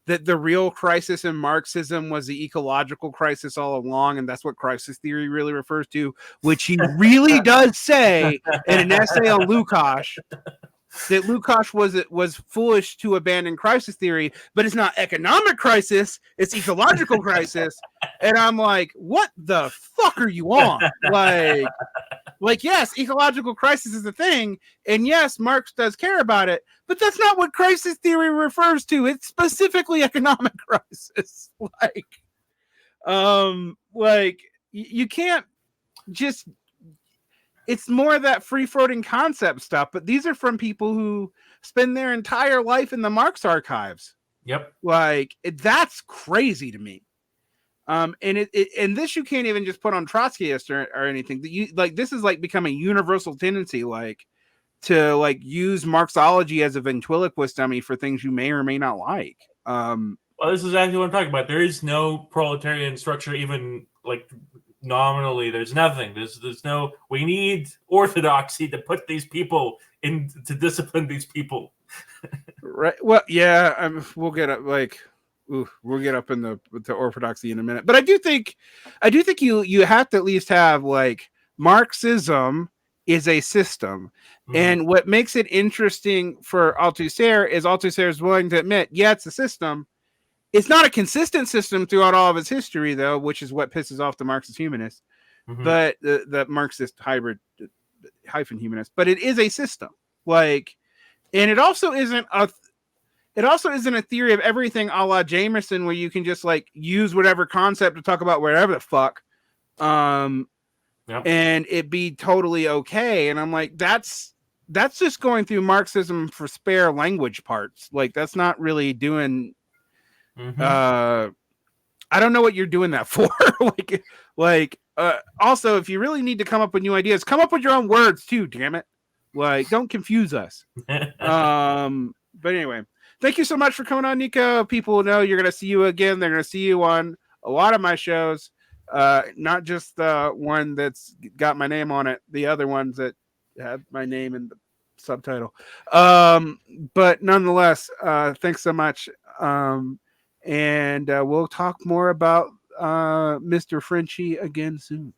that the real crisis in Marxism was the ecological crisis all along, and that's what crisis theory really refers to, which he really does say in an essay on Lukács, that Lukács was foolish to abandon crisis theory, but it's not economic crisis, it's ecological crisis. And I'm like, what the fuck are you on? Like, yes, ecological crisis is a thing, and yes, Marx does care about it, but that's not what crisis theory refers to. It's specifically economic crisis. You can't just. It's more of that free-floating concept stuff, but these are from people who spend their entire life in the Marx archives. Yep. Like, that's crazy to me. And and this you can't even just put on Trotskyist or anything. This is like become a universal tendency, like to like use Marxology as a ventriloquist dummy for things you may or may not like. Well, this is exactly what I'm talking about. There is no proletarian structure, even like nominally. There's nothing. There's no. We need orthodoxy to put these people in to discipline these people. Right. Well, yeah. We'll get up we'll get up in the orthodoxy in a minute, but I do think you have to at least have like Marxism is a system, and what makes it interesting for Althusser is Althusser is willing to admit, yeah, it's a system. It's not a consistent system throughout all of its history, though, which is what pisses off the Marxist humanists, but the Marxist hybrid hyphen humanist. But it is a system, like, and it also isn't a theory of everything a la Jameson, where you can just like use whatever concept to talk about whatever the fuck, and it be totally okay. And I'm like, that's just going through Marxism for spare language parts. Like that's not really doing. I don't know what you're doing that for. Also, if you really need to come up with new ideas, come up with your own words too. Damn it! Like, don't confuse us. But anyway. Thank you so much for coming on, Nico. People know you're going to see you again. They're going to see you on a lot of my shows, not just the one that's got my name on it, the other ones that have my name in the subtitle. But nonetheless, thanks so much. And we'll talk more about Mr. Frenchie again soon.